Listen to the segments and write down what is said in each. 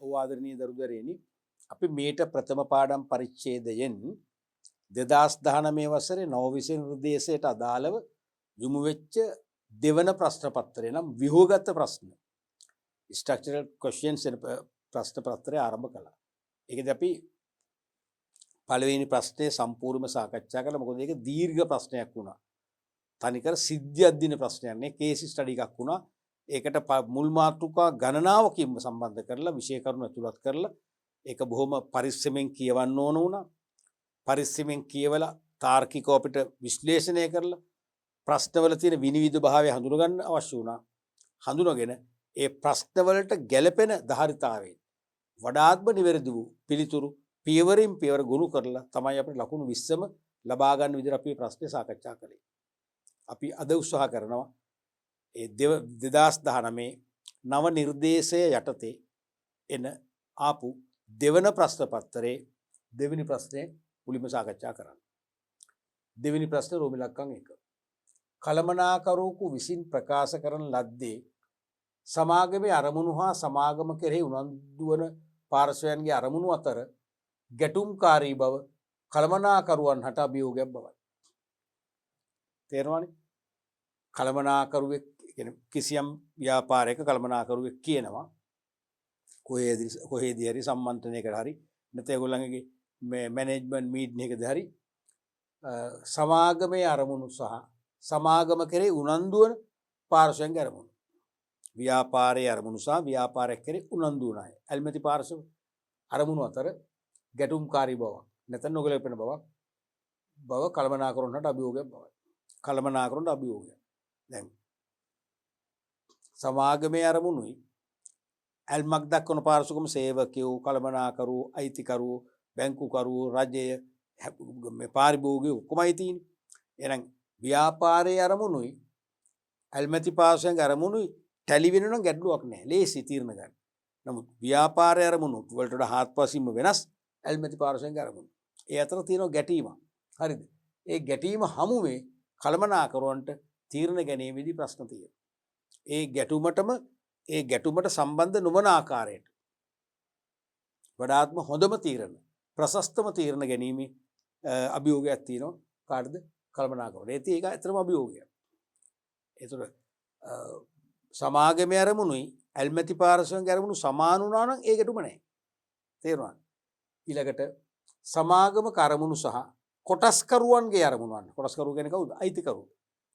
ඔව් ආදරණීය දරුදරයනි අපි මේට ප්‍රථම පාඩම් පරිච්ඡේදයෙන් 2019 වසරේ නව විෂය නිර්දේශයට අදාළව යොමු වෙච්ච දෙවන ප්‍රශ්න පත්‍රය නම් ව්‍යුහගත ප්‍රශ්න ස්ට්‍රක්චරල් ක්වෙස්චන්ස් ප්‍රශ්න පත්‍රය ආරම්භ කළා. ඒකදී අපි පළවෙනි ප්‍රශ්නේ සම්පූර්ණයෙන්ම සාකච්ඡා කළා. මොකද ඒක දීර්ඝ ප්‍රශ්නයක් වුණා. තනිකර සිද්ධියක් දින ප්‍රශ්නයක් නේ, කේස් ස්ටඩි එකක් වුණා. ඒකට මුල් මාතෘකා ගණනාවකින් සම්බන්ධ කරලා විෂය කරුණු ඇතුළත් කරලා ඒක බොහොම පරිස්සමෙන් කියවන්න ඕන වුණා. පරිස්සමෙන් කියවලා තාර්කිකව අපිට විශ්ලේෂණය කරලා ප්‍රශ්නවල තියෙන විනිවිද භාවය හඳුනගන්න අවශ්‍ය වුණා. හඳුනගෙන ඒ ප්‍රශ්නවලට ගැළපෙන ධාරිතාවයෙන් වඩාත්ම නිවැරදි වූ පිළිතුරු පියවරින් පියවර ගොනු කරලා තමයි අපිට ලකුණු 20ම ලබා ගන්න විදිහට අපි ප්‍රශ්නේ සාකච්ඡා කළේ. අපි අද උත්සාහ කරනවා ඒ 2019 නව නිර්දේශය යටතේ එන ආපු දෙවන ප්‍රශ්න පත්‍රයේ දෙවෙනි ප්‍රශ්නේ මුලින්ම සාකච්ඡා කරන්න. දෙවෙනි ප්‍රශ්නේ රෝමි ලක්කම් 1. කළමනාකරුවෙකු විසින් ප්‍රකාශ කරන ලද්දේ සමාගමේ අරමුණු හා සමාගම කෙරෙහි උනන්දු වන පාර්ශවයන්ගේ අරමුණු අතර ගැටුම්කාරී බව කළමනාකරුවන් හට අභියෝගයක් බවයි. තේරෙනවනේ? කළමනාකරුවෙක් කියන්නේ කිසියම් ව්‍යාපාරයක කළමනාකරුවෙක් කියනවා කොහේදී හරි සම්මන්ත්‍රණයකට හරි නැත්නම් ඒගොල්ලන්ගේ මේ මැනේජ්මන්ට් මීටින් එකකදී හරි සමාගමේ අරමුණු සහ සමාගම කෙරෙහි උනන්දු වන පාර්ශවයන්ගේ අරමුණු ව්‍යාපාරයේ අරමුණු සහ ව්‍යාපාරයක් කෙරෙහි උනන්දු වන අය ඇල්මැති පාර්ශව අරමුණු අතර ගැටුම්කාරී බවක් නැත්නම් නොගැලපෙන බව කළමනාකරුවන්ට අභියෝගයක් බවයි. කළමනාකරුවන්ට අභියෝගයක්. දැන් සමාගමේ අරමුණුයි ඇල්මක් දක්වන පාර්ශවකම සේවකයෝ කළමනාකරුවෝ අයිතිකරුවෝ බැංකුකරුවෝ රජය පාරිභෝගිකයෝ ඔක්කොමයි තියෙන්නේ. එහෙනම් ව්‍යාපාරයේ අරමුණුයි ඇල්මැති පාර්ශවයන්ගේ අරමුණුයි ටැලි වෙනවනම් ගැටලුවක් නැහැ. ලේසි තීරණ ගන්න. නමුත් ව්‍යාපාරයේ අරමුණු වලට වඩා හාත්පසින්ම වෙනස් ඇල්මැති පාර්ශවයන්ගේ අරමුණු. ඒ අතර තියෙන ගැටීමක්. හරිද? ඒ ගැටීම හමුවේ කළමනාකරුවන්ට තීරණ ගැනීමේදී ප්‍රශ්න තියෙනවා. ඒ ගැටුමට සම්බන්ධ නොවන ආකාරයට වඩාත්ම හොඳම තීරණ ප්‍රශස්තම තීරණ ගැනීමේ අභියෝගයක් තියෙනවා. කාටද? කළමනාකරුවන්ට. ඒක ඇත්තටම අභියෝගයක්. ඒතර සමාගමේ අරමුණුයි ඇල්මැති පාර්ශවයන්ගේ අරමුණු සමාන වුණා නම් ඒ ගැටුම නැහැ. තේරුණාද? ඊළඟට සමාගම කරමුණු සහ කොටස්කරුවන්ගේ අරමුණු වන්න. කොටස්කරුව කියන්නේ කවුද? අයිතිකරුවෝ.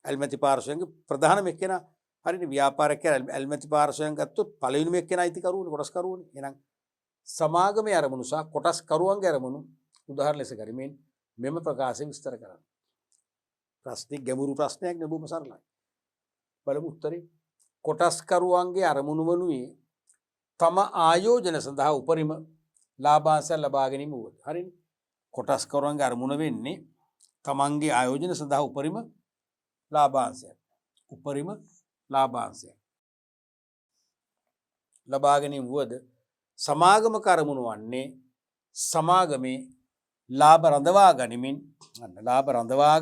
ඇල්මැති පාර්ශවයන්ගේ ප්‍රධානම එක්කෙනා හරිනේ ව්‍යාපාරයක් කියලා ඇල්මැති පාර්ශවයන් ගත්තොත් පළවෙනිම එක්කෙනා අයිතිකරුවනේ කොටස්කරුවනේ. එහෙනම් සමාගමේ අරමුණු සහ කොටස්කරුවන්ගේ අරමුණු උදාහරණ ලෙස ගනිමින් මෙම ප්‍රකාශය විස්තර කරන්න. ප්‍රශ්නේ ගැඹුරු ප්‍රශ්නයක් නෙවෙයි බොහොම සරලයි. බලමු උත්තරේ. කොටස්කරුවන්ගේ අරමුණු වනුයේ තම ආයෝජන සඳහා උපරිම ලාභාංශය ලබා ගැනීම වුවද. හරිනේ. කොටස්කරුවන්ගේ අරමුණ වෙන්නේ තමන්ගේ ආයෝජන සඳහා උපරිම ලාභාංශය. උපරිම ලාභාංශය ලබා ගැනීම වුවද සමාගම කරමුණු වන්නේ සමාගමේ ලාභ රඳවා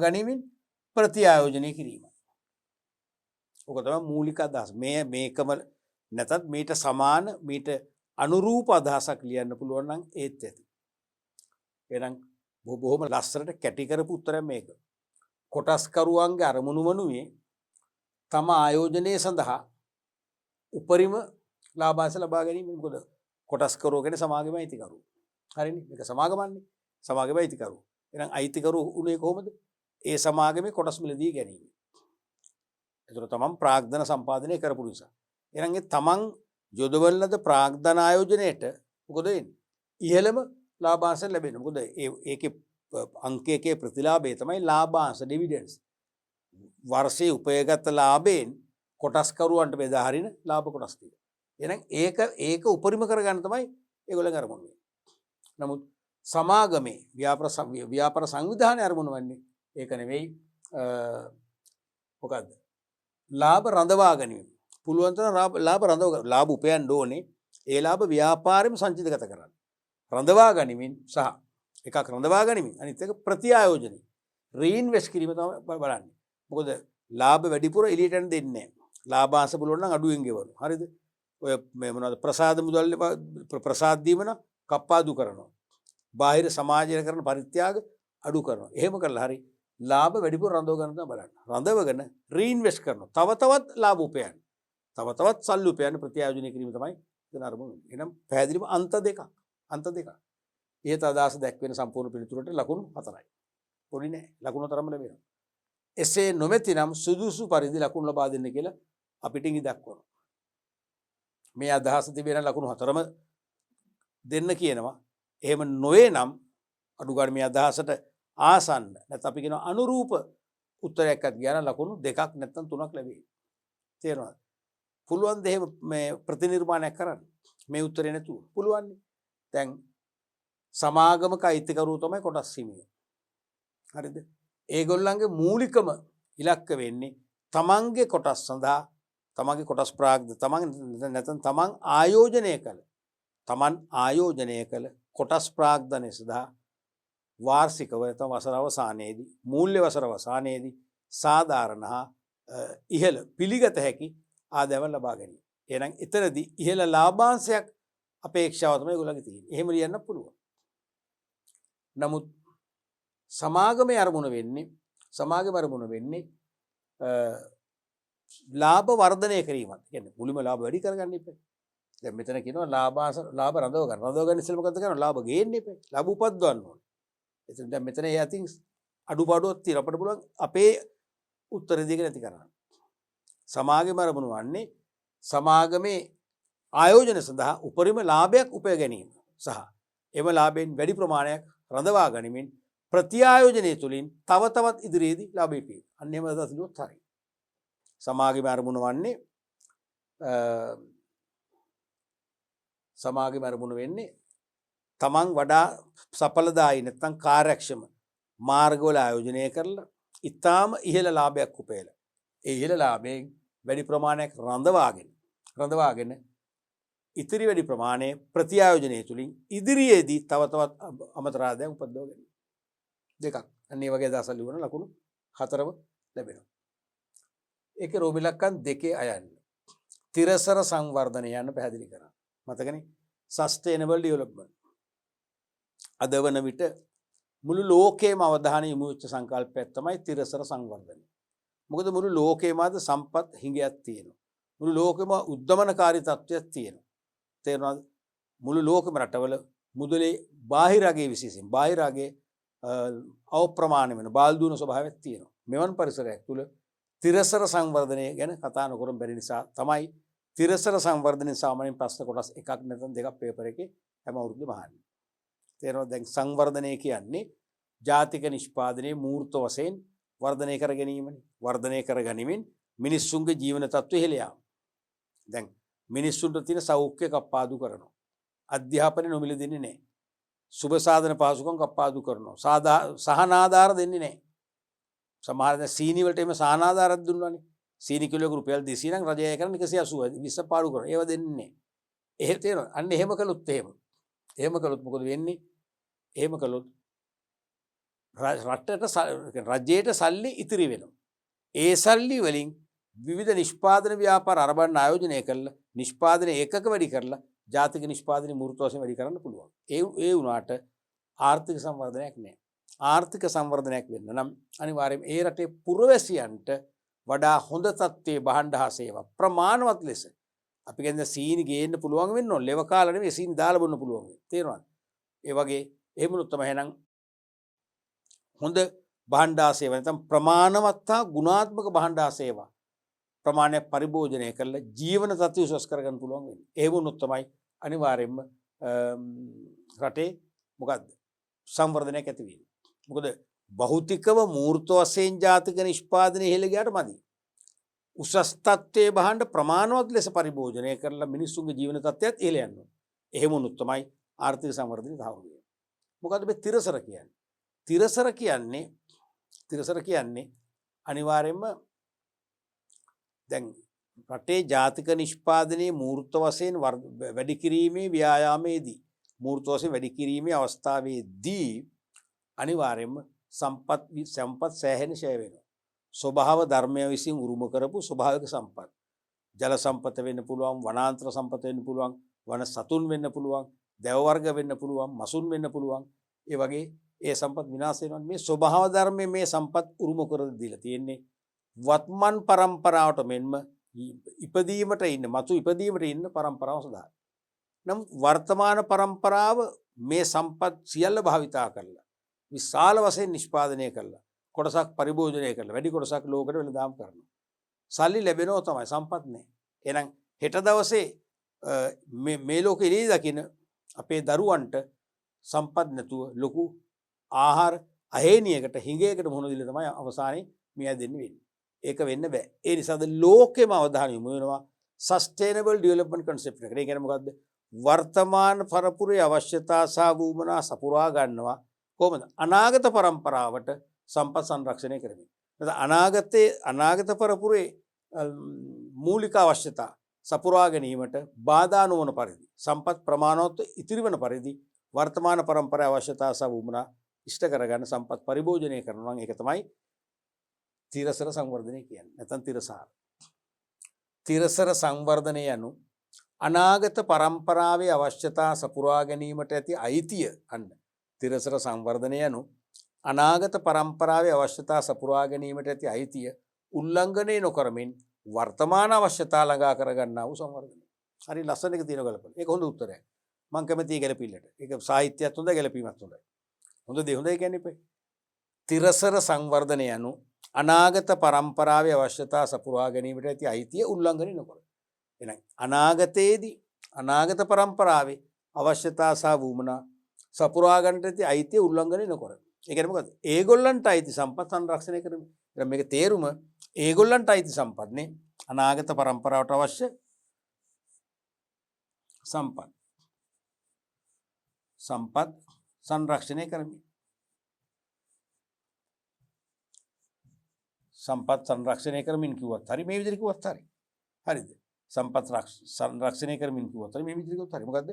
ගනිමින් ප්‍රතිආයෝජනය කිරීම. ඔක තමයි මූලික අදහස. මේකම නැතත් මීට සමාන මීට අනුරූප අදහසක් ලියන්න පුළුවන් නම් ඒත් ඇති. එහෙනම් බොහොම ලස්සනට කැටි කරපු උත්තරයක් මේක. කොටස්කරුවන්ගේ අරමුණු වනුයේ තම ආයෝජනයේ සඳහා උපරිම ලාභාංශ ලබා ගැනීම. මොකද කොටස්කරුවෝ කියන්නේ සමාගමේ අයිතිකරුවෝ. හරිනේ? මේක සමාගමන්නේ. සමාගමේ අයිතිකරුවෝ. එහෙනම් අයිතිකරුවෝ උනේ කොහොමද? ඒ සමාගමේ කොටස් මිලදී ගැනීම. ඒතර තමන් ප්‍රාග්ධන සම්පාදනය කරපු නිසා. එහෙනම් ඒ තමන් යොදවන ලද ප්‍රාග්ධන ආයෝජනයේට මොකද වෙන්නේ? ඉහළම ලාභාංශ ලැබෙනවා. මොකද ඒකේ අංක එකේ ප්‍රතිලාභය තමයි ලාභාංශ ඩිවිඩන්ඩ්ස්. වර්ෂයේ උපයගත ලාභයෙන් කොටස්කරුවන්ට බෙදා හරින ලාභ කොටස් ටික. එහෙනම් ඒක උපරිම කරගන්න තමයි ඒගොල්ලන් අරමුණු වෙන්නේ. නමුත් සමාගමේ ව්‍යාපාර සංවිධානයේ අරමුණු වන්නේ ඒක නෙවෙයි. මොකද්ද? ලාභ රඳවා ගැනීම. පුළුවන් තරම් ලාභ උපයන්න ඕනේ. ඒ ලාභ ව්‍යාපාරෙම සංචිතගත කරන්න. රඳවා ගැනීමෙන් සහ එකක් රඳවා ගැනීමෙන් අනිත් එක ප්‍රතිආයෝජනය. රීඉන්වෙස්ට් කිරීම තමයි බලන්නේ. මොකද ලාභ වැඩිපුර එළියට යන්න දෙන්නේ නැහැ. ලාභාංශ පුළුවන් නම් අඩුවෙන් ගෙවනවා. හරිද? ඔය මේ මොනවද ප්‍රසාද මුදල් ප්‍රසාද දීම නම් කප්පාදු කරනවා. බාහිර සමාජය කරන පරිත්‍යාග අඩු කරනවා. එහෙම කරලා හරි ලාභ වැඩිපුර රඳව ගන්න තමයි බලන්න. රඳවගෙන රීඉන්වෙස්ට් කරනවා. තව තවත් ලාභ උපයන්න. තව තවත් සල්ලි උපයන්න ප්‍රත්‍යායෝජනය කිරීම තමයි එතන අරමුණ. එහෙනම් පැහැදිලිව අන්ත දෙකක්. අන්ත දෙකක්. ඊට අදහස දැක්වෙන සම්පූර්ණ පිළිතුරට ලකුණු 4යි. පොඩි නෑ. ලකුණු 4ම ලැබෙනවා. එසේ නොමැතිනම් සුදුසු පරිදි ලකුණු ලබා දෙන්න කියලා අපිට ඉඟි දක්වනවා. මේ අදහස තිබෙන ලකුණු 4ම දෙන්න කියනවා. එහෙම නොවේ නම් අඩු ගන්න මේ අදහසට ආසන්න නැත්නම් අපි කියන අනුරූප උත්තරයක්වත් ගියා නම් ලකුණු 2ක් නැත්නම් 3ක් ලැබෙයි. තේරෙනවද? පුළුවන් ද එහෙම මේ ප්‍රතිනිර්මාණයක් කරන්න? මේ උත්තරේ නැතුව. පුළුවන්. දැන් සමාගමක අයිතිකරුවෝ තමයි කොටස් හිමියෝ. හරිද? ඒගොල්ලන්ගේ මූලිකම ඉලක්ක වෙන්නේ තමන්ගේ කොටස් සඳහා තමන්ගේ කොටස් ප්‍රාග්ධ තමන් නැත්නම් තමන් ආයෝජනය කළ කොටස් ප්‍රාග්ධනය සඳහා වාර්ෂිකව නැත්නම් වසර අවසානයේදී මූල්‍ය වසර අවසානයේදී සාධාරණ හා ඉහළ පිළිගත හැකි ආදායම ලබා ගැනීම. එහෙනම් එතනදී ඉහළ ලාභාංශයක් අපේක්ෂාව තමයි ඒගොල්ලන්ගේ තියෙන්නේ. එහෙම ලියන්න පුළුවන්. නමුත් සමාගමේ අරමුණ වෙන්නේ ලාභ වර්ධනය කිරීමත්. කියන්නේ මුලින්ම ලාභ වැඩි කරගන්න එපා. දැන් මෙතන කියනවා ලාභ රඳව ගන්න. රඳව ගන්න ඉස්සෙල්ලා මොකද කරන්නේ? ලාභ ගේන්න එපා. ලාභ උපද්දවන්න ඕනේ. එතන දැන් මෙතන ඒ අතින් අඩුපාඩුවක් තියෙනවා. අපිට පුළුවන් අපේ උත්තර දෙක නැති කරන්න. සමාගමේ අරමුණ වන්නේ සමාගමේ ආයෝජන සඳහා උපරිම ලාභයක් උපය ගැනීම සහ එම ලාභයෙන් වැඩි ප්‍රමාණයක් රඳවා ගනිමින් ප්‍රත්‍යායෝජනය තුළින් තව තවත් ඉදිරියේදී ලාභය පිය. අන්න එහෙම දසලුවත් හරි. සමාගමේ අරමුණ වෙන්නේ තමන් වඩා සඵලදායි නැත්නම් කාර්යක්ෂම මාර්ගවල ආයෝජනය කරලා ඊටාම ඉහළ ලාභයක් උපයලා ඒ ඉහළ ලාභයෙන් වැඩි ප්‍රමාණයක් රඳවාගෙන ඉතිරි වැඩි ප්‍රමාණය ප්‍රත්‍යායෝජනය තුළින් ඉදිරියේදී තව තවත් අමතර ආදායම් උපදව ගැනීම. දෙකක්. අන්න ඒ වගේ අදහසක් ලියන ලකුණු 4ම ලැබෙනවා. ඒකේ රෝම ඉලක්කම් 2 අයන්න. තිරසර සංවර්ධනය යන පැහැදිලි කරා. මතකනේ? Sustainable development. අද වන විට මුළු ලෝකයේම අවධානය යොමු වෙච්ච සංකල්පයක් තමයි තිරසර සංවර්ධනය. මොකද මුළු ලෝකයේම අද සම්පත් හිඟයක් තියෙනවා. මුළු ලෝකෙම උද්දමනකාරී තත්ත්වයක් තියෙනවා. තේරෙනවද? මුළු ලෝකෙම රටවල මුදලේ බාහිරාගේ විශේෂයෙන් බාහිරාගේ අවප්‍රමාණ වෙන බාල්දුන ස්වභාවයක් තියෙනවා. මෙවන් පරිසරයක් තුල තිරසර සංවර්ධනය ගැන කතා නොකරන බැරි නිසා තමයි තිරසර සංවර්ධනය සාමාන්‍යයෙන් ප්‍රශ්න කොටස් එකක් නැත්නම් දෙකක් පේපර් එකේ හැම අවුරුද්දෙම අහන්නේ. තේරෙනවද? දැන් සංවර්ධනය කියන්නේ ජාතික නිෂ්පාදනයේ මූර්ත වශයෙන් වර්ධනය කර ගැනීමනේ. වර්ධනය කර ගැනීමෙන් මිනිස්සුන්ගේ ජීවන තත්ත්වය ඉහළ යාම. දැන් මිනිස්සුන්ට තියෙන සෞඛ්‍ය කප්පාදු කරනවා. අධ්‍යාපනය නොමිලේ දෙන්නේ නැහැ. සුබ සාධන පහසුකම් කප්පාදු කරනවා. සහනාධාර දෙන්නේ නැහැ. සමහර දැන් සීනි වලට එimhe සහනාධාරයක් දුන්නානේ. සීනි කිලෝයක රුපියල් 200 නම් රජය කරන්නේ 180 20 පාඩු කරනවා. ඒව දෙන්නේ නැහැ. එහෙම තේරෙනවද? අන්න එහෙම කළොත් එහෙම කළොත් මොකද වෙන්නේ? එහෙම කළොත් රජයට සල්ලි ඉතිරි වෙනවා. ඒ සල්ලි වලින් විවිධ නිෂ්පාදන ව්‍යාපාර ආරම්භන ආයෝජනය කරලා නිෂ්පාදන ඒකක වැඩි කරලා ජාතික නිෂ්පාදනයේ මූර්ත වශයෙන් වැඩි කරන්න පුළුවන්. ඒ වුණාට ආර්ථික සංවර්ධනයක් නැහැ. ආර්ථික සංවර්ධනයක් වෙන්න නම් අනිවාර්යයෙන් ඒ රටේ පුරවැසියන්ට වඩා හොඳ තත්ත්වයේ භාණ්ඩ හා සේවා ප්‍රමාණවත් ලෙස අපි කියන්නේ සීනි ගේන්න පුළුවන් වෙන්න ඕන. ලෙව කාලා නෙවෙයි සීනි දාලා බොන්න පුළුවන්. තේරෙනවද? ඒ වගේ එහෙමනොත් තමයි එහෙනම් හොඳ භාණ්ඩ හා සේවා නැත්නම් ප්‍රමාණවත් හා ගුණාත්මක භාණ්ඩ හා සේවා ප්‍රමාණයක් පරිභෝජනය කරලා ජීවන තත්ත්වය උසස් කරගන්න පුළුවන් වෙන්නේ. ඒ වුණොත් තමයි අනිවාර්යයෙන්ම රටේ මොකද්ද සංවර්ධනයක් ඇති වෙන්නේ. මොකද භෞතිකව මූර්ත වශයෙන් ජාතික නිෂ්පාදනය ඉහළ ගියාට මදි. උසස් තත්ත්වයේ භාණ්ඩ ප්‍රමාණවත් ලෙස පරිභෝජනය කරලා මිනිස්සුන්ගේ ජීවන තත්ත්වයත් ඉහළ යනවා. එහෙම වුණොත් තමයි ආර්ථික සංවර්ධනය තහවුරු වෙන්නේ. මොකද්ද මේ තිරසර කියන්නේ? තිරසර කියන්නේ අනිවාර්යයෙන්ම දැන් රටේ ජාතික නිෂ්පාදනයේ මූර්ත වශයෙන් වැඩි කිරීමේ ව්‍යායාමයේදී මූර්ත වශයෙන් වැඩි කිරීමේ අවස්ථාවේදී අනිවාර්යයෙන්ම සම්පත් සෑහෙන ෂය වෙනවා. ස්වභාව ධර්මය විසින් උරුම කරපු ස්වභාවික සම්පත්. ජල සම්පත වෙන්න පුළුවන්, වනාන්තර සම්පත වෙන්න පුළුවන්, වන සතුන් වෙන්න පුළුවන්, දැව වර්ග වෙන්න පුළුවන්, මසුන් වෙන්න පුළුවන්. ඒ වගේ ඒ සම්පත් විනාශ වෙනවා. මේ ස්වභාව ධර්මයේ මේ සම්පත් උරුම කර දීලා තියෙන්නේ වත්මන් පරම්පරාවට මෙන්ම ඉපදීමට ඉන්න, මතු ඉපදීමට ඉන්න පරම්පරාව සඳහා. නමුත් වර්තමාන පරම්පරාව මේ සම්පත් සියල්ල භාවිතා කරලා විශාල වශයෙන් නිෂ්පාදනය කරලා කොටසක් පරිභෝජනය කරලා වැඩි කොටසක් ලෝකෙට වෙළඳාම් කරනවා. සල්ලි ලැබෙනව තමයි, සම්පත් නැහැ. එහෙනම් හෙට දවසේ මේ ලෝකෙ ඉලී දකින්න අපේ දරුවන්ට සම්පත් නැතුව ලොකු ආහාර අහේනියකට හිඟයකට මුහුණ දීලා තමයි අවසානයේ මිය දෙන්න වෙන්නේ. ඒක වෙන්න බෑ. ඒ නිසාද ලෝකෙම අවධානය යොමු වෙනවා සස්ටේනබල් ඩෙවලොප්මන්ට් කන්සෙප්ට් එකට. ඒ කියන්නේ මොකද්ද? වර්තමාන පරපුරේ අවශ්‍යතා සහ වුමනා සපුරා ගන්නවා කොහොමද? අනාගත පරම්පරාවට සම්පත් සංරක්ෂණය කරමින්. අනාගත පරපුරේ මූලික අවශ්‍යතා සපුරා ගැනීමට බාධා නොවන පරිදි, සම්පත් ප්‍රමාණවත් ඉතිරි වන පරිදි වර්තමාන පරම්පරාවේ අවශ්‍යතා සහ වුමනා ඉෂ්ට කරගන්න සම්පත් පරිභෝජනය කරනවා නම් ඒක තමයි තිරසර සංවර්ධනය කියන්නේ. නැත්නම් තිරසාර. තිරසර සංවර්ධනය යනු අනාගත පරම්පරාවේ අවශ්‍යතා සපුරා ගැනීමට ඇති අයිතිය අන්න. තිරසර සංවර්ධනය යනු අනාගත පරම්පරාවේ අවශ්‍යතා සපුරා ගැනීමට ඇති අයිතිය උල්ලංඝනය නොකරමින් වර්තමාන අවශ්‍යතා ළඟා කරගන්නා වූ සංවර්ධනය. හරි ලස්සන එක තියෙන ගලපන. ඒක හොඳ උත්තරයක්. මම කැමතියි ගැලපිල්ලට. ඒක සාහිත්‍යයත් හොඳයි, ගැලපීමත් හොඳයි. හොඳ දේ හොඳයි කියන්නේ ඉපේ. තිරසර සංවර්ධනය යනු අනාගත පරම්පරාවේ අවශ්‍යතා සපුරා ගැනීමට ඇති අයිතිය උල්ලංඝනය නොකර. එහෙනම් අනාගතයේදී අනාගත පරම්පරාවේ අවශ්‍යතා සහ වුමනා සපුරා ගන්නට ඇති අයිතිය උල්ලංඝනය නොකර. ඒ කියන්නේ මොකද්ද? ඒගොල්ලන්ට අයිති සම්පත් සංරක්ෂණය කරමු. එහෙනම් මේක තේරුම ඒගොල්ලන්ට අයිති සම්පත්නේ අනාගත පරම්පරාවට අවශ්‍ය සම්පත්. සම්පත් සංරක්ෂණය කරමු. සම්පත් සංරක්ෂණය කරමින් කිව්වත් හරි, මේ විදිහට කිව්වත් හරි. හරිද? සම්පත් සංරක්ෂණය කරමින් කිව්වත් හරි, මේ විදිහට කිව්වත් හරි. මොකද්ද?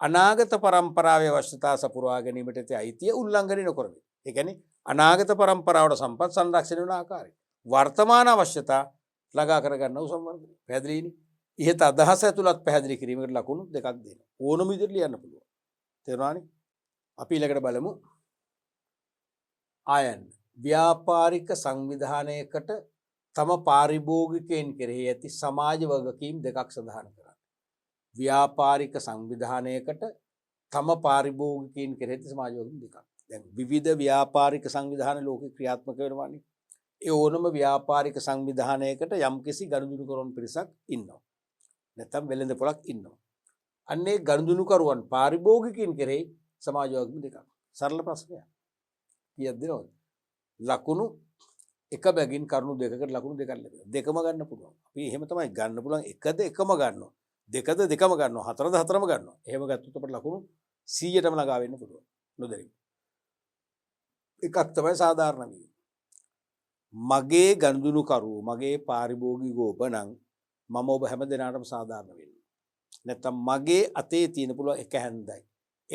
අනාගත පරම්පරාවේ අවශ්‍යතා සපුරා ගැනීමට ඇති අයිතිය උල්ලංඝනය නොකරමු. ඒ කියන්නේ අනාගත පරම්පරාවට සම්පත් සංරක්ෂණය වන ආකාරය. වර්තමාන අවශ්‍යතා ළඟා කරගන්නව සංවර්ධනය. පැහැදිලිනේ? ඉහත අදහස ඇතුළත් පැහැදිලි කිරීමකට ලකුණු දෙකක් දෙනවා. ඕනම විදිහට ලියන්න පුළුවන්. තේරුණානේ? අපි ඊළඟට බලමු. ආයන් ව්‍යාපාරික සංවිධානයකට තම පාරිභෝගිකයන් කෙරෙහි ඇති සමාජ වගකීම් දෙකක් සඳහන් කරන්න. ව්‍යාපාරික සංවිධානයකට තම පාරිභෝගිකයන් කෙරෙහි ඇති සමාජ වගකීම් දෙකක්. දැන් විවිධ ව්‍යාපාරික සංවිධාන ලෝකේ ක්‍රියාත්මක වෙනවානේ. ඒ ඕනම ව්‍යාපාරික සංවිධානයකට යම්කිසි ගනුදෙනු කරන පිරිසක් ඉන්නවා. නැත්නම් වෙළඳ පොලක් ඉන්නවා. අන්නේ ගනුදෙනුකරුවන් පාරිභෝගිකයන් කෙරෙහි සමාජ වගකීම් දෙකක්. සරල ප්‍රශ්නයක්. කීයක් දෙනවද? ලකුණු එක බැගින් කරුණු දෙකකට ලකුණු දෙකක් ලැබෙනවා. දෙකම ගන්න පුළුවන්. අපි එහෙම තමයි ගන්න පුළුවන්. එකද එකම ගන්නවා. දෙකද දෙකම ගන්නවා. හතරද හතරම ගන්නවා. එහෙම ගත්තොත් අපිට ලකුණු 100ටම ළඟා වෙන්න පුළුවන්. නොදැරිම. එකක් තමයි සාධාරණ වීම. මගේ ගනුදෙනුකරුවෝ, මගේ පාරිභෝගිකයෝ ඔබ නම් මම ඔබ හැම දෙනාටම සාධාරණ වෙන්න. නැත්තම් මගේ අතේ තියෙන පුළුවන් එක හැන්දයි.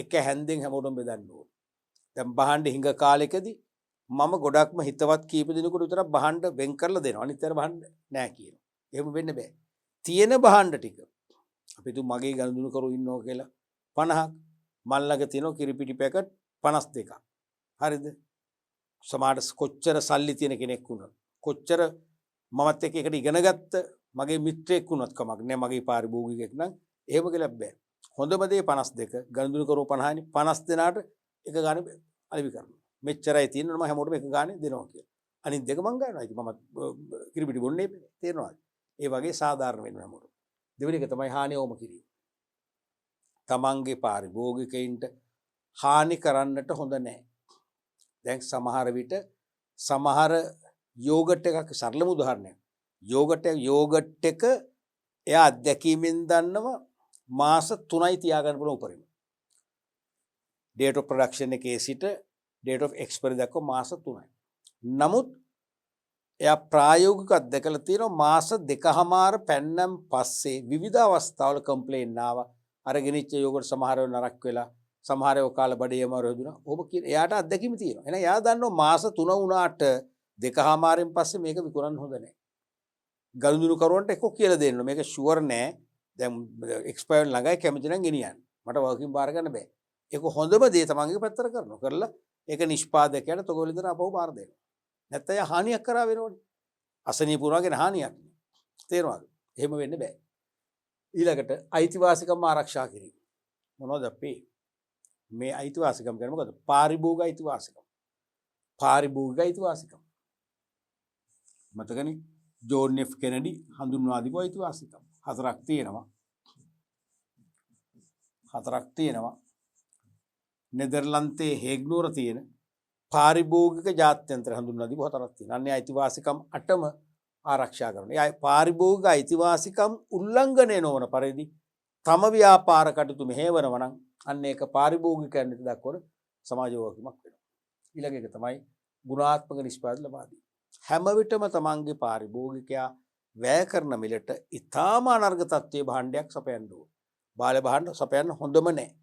එක හැන්දෙන් හැමෝටම බෙදන්න ඕන. දැන් බහණ්ඩ හිඟ කාලෙකදී මම ගොඩක්ම හිතවත් කීප දෙනෙකුට විතරක් බහණ්ඩ වෙන් කරලා දෙනවා. අනිත් අය බහණ්ඩ නෑ කියනවා. එහෙම වෙන්න බෑ. තියෙන බහණ්ඩ ටික අපි තු මගේ ගනුදෙනුකරුවෝ ඉන්නවා කියලා 50ක්, මල්ලක තියෙනවා කිරිපිටි පැකට් 52ක්. හරිද? සමහර කොච්චර සල්ලි තියෙන කෙනෙක් වුණත්, කොච්චර මමත් එක්ක එකට ඉගෙන ගත්ත මගේ මිත්‍රයෙක් වුණත් කමක් නෑ, මගේ පාරිභෝගිකයෙක් නම් එහෙම කියලා බෑ. හොඳම දේ 52, ගනුදෙනුකරුවෝ 50නේ. 50 දෙනාට එක ගානේ අලෙවි කරනවා. මෙච්චරයි තියෙනවා, මම හැමෝටම එක ගානේ දෙනවා කියලා. අනිත් දෙක මං ගන්නවා. ඉතින් මම කිරිපිටි බොන්නේ තේරෙනවද? ඒ වගේ සාධාරණ වෙන්න හැමෝටම. දෙවෙනි එක තමයි හානිය ඕම කිරීම. තමන්ගේ පාරිභෝගිකයින්ට හානි කරන්නට හොඳ නැහැ. දැන් සමහර විට සමහර යෝගට් එකක්, සරලම උදාහරණයක්. යෝගට් එක එයා අත්දැකීමෙන් දන්නවා මාස 3යි තියාගන්න පුළුවන් උපරිම. date of production එකේ සිට date of expiry දක්වා මාස 3යි. නමුත් එයා ප්‍රායෝගිකව දැකලා තියෙනවා මාස 2කමාර පැන්නම් පස්සේ විවිධ අවස්ථාවල කම්ප්ලේන් ආවා. අර ගෙනිච්ච යෝගට් සමහරව නරක් වෙලා, සමහරව කාලා බඩේම රොදුනා. ඔබ කියන එයාට අත්දැකීම තියෙනවා. එහෙනම් එයා දන්නවා මාස 3 වුණාට 2කමාරෙන් පස්සේ මේක විකුණන්න හොඳ නැහැ. ගනුදෙනුකරුවන්ට එක්ක කියලා දෙන්න. මේක ෂුවර් නෑ. දැන් එක්ස්පයර් ළඟයි කැමති නම් ගෙනියන්න. මට වර්කින් බාර ගන්න බෑ. ඒක හොඳම දේ තමන්ගේ පැත්තට කරනවා. කරලා ඒක නිෂ්පාදකයාට තොගවලින්දර අපහු බාර දෙනවා. නැත්නම් යා හානියක් කරා වෙනවනේ. අසනීප වුණා කියන හානියක්. තේරෙනවද? එහෙම වෙන්න බෑ. ඊළඟට අයිතිවාසිකම් ආරක්ෂා කිරීම. මොනවද අපි මේ අයිතිවාසිකම් කියන්නේ මොකද? පාරිභෝගික අයිතිවාසිකම්. පාරිභෝගික අයිතිවාසිකම්. මතකනේ ජෝන් එෆ් කෙනඩි හඳුන්වා දීපු අයිතිවාසිකම්. හතරක් තියෙනවා. නෙදර්ලන්තයේ හේග් නුවර තියෙන පාරිභෝගික ජාත්‍යන්තර හඳුන්වා දීපු හතරක් තියෙනවා. අන්නේ අයිතිවාසිකම් 8ම ආරක්ෂා කරනවා. ඒ පාරිභෝගික අයිතිවාසිකම් උල්ලංඝනය නොවන පරිදි තම ව්‍යාපාර කටයුතු මෙහෙවනවා නම් අන්න ඒක පාරිභෝගිකයන් වෙත දක්වන සමාජ වගකීමක් වෙනවා. ඊළඟ එක තමයි ගුණාත්මක නිෂ්පාදන ලබා දීම. හැම විටම තමන්ගේ පාරිභෝගිකයා වැය කරන මිලට ඉතාම අනර්ග තත්ත්වයේ භාණ්ඩයක් සපයන්න ඕන. බාල භාණ්ඩ සපයන්න හොඳම නැහැ.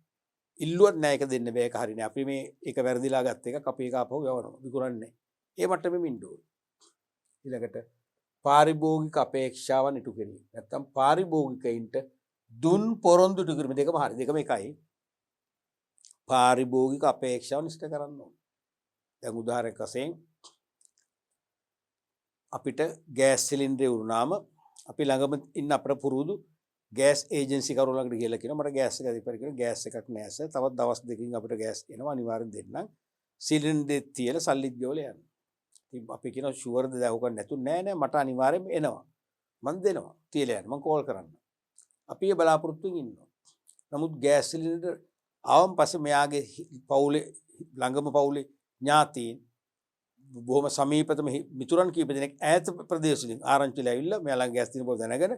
ඉල්ලුවත් නැහැ ඒක දෙන්න බෑ. ඒක හරිනේ. අපි මේ ඒක වැරදිලා ගත්ත එකක් අපි ඒක ආපහු යවනවා. විකුණන්නේ. ඒ මට්ටමෙම ඉන්න ඕන. ඊළඟට පාරිභෝගික අපේක්ෂාවන් ඉටු කිරීම. නැත්තම් පාරිභෝගිකයින්ට දුන් පොරොන්දු ඉටු කිරීම දෙකම හරි. දෙකම එකයි. පාරිභෝගික අපේක්ෂාවන් ඉෂ්ට කරන්න ඕන. දැන් උදාහරණයක් වශයෙන් අපිට ගෑස් සිලින්ඩරේ වුණාම අපි ළඟම ඉන්න අපේ පුරුදු ගෑස් ඒජන්සි කරුවෝ ළඟට ගිහලා කියනවා මට ගෑස් එක දෙපර කියන ගෑස් එකක් නෑ සර්. තවත් දවස් දෙකකින් අපිට ගෑස් එනවා අනිවාර්යෙන් දෙන්නම්. සිලින්ඩරේ තියලා සල්ලිත් ගෙවලා යන්න. ඉතින් අපි කියනවා ෂුවර්ද දැවුක නැතු නෑ මට අනිවාර්යෙන්ම එනවා. මම දෙනවා. තියලා යන්න. මම කෝල් කරන්න. අපි ඒ බලාපොරොත්තුෙන් ඉන්නවා. නමුත් ගෑස් සිලින්ඩර් ආවම පස්සේ මෙයාගේ පවුලේ ළඟම පවුලේ ඥාතීන් බොහොම සමීපතම මිතුරන් කීප දෙනෙක් ඈත ප්‍රදේශවලින් ආරංචිලා ඇවිල්ලා මෙයාලා ගෑස් තියෙන බව දැනගෙන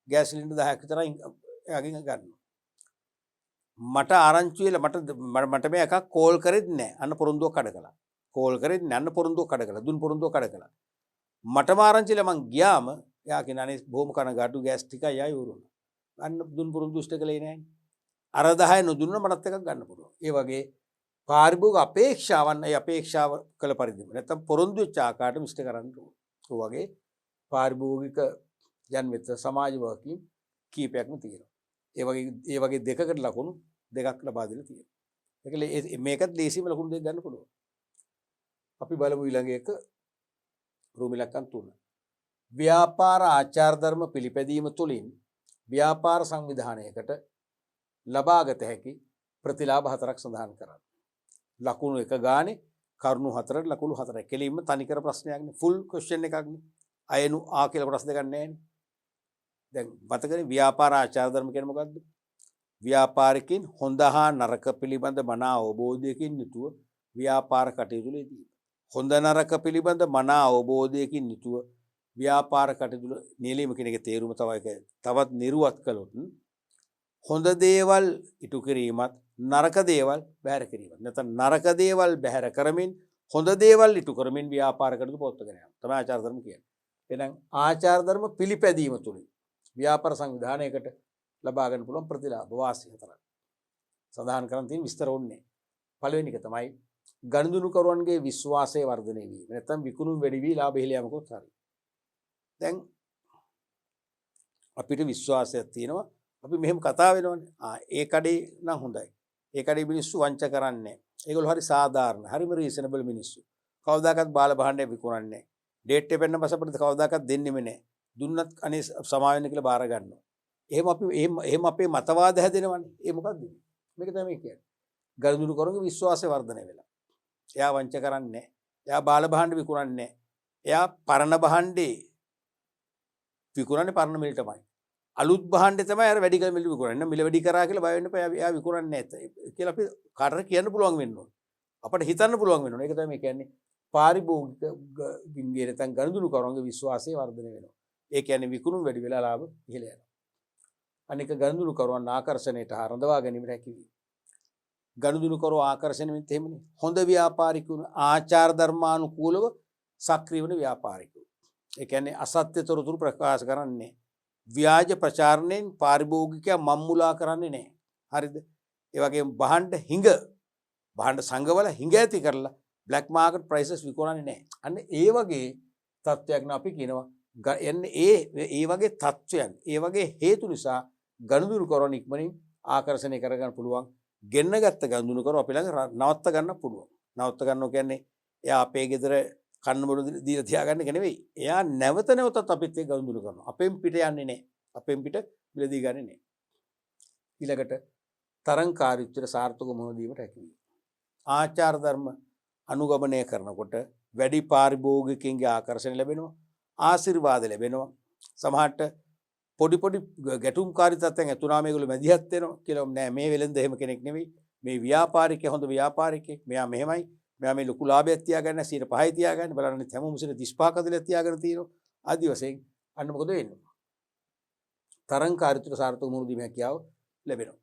ගෑස් සිලින්ඩර් 10ක් විතර එයාගෙන් ගන්නවා. මට ආරංචි වෙලා මට මේ එකක් කෝල් කරෙත් නැහැ. අන්න පොරොන්දුවක් කඩ කළා. කෝල් කරෙත් නැහැ. අන්න පොරොන්දුවක් කඩ කළා. දුන් පොරොන්දුවක් කඩ කළා. මටම ආරංචිලා මං ගියාම එයා කියන අනේ බොහොම කනගාටු ගෑස් ටිකයි ආයි වුරුණා. අන්න දුන් පොරොන්දු ඉෂ්ට කළේ නැහැ. අර 10 නොදුන්න මටත් එකක් ගන්න පුළුවන්. ඒ වගේ පාරිභෝගික අපේක්ෂාවන් ඒ අපේක්ෂාව කළ පරිදිම නැත්නම් පොරොන්දු වෙච්ච ආකාරයට මිෂ්ඨ කරන්න ඕන. ඒ වගේ පාරිභෝගික යන් වෙත සමාජ වගකීම් කීපයක්ම තියෙනවා. ඒ වගේ දෙකකට ලකුණු දෙකක් ලබා දීලා තියෙනවා. මේකත් ලේසියෙම ලකුණු දෙක ගන්න පුළුවන්. අපි බලමු ඊළඟ එක රූමිලක්කම් 3. ව්‍යාපාර ආචාර ධර්ම පිළිපැදීම තුළින් ව්‍යාපාර සංවිධානයකට ලබාගත හැකි ප්‍රතිලාභ 4ක් සඳහන් කරන්න. ලකුණු 1 ගානේ කරුණු 4ට ලකුණු 4යි. කෙලින්ම තනිකර ප්‍රශ්නයක් නේ. ෆුල් ක්වෙස්චන් එකක් නේ. අයනු ආ කියලා ප්‍රශ්න දෙකක් නැහැ නේ. දැන් මතකනේ ව්‍යාපාර ආචාර ධර්ම කියන්නේ මොකද්ද? ව්‍යාපාරිකින් හොඳ හා නරක පිළිබඳ මනා අවබෝධයකින් යුතුව ව්‍යාපාර කටයුතුලදී හොඳ නරක පිළිබඳ මනා අවබෝධයකින් යුතුව ව්‍යාපාර කටයුතු නියැලීම කියන එකේ තේරුම තවත් නිර්වත් කළොත් හොඳ දේවල් ඉටු කිරීමත් නරක දේවල් බැහැර කිරීමත් නැත්නම් නරක දේවල් බැහැර කරමින් හොඳ දේවල් ඉටු කරමින් ව්‍යාපාර කටයුතු පවත්වාගෙන යනවා තමයි ආචාර ධර්ම කියන්නේ. එහෙනම් ආචාර ධර්ම පිළිපැදීම තුළින් ව්‍යාපාර සංවිධානයකට ලබා ගන්න පුළුවන් ප්‍රතිලාභ වාසි 4ක් සඳහන් කරන් තියෙන විස්තර ඕනේ. පළවෙනි එක තමයි ගනුදෙනුකරුවන්ගේ විශ්වාසය වර්ධනය වීම. නැත්නම් විකුණුම් වැඩි වී ලාභ ඉහළ යෑමකොත් හරි. දැන් අපිට විශ්වාසයක් තියෙනවා. අපි මෙහෙම කතා වෙනවනේ. ඒ කඩේ නම් හොඳයි. ඒ කඩේ මිනිස්සු වංච කරන්නේ නැහැ. ඒගොල්ලෝ හරි සාධාරණ, හරිම රීසනබල් මිනිස්සු. කවදාකවත් බාල බහන්නේ විකුණන්නේ නැහැ. ඩේට් එක පෙන්න බසපිට කවදාකවත් දෙන්නෙම නැහැ. දුන්නත් අනේ සමා වෙන්න කියලා බාර ගන්නවා. එහෙම අපේ මතවාද හැදෙනවනේ. ඒ මොකද්ද? මේක තමයි කියන්නේ. ගනුදෙනුකරුවන්ගේ විශ්වාසය වර්ධනය වෙලා. එයා වංච කරන්නේ නැහැ. එයා බාල බහන්න විකුණන්නේ නැහැ. එයා පරණ බහන්නේ විකුණන්නේ පරණ මිල තමයි. අලුත් බහන්නේ තමයි අර වැඩි කල මිල විකුණන්නේ. මිල වැඩි කරා කියලා බය වෙන්න එපා. එයා විකුණන්නේ නැහැ කියලා අපි කාටද කියන්න පුළුවන් වෙන්න ඕන. අපිට හිතන්න පුළුවන් වෙන්න ඕන. ඒක තමයි කියන්නේ පාරිභෝගික ගින්ගේ නැත්නම් ගනුදෙනුකරුවන්ගේ විශ්වාසය වර්ධනය වෙනවා. ඒ කියන්නේ විකුණුම් වැඩි වෙලා ලාභ ඉහළ යනවා. අනික ගනුදෙනුකරුවන් ආකර්ෂණයට රඳවා ගැනීමට හැකි වෙයි. ගනුදෙනුකරුවෝ ආකර්ෂණය වෙන්නේ එහෙමනේ. හොඳ ව්‍යාපාරිකුන් ආචාර ධර්මානුකූලව සක්‍රිය වෙන ව්‍යාපාරිකයෝ. ඒ කියන්නේ අසත්‍ය තොරතුරු ප්‍රකාශ කරන්නේ ව්‍යාජ ප්‍රචාරණයෙන් පාරිභෝගිකයා මම්මුලා කරන්නේ නැහැ. හරිද? ඒ වගේම භාණ්ඩ සංගවල හිඟ ඇති කරලා බ්ලැක් මාකට් ප්‍රයිසස් විකුණන්නේ නැහැ. අන්න ඒ වගේ තත්ත්වයක් න අපි කියනවා එන්නේ ඒ වගේ තත්ත්වයන් ඒ වගේ හේතු නිසා ගනුදෙනු කරන ඉක්මනින් ආකර්ෂණය කරගන්න පුළුවන්. ගෙන්න ගත්ත ගනුදෙනු කරව අපි ළඟ නවත්ත ගන්න පුළුවන්. නවත්ත ගන්නවා කියන්නේ එයා අපේ ගෙදර කන්න බොන දීලා තියාගන්න එක නෙවෙයි. එයා නැවත නැවතත් අපිත් එක්ක ගනුදෙනු කරනවා. අපෙන් පිට යන්නේ නැහැ. අපෙන් පිට මිලදී ගන්නේ නැහැ. ඊළඟට තරංකාරීත්වයට සාර්ථක මුහුණ දීමට හැකි වෙනවා. ආචාර ධර්ම අනුගමනය කරනකොට වැඩි පාරිභෝගිකයන්ගේ ආකර්ෂණ ලැබෙනවා. ආශිර්වාද ලැබෙනවා. සමහරට පොඩි පොඩි ගැටුම්කාරී තත්ත්වයන් ඇතුණා මේගොල්ලෝ මැදිහත් වෙනවා කියලා නෑ මේ වෙලෙන්ද එහෙම කෙනෙක් නෙවෙයි. මේ ව්‍යාපාරිකයා හොඳ ව්‍යාපාරිකයෙක්. මෙයා මෙහෙමයි. මෙයා මේ ලොකු ලාභයක් තියාගන්න 105 තියාගන්න බලන්න හැමෝම 35ක දලා තියාගෙන තියෙනවා. ආදි වශයෙන් අන්න මොකද වෙන්නේ? තරංකාරීත්වයට සාර්ථක මුහුණ දීමේ හැකියාව ලැබෙනවා.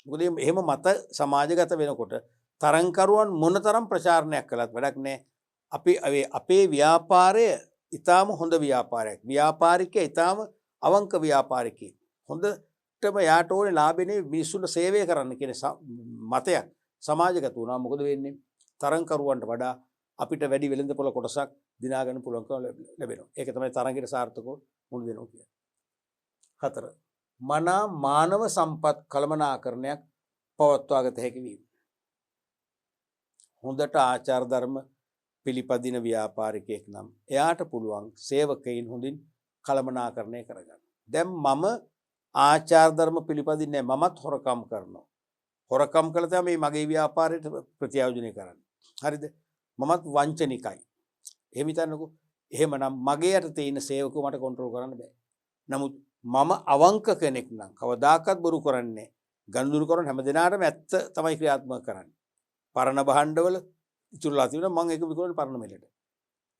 මොකද එහෙම මත සමාජගත වෙනකොට තරංකරුවන් මොනතරම් ප්‍රචාරණයක් කළත් වැඩක් නැහැ. අපේ ව්‍යාපාරය ඊටාම හොඳ ව්‍යාපාරයක්. ව්‍යාපාරිකයා ඊටාම අවංක ව්‍යාපාරිකයෙක්. හොඳටම යාට ඕනේ ලාභෙනේ මිනිස්සුන්ට සේවය කරන්න කියන මතයක් සමාජගත වුණා. මොකද වෙන්නේ? තරංකරුවන්ට වඩා අපිට වැඩි වෙළඳපොළ කොටසක් දිනා ගන්න පුළුවන්කම ලැබෙනවා. ඒක තමයි තරංගයට සාර්ථකව මුහුණ දෙනවා කියන්නේ. 4. මනා මානව සම්පත් කළමනාකරණයක් පවත්වාගත හැකි වීම. හොඳට ආචාර ධර්ම පිළිපදින ව්‍යාපාරිකයෙක් නම් එයාට පුළුවන් සේවකයින් හොඳින් කළමනාකරණය කරගන්න. දැන් මම ආචාර ධර්ම පිළිපදින්නේ මමත් හොරකම් කරනවා. හොරකම් කළා තමයි මගේ ව්‍යාපාරයට ප්‍රතිආයෝජනය කරන්නේ. හරිද? මමත් වංචනිකයි. එහෙම හිතන්නකෝ. එහෙමනම් මගේ යට තියෙන සේවකව මට කන්ට්‍රෝල් කරන්න බෑ. නමුත් මම අවංක කෙනෙක් නම් කවදාකවත් බොරු කරන්නේ ගනුදෙනු කරන හැම දිනාටම ඇත්ත තමයි ක්‍රියාත්මක කරන්නේ. පරණ භාණ්ඩවල ඉතුරුලා තිබුණා මම ඒක විකුණන පරණ මෙලට.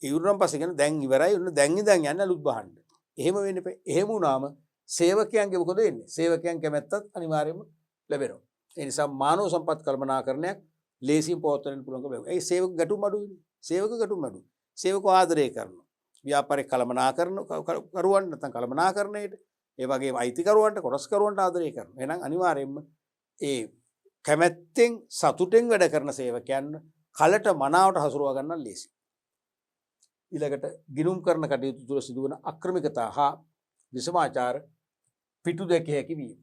ඉවුරුනම් පස්සේ කියන දැන් ඉවරයි උන්න දැන් ඉඳන් යන්න අලුත් භාණ්ඩ. එහෙම වෙන්න එපා. එහෙම වුණාම සේවකයන්ගේ මොකද වෙන්නේ? සේවකයන් කැමැත්තත් අනිවාර්යයෙන්ම ලැබෙනවා. ඒ නිසා මානව සම්පත් කළමනාකරණයක් ලේසියෙන් පවත්වන්න පුළුවන්කම ලැබෙනවා. ඒ සේවක ගැටුම් අඩුයිනේ. සේවක ගැටුම් අඩුයි. සේවකව ආදරය කරනවා. ව්‍යාපාරික කළමනාකරණ කරුවන් නැත්නම් කළමනාකරණයට ඒ වගේම අයිතිකරුවන්ට කොටස්කරුවන්ට ආදරය කරනවා. එහෙනම් අනිවාර්යයෙන්ම ඒ කැමැත්තෙන් සතුටෙන් වැඩ කරන සේවකයන් කලට මනාවට හසුරුවා ගන්න ලේසි. ඊළඟට ගිණුම් කරන කටයුතු තුළ සිදුවන අක්‍රමිකතා හා විසමාචාර පිටු දැකිය හැකි වීම.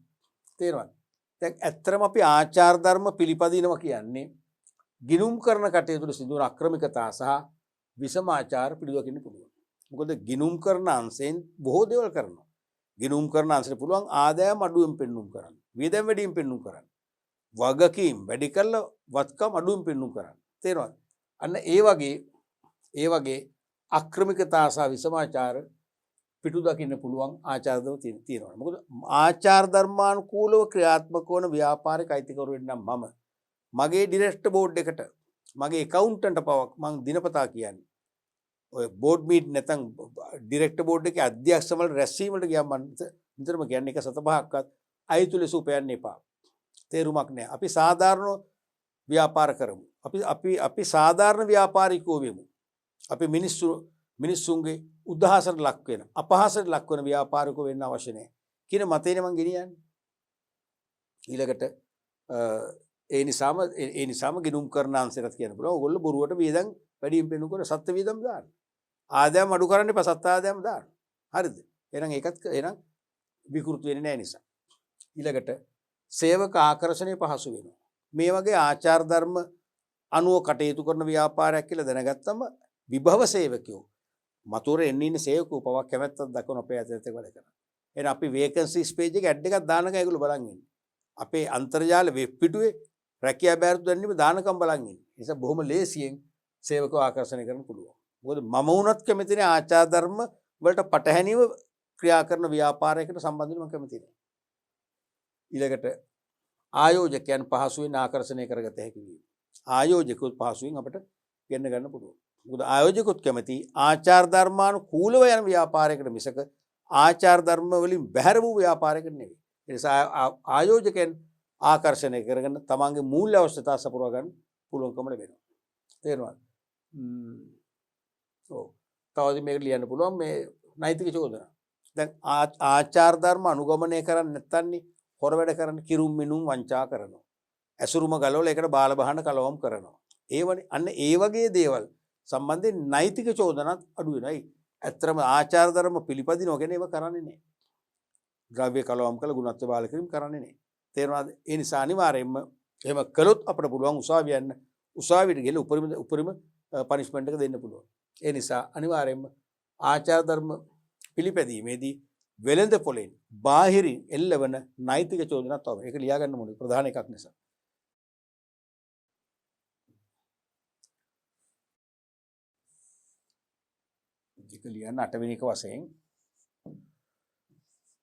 තේරෙනවද? දැන් ඇත්තටම අපි ආචාර ධර්ම පිළිපදිනවා කියන්නේ ගිණුම් කරන කටයුතු තුළ සිදුවන අක්‍රමිකතා සහ විසමාචාර පිටු දකින්න පුළුවන්. මොකද ගිණුම් කරන අංශයෙන් බොහෝ දේවල් කරනවා. ගිණුම් කරන අංශයට පුළුවන් ආදායම් අඩුවෙන් පෙන්නුම් කරන්න. වියදම් වැඩියෙන් පෙන්නුම් කරන්න. වගකීම් වැඩි කරලා වත්කම් අඩුවෙන් පෙන්නුම් කරන්න. තේරෙනවද? අන්න ඒ වගේ අක්‍රමිකතා සහ විසමාචාර පිටු දකින්න පුළුවන් ආචාර ධර්ම තියෙනවා. මොකද ආචාර ධර්මානුකූලව ක්‍රියාත්මක වන ව්‍යාපාරික අයිතිකරු වෙන්නම් මම. මගේ ඩිරෙක්ටර් බෝඩ් එකට මගේ ඇකවුන්ටන්ට් පවක් මම දිනපතා කියන්නේ. ඔය බෝඩ් මීට් නැත්නම් ඩිරෙක්ටර් බෝඩ් එකේ අධ්‍යක්ෂ වල රැස්වීම වලට ගියාම මම නිතරම කියන්නේ එක සත පහක්වත් අයිතු ලෙස උපයන්න එපා. තේරුමක් නැහැ. අපි සාධාරණ ව්‍යාපාර කරමු. අපි සාධාරණ ව්‍යාපාරිකයෝ වෙමු. අපි මිනිස්සුන්ගේ උදාහසනට ලක් වෙන අපහාසයට ලක් වෙන ව්‍යාපාරිකයෝ වෙන්න අවශ්‍ය නැහැ කියන මතේනේ මම ගෙනියන්නේ. ඊළඟට ඒ නිසාම ගිණුම් කරන අංශයට කියන්න පුළුවන්. ඕගොල්ලෝ බොරුවට වියදම් වැඩියෙන් පෙන්නු කර සත්ත්ව වියදම් දාන්න. ආදායම් අඩු කරන්න එපා සත්ත්ව ආදායම් දාන්න. හරිද? එහෙනම් විකෘති වෙන්නේ නැහැ නිසා. ඊළඟට සේවක ආකර්ෂණය පහසු වෙනවා. මේ වගේ ආචාර ධර්ම අනුව කටයුතු කරන ව්‍යාපාරයක් කියලා දැනගත්තම විභව සේවකයෝ මතුවර එන්නේ ඉන්න සේවකෝ පවක් කැමැත්තක් දක්වන අපේ ඇතට වැඩ කරනවා. එහෙනම් අපි වේකන්සිස් පේජ් එකේ ඇඩ් එකක් දානකම් ඒගොල්ලෝ බලන් ඉන්නේ. අපේ අන්තර්ජාල වෙබ් පිටුවේ රැකියා බෑරතු දැන්නීම දානකම් බලන් ඉන්නේ. ඒ නිසා බොහොම ලේසියෙන් සේවකව ආකර්ෂණය කරන්න පුළුවන්. මොකද මම වුණත් කැමතිනේ ආචාර ධර්ම වලට පටහැනිව ක්‍රියා කරන ව්‍යාපාරයකට සම්බන්ධ වෙන්න මම කැමති නෑ. ඊළඟට ආයෝජකයන් පහසුවෙන් ආකර්ෂණය කරගත හැකි වීම. ආයෝජකුත් පහසුවෙන් අපිට ගෙන්න ගන්න පුළුවන්. මොකද ආයෝජකුත් කැමති ආචාර ධර්මානුකූලව යන ව්‍යාපාරයකට මිසක ආචාර ධර්ම වලින් බැහැර වූ ව්‍යාපාරයකට නෙවෙයි. ඒ නිසා ආයෝජකයන් ආකර්ෂණය කරගෙන තමන්ගේ මූල්‍ය අවශ්‍යතා සපුරා ගන්න පුළුවන්කම ලැබෙනවා. තේරෙනවද? ඔව්. තවද මේක ලියන්න පුළුවන් මේ නෛතික චෝදනා. දැන් ආචාර ධර්ම අනුගමනය කරන්නේ නැත්නම් හොර වැඩ කරන කිරුම් මිනුම් වංචා කරනවා. ඇසුරුම ගලවලා ඒකට බාල බහන කලවම් කරනවා. අන්න ඒ වගේ දේවල් සම්බන්ධයෙන් නෛතික චෝදනාත් අඩු වෙනයි. ඇත්තටම ආචාර ධර්ම පිළිපදිනවා කියන්නේ ඒව කරන්නේ නැහැ. ද්‍රව්‍ය කලවම් කළ ගුණත්ව බාල කිරීම කරන්නේ නැහැ. තේරුණාද? ඒ නිසා අනිවාර්යයෙන්ම එහෙම කළොත් අපිට පුළුවන් උසාවිය යන්න. උසාවියට ගිහලා උපරිම පනිෂ්මන්ට් එක දෙන්න පුළුවන්. ඒ නිසා අනිවාර්යයෙන්ම ආචාර ධර්ම පිළිපැදීමේදී වෙළඳ පොලෙන් බාහිරින් එල්ලවන නෛතික චෝදනා තමයි. ඒක ලියා ගන්න ඕනේ ප්‍රධාන එකක් නිසා. ඒක ලියන්න 8 වෙනි එක වශයෙන්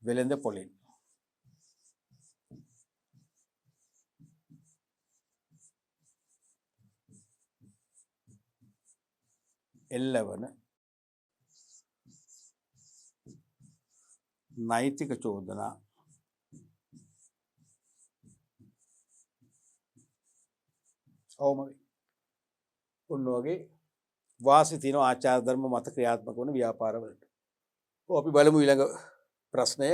වෙළඳ පොලෙන් එල්ලවන නෛතික චෝදනා ඔවම ඔන්න වගේ වාසි තියෙන ආචාර ධර්ම මත ක්‍රියාත්මක වන ව්‍යාපාරවලට. අපි බලමු ඊළඟ ප්‍රශ්නය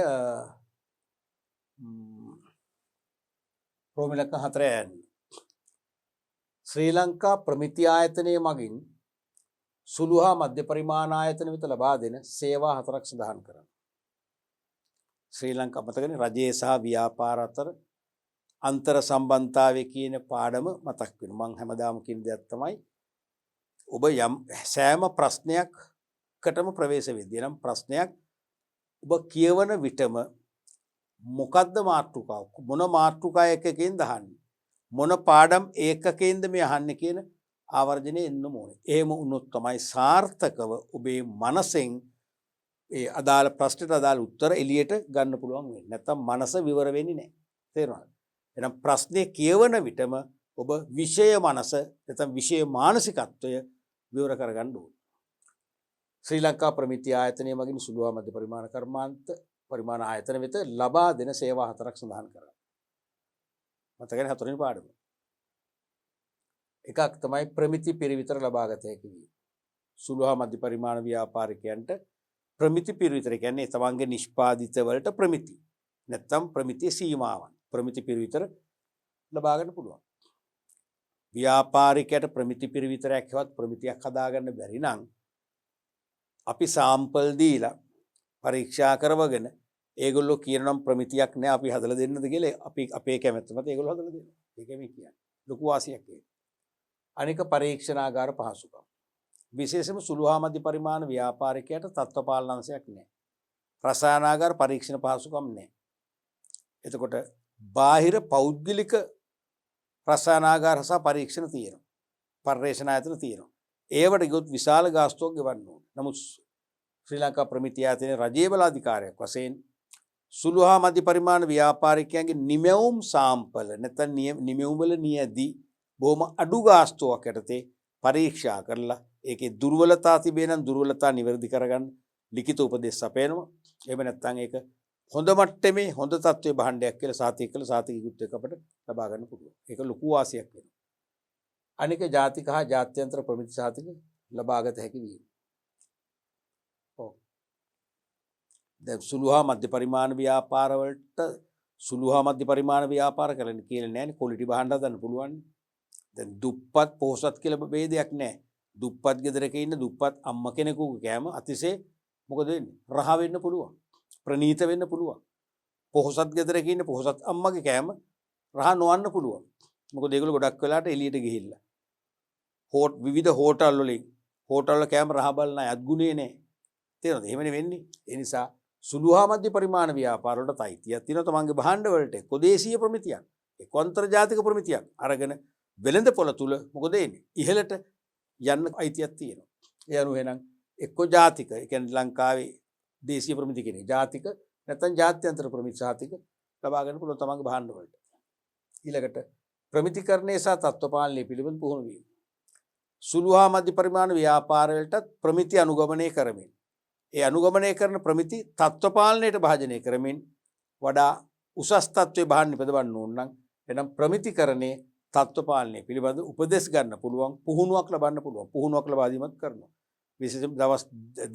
රෝමිලක 4 යන්නේ. ශ්‍රී ලංකා ප්‍රමිති ආයතනය මගින් සුළු හා මධ්‍ය පරිමාණ ආයතන වෙත ලබා දෙන සේවා 4ක් සඳහන් කරන්න. ශ්‍රී ලංකා මතකනේ රජයේ සහ ව්‍යාපාර අතර අන්තර් සම්බන්ධතාවය කියන පාඩම මතක් වෙනවා. මම හැමදාම කියන දෙයක් තමයි ඔබ යම් සෑම ප්‍රශ්නයකටම ප්‍රවේශ වෙද්දී නම් ප්‍රශ්නයක් ඔබ කියවන විටම මොකද්ද මාතෘකාව? මොන මාතෘකාව එකකින්ද අහන්නේ? මොන පාඩම් ඒකකයෙන්ද මේ අහන්නේ කියන ආවර්ජනය එන්න ඕනේ. එහෙම වුණොත් තමයි සාර්ථකව ඔබේ මනසෙන් ඒ අදාළ ප්‍රශ්නට අදාළ උත්තර එළියට ගන්න පුළුවන් වෙන්නේ. නැත්තම් මනස විවර වෙන්නේ නැහැ. තේරුණාද? එහෙනම් ප්‍රශ්නේ කියවන විටම ඔබ විෂය මනස නැත්නම් විෂය මානසිකත්වය විවර කරගන්න ඕනේ. ශ්‍රී ලංකා ප්‍රමිති ආයතනය මගින් සුළු හා මධ්‍ය පරිමාණ කර්මාන්ත පරිමාණ ආයතන වෙත ලබා දෙන සේවා 4ක් සඳහන් කරනවා. මතකනේ 4 වෙනි පාඩම. එකක් තමයි ප්‍රමිති පිරිවිතර ලබා ගත හැකි වීම. සුළු හා මධ්‍ය පරිමාණ ව්‍යාපාරිකයන්ට ප්‍රමිති පිරිවිතර කියන්නේ තමන්ගේ නිෂ්පාදිත වලට ප්‍රමිති. නැත්නම් ප්‍රමිතිය සීමාවන්. ප්‍රමිති පිරිවිතර ලබා ගන්න පුළුවන්. ව්‍යාපාරිකයට ප්‍රමිති පිරිවිතරයක් හෙවත් ප්‍රමිතියක් හදාගන්න බැරි නම් අපි සාම්පල් දීලා පරීක්ෂා කරවගෙන ඒගොල්ලෝ කියනනම් ප්‍රමිතියක් නෑ අපි හදලා දෙන්නද කියලා අපි අපේ කැමැත්ත මත ඒගොල්ලෝ හදලා දෙනවා. ඒකම කියන්නේ. ලොකු වාසියක් ඒක. අනික පරීක්ෂණාගාර පහසුකම්. විශේෂයෙන්ම සුළු හා මධ්‍ය පරිමාණ ව්‍යාපාරිකයට තත්ත්ව පාලන අංශයක් නෑ. රසායනාගාර පරීක්ෂණ පහසුකම් නෑ. එතකොට බාහිර පෞද්ගලික රසායනාගාර සහ පරීක්ෂණ තියෙනවා. පර්යේෂණ ආයතන තියෙනවා. ඒවට ගියොත් විශාල ගාස්තුවක් ගෙවන්න ඕනේ. නමුත් ශ්‍රී ලංකා ප්‍රමිති ආයතනයේ රජයේ බලාධිකාරියක් වශයෙන් සුළු හා මධ්‍ය පරිමාණ ව්‍යාපාරිකයන්ගේ නිමැවුම් සාම්පල නැත්නම් නිමැවුම් වල නියදී බොහොම අඩු ගාස්තුවක් යටතේ පරීක්ෂා කරලා ඒකේ දුර්වලතා තිබේ නම් දුර්වලතා නිවැරදි කරගන්න ලිඛිත උපදෙස් අපේනවා. එහෙම නැත්නම් ඒක හොඳ මට්ටමේ හොඳ තත්ත්වයේ භාණ්ඩයක් කියලා සාතික කළ සාතිකීකුත් එක්ක අපිට ලබා ගන්න පුළුවන්. ඒක ලොකු වාසියක් වෙනවා. අනික ජාතික හා ජාත්‍යන්තර ප්‍රමිති සාතික ලබාගත හැකි වීම. ඔව්. දැන් සුළු හා මධ්‍ය පරිමාණ ව්‍යාපාර වලට සුළු හා මධ්‍ය පරිමාණ ව්‍යාපාර කරන්න කියලා නෑනේ ක්වොලිටි භාණ්ඩ හදන්න පුළුවන්. දැන් දුප්පත් පොහොසත් කියලා ભેදයක් නෑ. දුප්පත් ගෙදරක ඉන්න දුප්පත් අම්ම කෙනෙකුගේ කෑම අතිශය මොකද වෙන්නේ? රහ වෙන්න පුළුවන්. ප්‍රනීත වෙන්න පුළුවන්. පොහොසත් ගෙදරක ඉන්න පොහොසත් අම්මගේ කෑම රහ නොවන්න පුළුවන්. මොකද ඒගොල්ලෝ ගොඩක් වෙලාට එළියට ගිහිල්ලා විවිධ හෝටල් වලින් හෝටල් වල කෑම රහ බලන අයත් ගුණේ නැහැ. තේරෙනවද? එහෙමනේ වෙන්නේ. ඒ නිසා සුළු හා මධ්‍ය පරිමාණ ව්‍යාපාර වලට අයිතියක් තියෙනවා තමන්ගේ භාණ්ඩ වලට. කොදේශීය ප්‍රමිතියක්, එක්ක අන්තර්ජාතික ප්‍රමිතියක් අරගෙන වෙළඳ පොළ තුල මොකද එන්නේ? ඉහළට යන්න අයිතියක් තියෙනවා. ඒ අනුව එහෙනම් එක්ක ජාතික, ඒ කියන්නේ ලංකාවේ දේශීය ප්‍රමිති කියන්නේ ජාතික නැත්නම් ජාත්‍යන්තර ප්‍රමිති සාතික ලබා ගන්න පුළුවන් තමන්ගේ භාණ්ඩ වලට. ඊළඟට ප්‍රමිතිකරණය සහ තත්ත්ව පාලනය පිළිබඳ පුහුණු වීම. සුළු හා මධ්‍ය පරිමාණ ව්‍යාපාර වලට ප්‍රමිති අනුගමනය කරමින් ඒ අනුගමනය කරන ප්‍රමිති තත්ත්ව පාලනයට භාජනය කරමින් වඩා උසස් තත්ත්වයේ භාණ්ඩ නිපදවන්න ඕන නම් එනම් ප්‍රමිතිකරණයේ තත්ත්ව පාලනය පිළිබඳ උපදෙස් ගන්න පුළුවන් පුහුණුවක් ලබන්න පුළුවන්. පුහුණුවක් ලබා දීමක් කරනවා. විශේෂයෙන් දවස්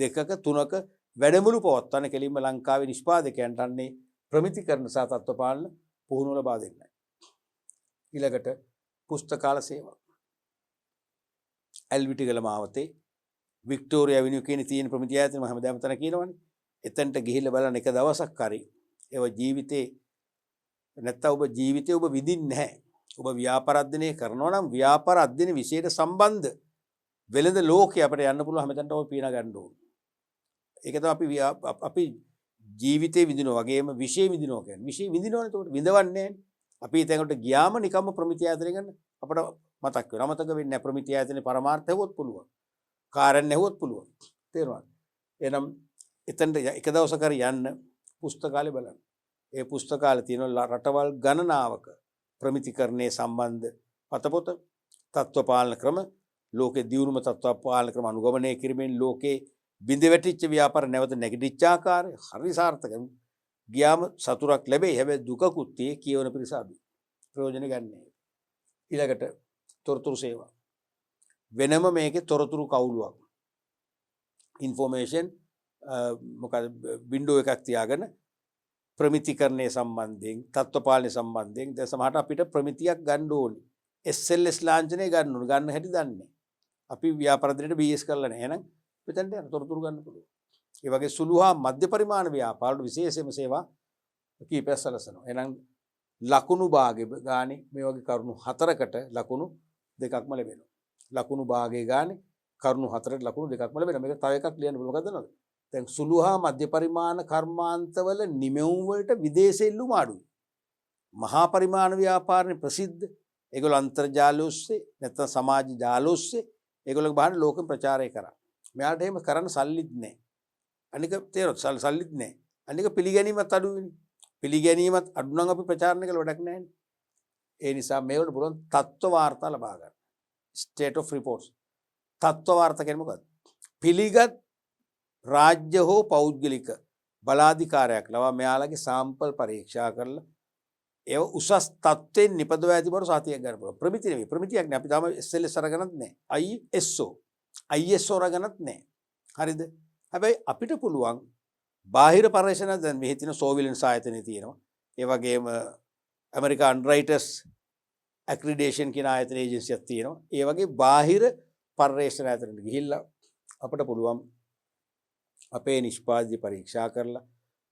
2ක 3ක වැඩමුළු පවත්වන කෙලින්ම ලංකාවේ නිෂ්පාදකයන්ට අන්නේ ප්‍රමිතිකරණ සහ තත්ත්ව පාලන පුහුණුව ලබා දෙන්නයි. ඊළඟට පුස්තකාල සේවා. ඇල්විටිගල මාවතේ වික්ටෝරියා ඇවිනියු කියන තියෙන ප්‍රමිති ආයතන මම හැමදාම තන කියනවනේ. එතනට ගිහිල්ලා බලන්න එක දවසක් හරි ඒව ජීවිතේ නැත්තම් ඔබ ජීවිතේ ඔබ විඳින්නේ නැහැ. ඔබ ව්‍යාපාර අධ්‍යයනය කරනවා නම් ව්‍යාපාර අධ්‍යයන විෂයට සම්බන්ධ වෙළඳ ලෝකේ අපිට යන්න පුළුවන් හැමතැනට ඔබ පීනා ගන්න ඕන. ඒක තමයි අපි ජීවිතේ විඳිනවා වගේම විෂය විඳිනවා කියන්නේ. විෂය විඳිනවනේ එතකොට විඳවන්නේ නැහැ. අපි එතනකට ගියාම නිකම්ම ප්‍රමිති ආයතනය ගන්න අපිට මතක් වෙනවා. මතක වෙන්නේ නැහැ ප්‍රමිති ආයතනේ පරමාර්ථ හෙවොත් පුළුවන්. කාරණා හෙවොත් පුළුවන්. තේරුණාද? එහෙනම් එතනට එක දවසක හරි යන්න පුස්තකාලේ බලන්න. ඒ පුස්තකාලේ තියෙන රටවල් ගණනාවක ප්‍රමිතිකරණයේ සම්බන්ධ පතපොත, තත්ත්ව පාලන ක්‍රම, ලෝකේ දියුණුම තත්ත්ව පාලන ක්‍රම අනුගමනය කිරීමෙන් ලෝකේ බිඳ වැටිච්ච ව්‍යාපාර නැවත නැගිටිච්ච ආකාරය හරි සාර්ථකයි. ගියාම සතුටක් ලැබෙයි. හැබැයි දුකකුත් tie කියවන පිරිස අඩුයි. ප්‍රයෝජන ගන්නෑ. ඊළඟට තොරතුරු සේවා. වෙනම මේකේ තොරතුරු කවුලුවක්. ඉන්ෆෝමේෂන් මොකද වින්ඩෝ එකක් තියාගෙන ප්‍රමිතිකරණය සම්බන්ධයෙන් තත්ත්ව පාලනය සම්බන්ධයෙන් දැන් සමහරට අපිට ප්‍රමිතියක් ගන්න ඕනේ. SLS ලාංඡනය ගන්න ඕනේ. ගන්න හැටි දන්නේ. අපි ව්‍යාපාර දිනේට BS කරලා නැහැ. එහෙනම් මෙතනට යන තොරතුරු ගන්න පුළුවන්. ඒ වගේ සුළු හා මධ්‍ය පරිමාණ ව්‍යාපාරවල විශේෂයෙන්ම සේවා කීපයක් සලසනවා. එහෙනම් ලකුණු භාගෙ ගානේ මේ වගේ කරුණු 4කට ලකුණු 2ක්ම ලැබෙනවා. ලකුණු භාගයේ ගානේ කරුණු 4ට ලකුණු 2ක්ම ලැබෙනවා. මේක තව එකක් ලියන්න පුළුවන්. මොකද දන්නවද? දැන් සුළු හා මධ්‍ය පරිමාණ කර්මාන්තවල නිමවුම් වලට විදේශ ඉල්ලුම අඩුයි. මහා පරිමාණ ව්‍යාපාරනේ ප්‍රසිද්ධ. ඒගොල්ලෝ අන්තර්ජාලය ඔස්සේ නැත්නම් සමාජ ජාල ඔස්සේ ඒගොල්ලෝ බහන ලෝකෙ ප්‍රචාරය කරා. මෙයාට එහෙම කරන්න සල්ලිත් නැහැ. අනික තේරෙත් සල්ලිත් නැහැ. අනික පිළිගැනීමත් අඩුයිනේ. පිළිගැනීමත් අඩු නම් අපි ප්‍රචාරණය කළ වැඩක් නැහැ. ඒ නිසා මේවට පුළුවන් තත්ත්ව වාර්තා ලබා ගන්න. State of reports. තත්ත්ව වාර්තා කියන්නේ මොකක්ද? පිළිගත් රාජ්‍ය හෝ පෞද්ගලික බලාධිකාරයක් ලවා මෙයාලගේ සාම්පල් පරීක්ෂා කරලා ඒව උසස් තත්ත්වයෙන් නිපදවා ඇති බව සාතියක් ගන්න පුළුවන්. ප්‍රමිති නෙවෙයි. ප්‍රමිතියක් නේ. අපි තාම SLS අරගෙනත් නැහැ. ISO අරගෙනත් නැහැ. හරිද? හැබැයි අපිට පුළුවන් බාහිර පර්යේෂණ දැන් මෙහි තියෙන සෝවිලන්ස් ආයතනයේ තියෙනවා. ඒ වගේම ඇමරිකා අන්ඩර්රයිටර්ස් ඇක්‍රිඩේෂන් කියන ආයතන ඒජන්සියක් තියෙනවා. ඒ වගේ බාහිර පර්යේෂණ ආයතනට ගිහිල්ලා අපිට පුළුවන් අපේ නිෂ්පාද්‍ය පරීක්ෂා කරලා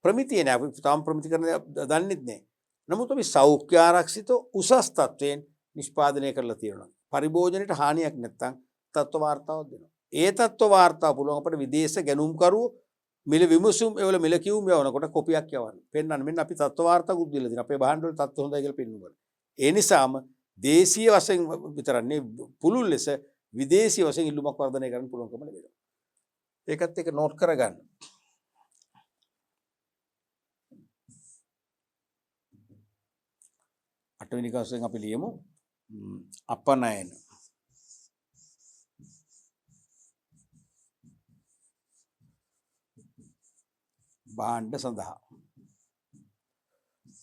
ප්‍රමිතිය නෑ. අපි තාම ප්‍රමිතිකරණ දන්නෙත් නෑ. නමුත් අපි සෞඛ්‍ය ආරක්ෂිත උසස් තත්වයෙන් නිෂ්පාදනය කරලා තියෙනවා. පරිභෝජනයට හානියක් නැත්නම් තත්ත්ව වාර්තාවක් දෙනවා. ඒ තත්ත්ව වාර්තාව පුළුවන් අපිට විදේශ ගැනුම්කරුවෝ මිල විමසුම් එවල මිල කිව්ම් යවනකොට කොපියක් යවන්න. පෙන්නන්න මෙන්න අපි තත්ත්ව වාර්තාවකුත් දීලා තියෙනවා. අපේ භාණ්ඩ වල තත්ත්ව හොඳයි කියලා පෙන්වනවා. ඒ නිසාම දේශීය වශයෙන් විතරන්නේ පුළුල් ලෙස විදේශීය වශයෙන් ඉල්ලුමක් වර්ධනය කරන්න පුළුවන්කම ලැබෙනවා. ඒකත් එක නෝට් කරගන්න. අටවෙනි කාසෙන් අපි ලියමු අපනයන. භාණ්ඩ සඳහා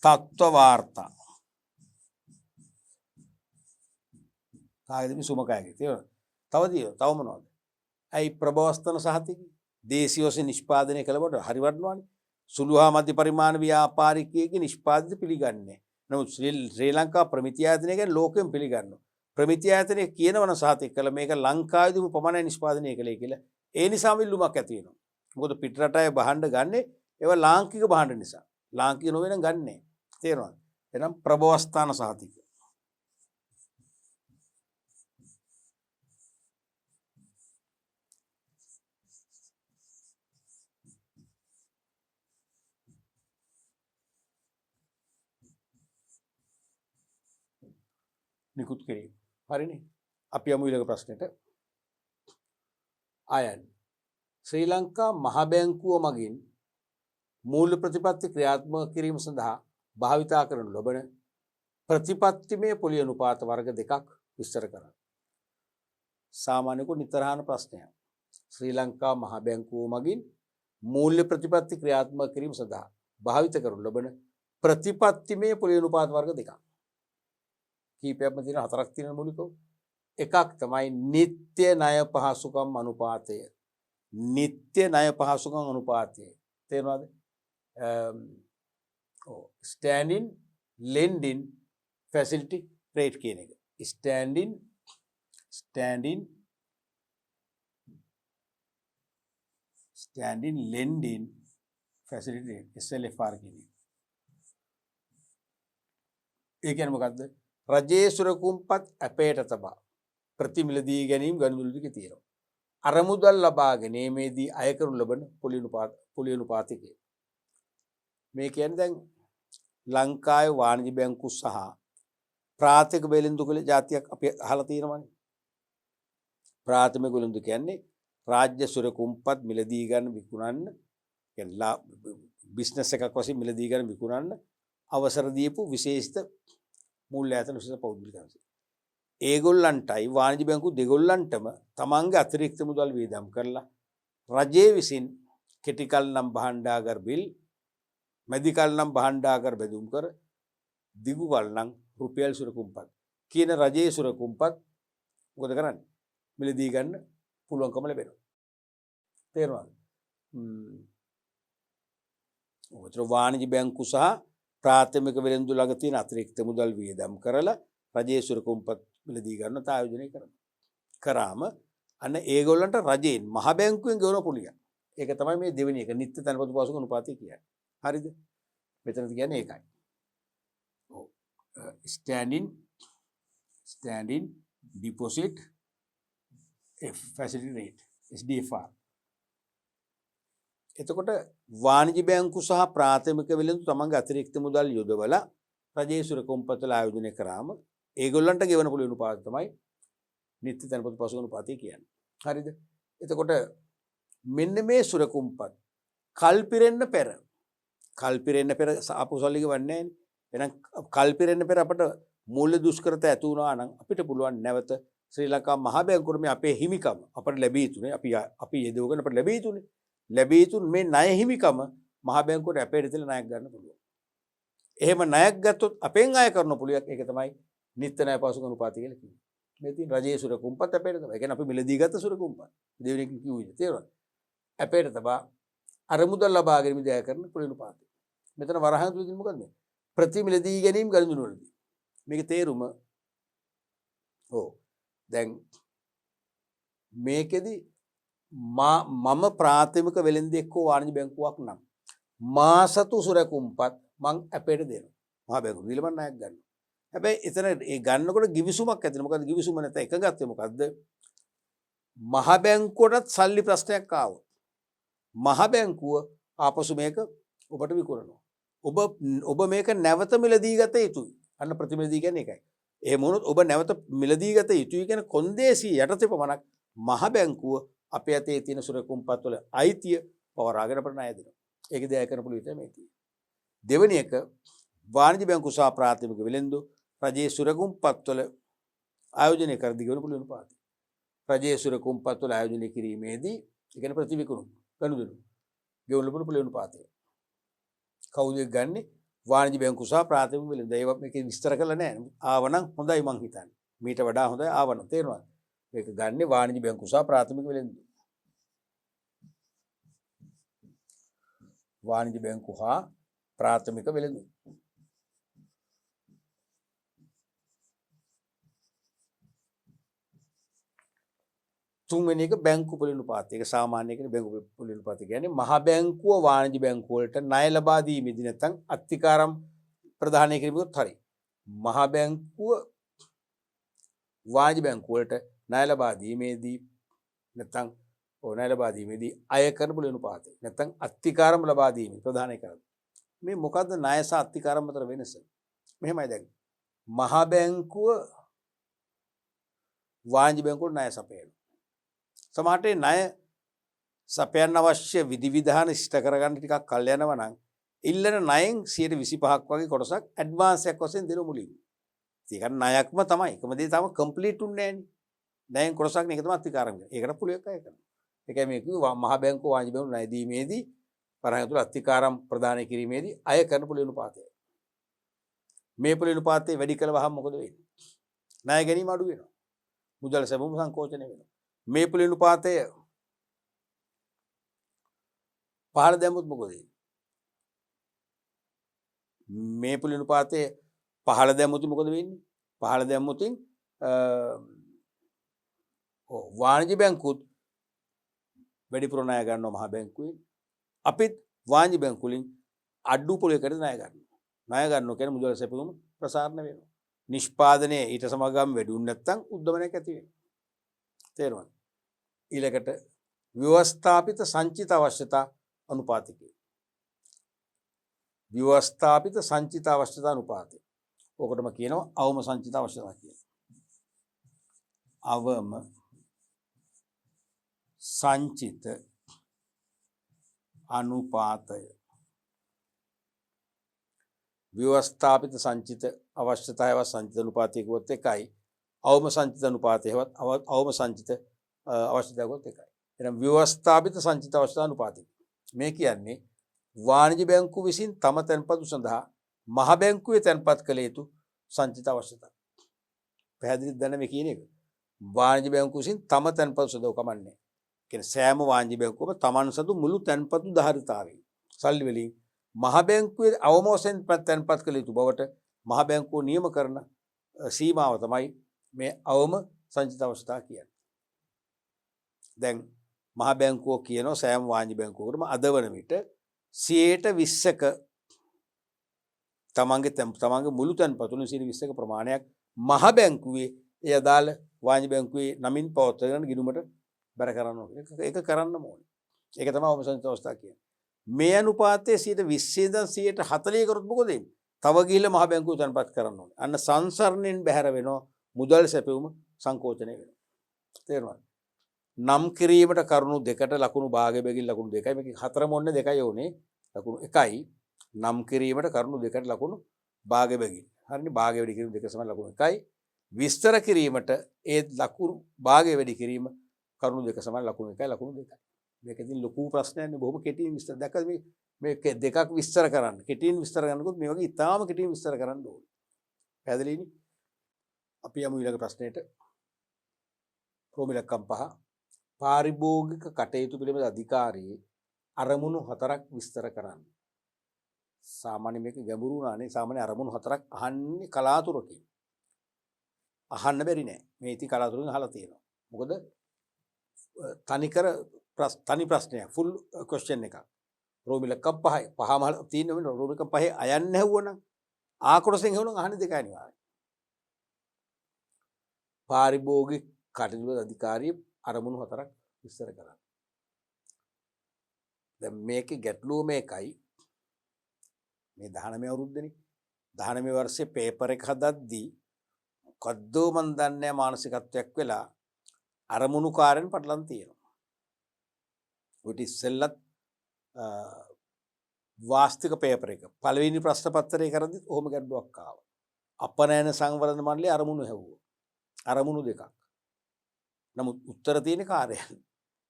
තත්ත්ව වාර්තා. කාගෙද මේ සුමකායගේ තියෙනවද? තව මොනවද? ඇයි ප්‍රබවස්තන සහතික දේශීය වශයෙන් නිෂ්පාදනය කළකොට හරි වටනවානේ. සුළු හා මධ්‍ය පරිමාණ ව්‍යාපාරිකයෙක්ගේ නිෂ්පාදිත පිළිගන්නේ. නමුත් ශ්‍රී ලංකා ප්‍රමිති ආයතනය ගැන ලෝකෙම පිළිගන්නවා. ප්‍රමිති ආයතනය කියනවන සහතික කළ මේක ලංකාවේදීම පමණයි නිෂ්පාදනය කළේ කියලා. ඒ නිසාම ඉල්ලුමක් ඇති වෙනවා. මොකද පිටරට අය භාණ්ඩ ගන්නේ ඒවා ලාංකික භාණ්ඩ නිසා. ලාංකික නොවන ගන්නෑ. තේරෙනවද? එහෙනම් ප්‍රබවස්ථාන සහතික. නිකුත් කිරීම. හරිනේ. අපි යමු ඊළඟ ප්‍රශ්නෙට. ආයන් ශ්‍රී ලංකා මහ බැංකුව මගින් මූල්‍ය ප්‍රතිපත්ති ක්‍රියාත්මක කිරීම සඳහා භාවිතා කරනු ලබන ප්‍රතිපත්තිමය පොලි අනුපාත වර්ග දෙකක් විස්තර කරන්න. සාමාන්‍යකෝ නිතර අහන ප්‍රශ්නයක්. ශ්‍රී ලංකා මහ බැංකුව මගින් මූල්‍ය ප්‍රතිපත්ති ක්‍රියාත්මක කිරීම සඳහා භාවිත කරනු ලබන ප්‍රතිපත්තිමය පොලි අනුපාත වර්ග දෙකක්. කීපයක්ම තියෙන හතරක් තියෙන මූලිකව. එකක් තමයි නිත්‍ය ණය පහසුකම් අනුපාතය. නිත්‍ය ණය පහසුකම් අනුපාතය. තේරෙනවද? ස්ටෑන්ඩින් ලෙන්ඩින් ෆැසිලිටි රේට් කියන එක. Standing standing lending facility SLFR කියන්නේ. ඒ කියන්නේ මොකද්ද? රජයේ සුරකුම්පත් අපේට තබා ප්‍රතිමිලදී ගැනීම ගනුදෙනු ටික තියෙනවා. අරමුදල් ලබා ගැනීමේදී අය කරනු ලබන පොලි අනුපාතිකය. මේ කියන්නේ දැන් ලංකාවේ වාණිජ බැංකු සහ ප්‍රාථමික වෙළඳ පොලේ જાතියක් අපි අහලා තියෙනවානේ. ප්‍රාථමික වෙළඳ කියන්නේ රාජ්‍ය සුරකුම්පත් මිලදී ගන්න විකුණන්න කියන්නේ බිස්නස් එකක් වශයෙන් මිලදී ගන්න විකුණන්න අවසර දීපු විශේෂිත මූල්‍ය ආයතන විශේෂ පෞද්ගලික සංස්ථා. ඒගොල්ලන්ටයි වාණිජ බැංකු දෙගොල්ලන්ටම තමන්ගේ අතිරික්ත මුදල් වියදම් කරලා රජයේ විසින් කෙටිකල් නම් භාණ්ඩාගාර බිල් මැදිකල් නම් භාණ්ඩාගාර බෙදුම් කර දිගුකල් නම් රුපියල් සුරකුම්පත් කියන රජයේ සුරකුම්පත් මොකද කරන්නේ? මිලදී ගන්න පුළුවන්කම ලැබෙනවා. තේරුණාද? ඔතන වාණිජ බැංකු සහ ප්‍රාථමික වෙළඳ ළඟ තියෙන අතිරික්ත මුදල් වියදම් කරලා රජයේ සුරකුම්පත් මිලදී ගන්න ආයෝජනය කරනවා. කරාම අන්න ඒගොල්ලන්ට රජයෙන් මහ බැංකුවෙන් ගෙවන පුලියක්. ඒක තමයි මේ දෙවෙනි එක නිත්‍ය තනපතු පාසුක අනුපාතය කියන්නේ. හරිද? මෙතනද කියන්නේ ඒකයි. ඔව්. Standing deposit facility rate SDFR. එතකොට වාණිජ බැංකු සහ ප්‍රාථමික වෙළඳ තමන්ගේ අතිරික්ත මුදල් යොදවලා රජයේ සුරකුම්පත්වල ආයෝජනය කරාම ඒගොල්ලන්ට ගෙවන පුළුවන් අනුපාතය තමයි නිත්‍ය තනපතු පාසුක අනුපාතය කියන්නේ. හරිද? එතකොට මෙන්න මේ සුරකුම්පත් කල්පිරෙන්න පෙර අපුසල්ලි ගවන්නේ නැහැ. එහෙනම් කල්පිරෙන්න පෙර අපට මූල්‍ය දුෂ්කරතා ඇති වුණා නම් අපිට පුළුවන් නැවත ශ්‍රී ලංකා මහ බැංකුවේ මේ අපේ හිමිකම අපට ලැබී යුතුනේ. අපි යෙදවගෙන අපට ලැබී යුතුනේ. ලැබී යුතු මේ ණය හිමිකම මහ බැංකුවට අපේ ඉතල ණයක් ගන්න පුළුවන්. එහෙම ණයක් ගත්තොත් අපෙන් අය කරන පුළුවන් ඒක තමයි නිත්‍ය ණය පාසුක අනුපාතය කියලා කියන්නේ. මේ තියෙන රජයේ සුරකුම්පත් අපේට තමයි. ඒ කියන්නේ අපි මිලදී ගත්ත සුරකුම්පත්. දෙවෙනි එක කිව්වේ තේරුණාද? අපේට තබා අරමුදල් ලබා ගැනීම දය කරන පුළුවන් අනුපාතය. මෙතන වරහන් තුලින් මොකද? ප්‍රතිමිලදී ගැනීම ගනුදෙනු වලදී. මේකේ තේරුම දැන් මේකෙදි මම ප්‍රාථමික වෙළෙන්දෙක් හෝ වාණිජ බැංකුවක් නම් මාසතු සුරකුම්පත් මං අපේට දෙනවා. මහ බැංකුව දීලා මම ණයක් ගන්නවා. හැබැයි එතන ඒ ගන්නකොට ගිවිසුමක් ඇතිනේ. මොකද ගිවිසුම නැත්නම් එකගත්තේ මොකද්ද? මහ බැංකුවටත් සල්ලි ප්‍රශ්නයක් ආවොත් මහ බැංකුව ආපසු මේක ඔබට විකුණනවා. ඔබ මේක නැවත මිලදී ගත යුතුයි. අන්න ප්‍රතිමිලදී කියන්නේ ඒකයි. එහෙම වුණොත් ඔබ නැවත මිලදී ගත යුතුයි කියන කොන්දේසි යටතේ පමණක් මහ බැංකුව අපේ අතේ තියෙන සුරකුම්පත් වල අයිතිය පවරාගෙන අපට ණය දෙනවා. ඒක දය කරන පුළුවන් විතරයි මේ තියෙන්නේ. දෙවෙනි එක වාණිජ බැංකු සහ ප්‍රාථමික වෙළෙන්දු රජයේ සුරකුම්පත් වල ආයෝජනය කර දිගවන පුළුවන් පාතයි. රජයේ සුරකුම්පත් වල ආයෝජනය කිරීමේදී ඒ කියන්නේ ප්‍රතිවිකුණු ගනුදෙනු ගෙවන ලබන පුළුවන් පාතයි. කවුද ගන්නෙ? වාණිජ බැංකු සහ ප්‍රාථමික වෙළෙන්ද. ඒක මේක විස්තර කරලා නැහැ. ආවනම් හොඳයි මං හිතන්නේ. මීට වඩා හොඳයි ආවනම් තේරෙනවද? මේක ගන්නෙ වාණිජ බැංකු සහ ප්‍රාථමික වෙළෙන්ද. වාණිජ බැංකු හා ප්‍රාථමික වෙළෙන්ද. තුන්වෙනි එක බැංකු පොලි අනුපාතය. ඒක සාමාන්‍ය කෙනෙක් බැංකු පොලි අනුපාතය කියන්නේ මහ බැංකුව වාණිජ බැංකුව වලට ණය ලබා දීමේදී නැත්නම් අත්තිකාරම් ප්‍රදානය කිරීමත් හරි. මහ බැංකුව වාණිජ බැංකුව වලට ණය ලබා දීමේදී නැත්නම් ණය ලබා දීමේදී අය කරන පොලි අනුපාතය. නැත්නම් අත්තිකාරම් ලබා දීමේ ප්‍රදානය කරනවා. මේ මොකද්ද ණය සහ අත්තිකාරම් අතර වෙනස? මෙහෙමයි දැන්. මහ බැංකුව වාණිජ බැංකුවට ණය සපයනවා. සමහරට ණය සපයන්න අවශ්‍ය විධිවිධාන ඉෂ්ට කරගන්න ටිකක් කල් යනවා නම් ඉල්ලන ණයෙන් 25% වගේ කොටසක් ඇඩ්වාන්ස් එකක් වශයෙන් දෙන මුලින්. ඒක ණයක්ම තමයි. එකම දේ තම කම්ප්ලීට් උන්නේ නැහැ නේ. ණයෙන් කොටසක් නේ ඒක තමයි අත්තිකාරම් කරන්නේ. ඒකට පුළුවන් එකයි කරනවා. ඒකයි මේ කිව්වා මහ බැංකුව වාණිජ බැංකුව ණය දීමේදී පරායන තුල අත්තිකාරම් ප්‍රදානය කිරීමේදී අය කරන පොලි අනුපාතය. මේ පොලි අනුපාතය වැඩි කළ වහම මොකද වෙන්නේ? ණය ගැනීම අඩු වෙනවා. මුදල් සැපුම් සංකෝචනය වෙනවා. මේ පොලි අනුපාතය පහළ දැම්මොත් මොකද වෙන්නේ? මේ පොලි අනුපාතය පහළ දැම්මොත් මොකද වෙන්නේ? පහළ දැම්මොත් වාණිජ බැංකුත් වැඩිපුර ණය ගන්නවා මහ බැංකුවෙන්. අපිත් වාණිජ බැංකු වලින් අඩු පොලයකට ණය ගන්නවා. ණය ගන්නවා කියන්නේ මුදල් සැපයුම ප්‍රසාරණය වෙනවා. නිෂ්පාදනයේ ඊට සමගාමීව වැඩි වුණ නැත්නම් උද්දමනයක් ඇති වෙනවා. තේරුණාද? ඊළඟට ව්‍යවස්ථාපිත සංචිත අවශ්‍යතා අනුපාතිකය. ව්‍යවස්ථාපිත සංචිත අවශ්‍යතා අනුපාතය. ඔකටම කියනවා අවම සංචිත අවශ්‍යතා කියලා. අවම සංචිත අනුපාතය. ව්‍යවස්ථාපිත සංචිත අවශ්‍යතාවය සංචිත අනුපාතය කිව්වොත් එකයි. අවම සංචිත අනුපාතයවත් අවම සංචිත අවශ්‍යතාවයත් එකයි. එහෙනම් ව්‍යවස්ථාපිත සංචිත අවශ්‍යතා අනුපාතය. මේ කියන්නේ වාණිජ බැංකුව විසින් තම තැන්පතු සඳහා මහ බැංකුවේ තැන්පත් කළ යුතු සංචිත අවශ්‍යතා. පැහැදිලිද දැන මේ කියන එක? වාණිජ බැංකුව විසින් තම තැන්පතු සඳහා කමන්නේ. කියන්නේ සෑම වාණිජ බැංකුවම තමන් සතු මුළු තැන්පතු ධාරිතාවෙන් සල්ලි වලින් මහ බැංකුවේ අවම වශයෙන් තැන්පත් කළ යුතු බවට මහ බැංකුව නියම කරන සීමාව තමයි මේ අවම සංචිත අවශ්‍යතා කියන්නේ. දැන් මහ බැංකුව කියනවා සෑම වාණිජ බැංකුවකටම අද වන විට 20%ක තමන්ගේ මුළු තැන්පතුන 20%ක ප්‍රමාණයක් මහ බැංකුවේ ඒ අදාළ වාණිජ බැංකුවේ නමින් පවත්වාගෙන ගිණුමට බැර කරන්න ඕනේ. ඒක කරන්න ඕනේ. ඒක තමයි අවම සංචිත අවස්ථා කියන්නේ. මේ අනුපාතයේ 20% ඉඳන් 40 කරොත් මොකද වෙන්නේ? තව ගිහිල්ලා මහ බැංකුව තැන්පත් කරන්න ඕනේ. අන්න සංසරණයෙන් බැහැර වෙනවා මුදල් සැපයුම සංකෝචනය වෙනවා. තේරුණාද? නම් කිරීමට කරුණු දෙකට ලකුණු භාගය බැගින් ලකුණු දෙකයි. මේක හතරම ඔන්නේ දෙකයි ඕනේ. ලකුණු එකයි. නම් කිරීමට කරුණු දෙකට ලකුණු භාගය බැගින්. හරිනේ භාගය වැඩි කිරීම දෙක සමාන ලකුණු එකයි. විස්තර කිරීමට ඒ ලකුණු භාගය වැඩි කිරීම කරුණු දෙක සමාන ලකුණු එකයි ලකුණු දෙකයි. මේක ඉතින් ලොකු ප්‍රශ්නයක් නේ. බොහොම කෙටියෙන් විස්තර දැක්කද මේ දෙකක් විස්තර කරන්න. කෙටියෙන් විස්තර කරනකොට මේ වගේ ඉතාලම කෙටියෙන් විස්තර කරන්න ඕනේ. පැහැදිලිනේ? අපි යමු ඊළඟ ප්‍රශ්නෙට. ප්‍රෝමිලක්කම් 5 පාරිභෝගික කටයුතු පිළිබඳ අධිකාරියේ අරමුණු 4ක් විස්තර කරන්න. සාමාන්‍ය මේක ගැඹුරු නානේ. සාමාන්‍ය අරමුණු 4ක් අහන්නේ කලාතුරකින්. අහන්න බැරි නෑ. මේ ඉතින් කලාතුරකින් අහලා තියෙනවා. මොකද තනි ප්‍රශ්නයක් ෆුල් ක්වෙස්චන් එකක්. රෝමිලක්කම් 5යි. පහම තියෙන වෙන රෝමිලක්කම් 5 අයන්න හැවුවනම් ආකොටසෙන් හැවුවනම් අහන්නේ දෙකයි අනිවාර්යයෙන්. පාරිභෝගික කටයුතු අධිකාරියේ අරමුණු 4ක් විස්තර කරන්න. දැන් මේකේ ගැටලුව මේකයි. මේ 19 අවුරුද්දනේ 19 වර්ෂයේ පේපර් එක හදද්දී මොකද්දෝ මන් දන්නේ මානසිකත්වයක් වෙලා අරමුණු කාර්යෙන් පටලන් තියෙනවා. ඔය ඉස්සෙල්ලත් වාස්තික පේපර් එක පළවෙනි ප්‍රශ්න පත්‍රය කරද්දිත් ඔහොම ගැටලුවක් ආවා. අපනයන සංවර්ධන මණ්ඩලයේ අරමුණු හැවුවා. අරමුණු දෙකක්. නමුත් උත්තර තියෙන කාර්යයන්.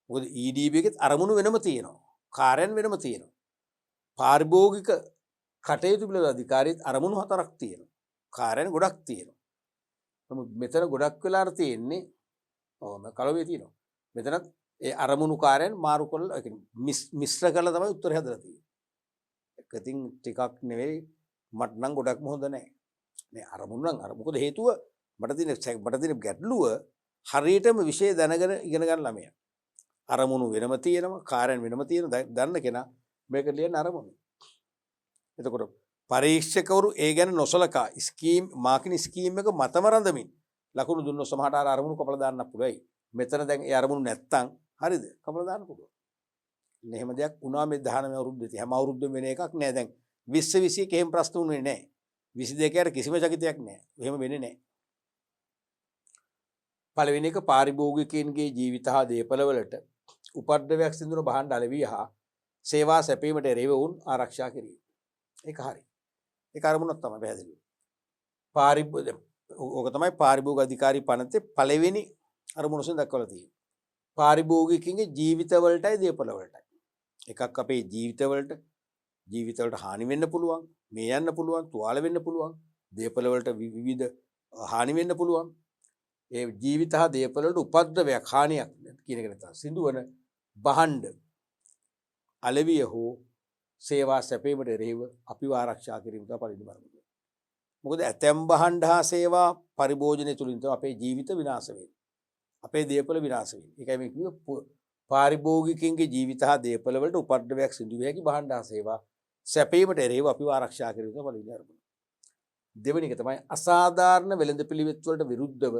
මොකද EDB එකෙත් අරමුණු වෙනම තියෙනවා. කාර්යයන් වෙනම තියෙනවා. පාරිභෝගික කටයුතු පිළිබඳ අධිකාරියත් අරමුණු 4ක් තියෙනවා. කාර්යයන් ගොඩක් තියෙනවා. නමුත් මෙතන ගොඩක් වෙලාට තියෙන්නේ කලවේ තියෙනවා. මෙතනත් ඒ අරමුණු කාර්යයන් මාරු කරලා ඒ කියන්නේ මිශ්‍ර කරලා තමයි උත්තර හදලා තියෙන්නේ. ඒක ඉතින් ටිකක් නෙවෙයි මට නම් ගොඩක්ම හොඳ නැහැ. මේ අරමුණු නම් අර මොකද හේතුව මට තියෙන ගැටලුව හරියටම විෂය දැනගෙන ඉගෙන ගන්න ළමයා. අරමුණු වෙනම තියෙනවා, කාර්යයන් වෙනම තියෙනවා. දන්න කෙනා මේක ලියන අරමුණු. එතකොට පරීක්ෂකවරු ඒ ගැන නොසලකා මාකින් ස්කීම් එක මතම රඳමින් ලකුණු දුන්නොත් සමහරට අරමුණු කපලා දාන්න පුළුවයි. මෙතන දැන් ඒ අරමුණු නැත්තම් හරිද? කපලා දාන්න පුළුවන්. එහෙම දෙයක් වුණා මේ 19 අවුරුද්දේදී. හැම අවුරුද්දෙම වෙන එකක් නෑ. දැන් 20 21 එහෙම ප්‍රශ්න උනේ නෑ. 22 කිසිම චකිතයක් නෑ. එහෙම වෙන්නේ නෑ. පළවෙනි එක පාරිභෝගිකයන්ගේ ජීවිත හා දේපළවලට උපද්‍රවයක් සිදුවන භාණ්ඩ අලෙවි හා සේවා සැපීමට එරෙහිව වුන් ආරක්ෂා කිරීම. ඒක හරි. ඒක අරමුණක් තමයි පැහැදිලි. ඕක තමයි පාරිභෝගික අධිකාරී පනතේ පළවෙනි අරමුණ වශයෙන් දක්වලා තියෙන්නේ. පාරිභෝගිකයන්ගේ ජීවිතවලටයි දේපළවලටයි. එකක් අපේ ජීවිතවලට හානි වෙන්න පුළුවන්, මේ යන්න පුළුවන්, තුවාල වෙන්න පුළුවන්, දේපළවලට විවිධ හානි වෙන්න පුළුවන්. ඒ ජීවිත හා දේපළවලට උපද්‍රවයක් හානියක් කියන එක නැත්නම් සිදුවන භාණ්ඩ අලෙවිය හෝ සේවා සැපීමට එරෙහිව අපිව ආරක්ෂා කිරීම තමයි පළවෙනි අරමුණ. මොකද ඇතැම් භාණ්ඩ හා සේවා පරිභෝජනය තුලින් තමයි අපේ ජීවිත විනාශ වෙන්නේ. අපේ දේපළ විනාශ වෙන්නේ. ඒකයි මේ කිව්වේ පාරිභෝගිකයන්ගේ ජීවිත හා දේපල වලට උපද්‍රවයක් සිදු විය හැකි භාණ්ඩ හා සේවා සැපීමට එරෙහිව අපිව ආරක්ෂා කිරීම තමයි පළවෙනි අරමුණ. දෙවෙනි එක තමයි අසාධාරණ වෙළඳ පිළිවෙත් වලට විරුද්ධව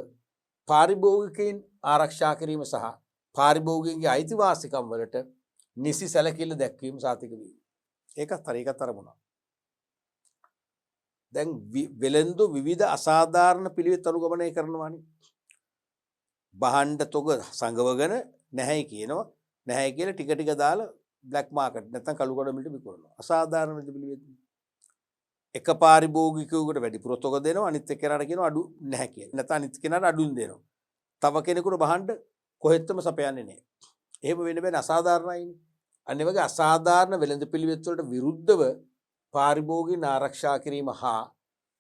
පාරිභෝගිකයන් ආරක්ෂා කිරීම සහ පාරිභෝගිකයන්ගේ අයිතිවාසිකම් වලට නිසි සැලකිල්ල දැක්වීම සාතික වීම. ඒකත් අරමුණක්. දැන් වෙළඳ විවිධ අසාධාරණ පිළිවෙත් අනුගමනය කරනවානේ. භාණ්ඩ තොග සංගවගෙන නැහැ කියනවා. නැහැ කියලා ටික ටික දාලා බ්ලැක් මාකට් නැත්නම් කළුගොඩ මිලට විකුණනවා. අසාධාරණ වෙළඳ පිළිවෙත්. එක පාරිභෝගිකයෙකුට වැඩිපුර තොග දෙනවා අනිත් එක්කෙනාට කියනවා අඩු නැහැ කියලා. නැත්නම් අනිත් කෙනාට අඩුන් දෙනවා. තව කෙනෙකුට භාණ්ඩ කොහෙත්ම සපයන්නේ නැහැ. එහෙම වෙන්න බෑනේ අසාධාරණයිනේ. අන්න ඒ වගේ අසාධාරණ වෙළඳ පිළිවෙත් වලට විරුද්ධව පාරිභෝගිකයන් ආරක්ෂා කිරීම හා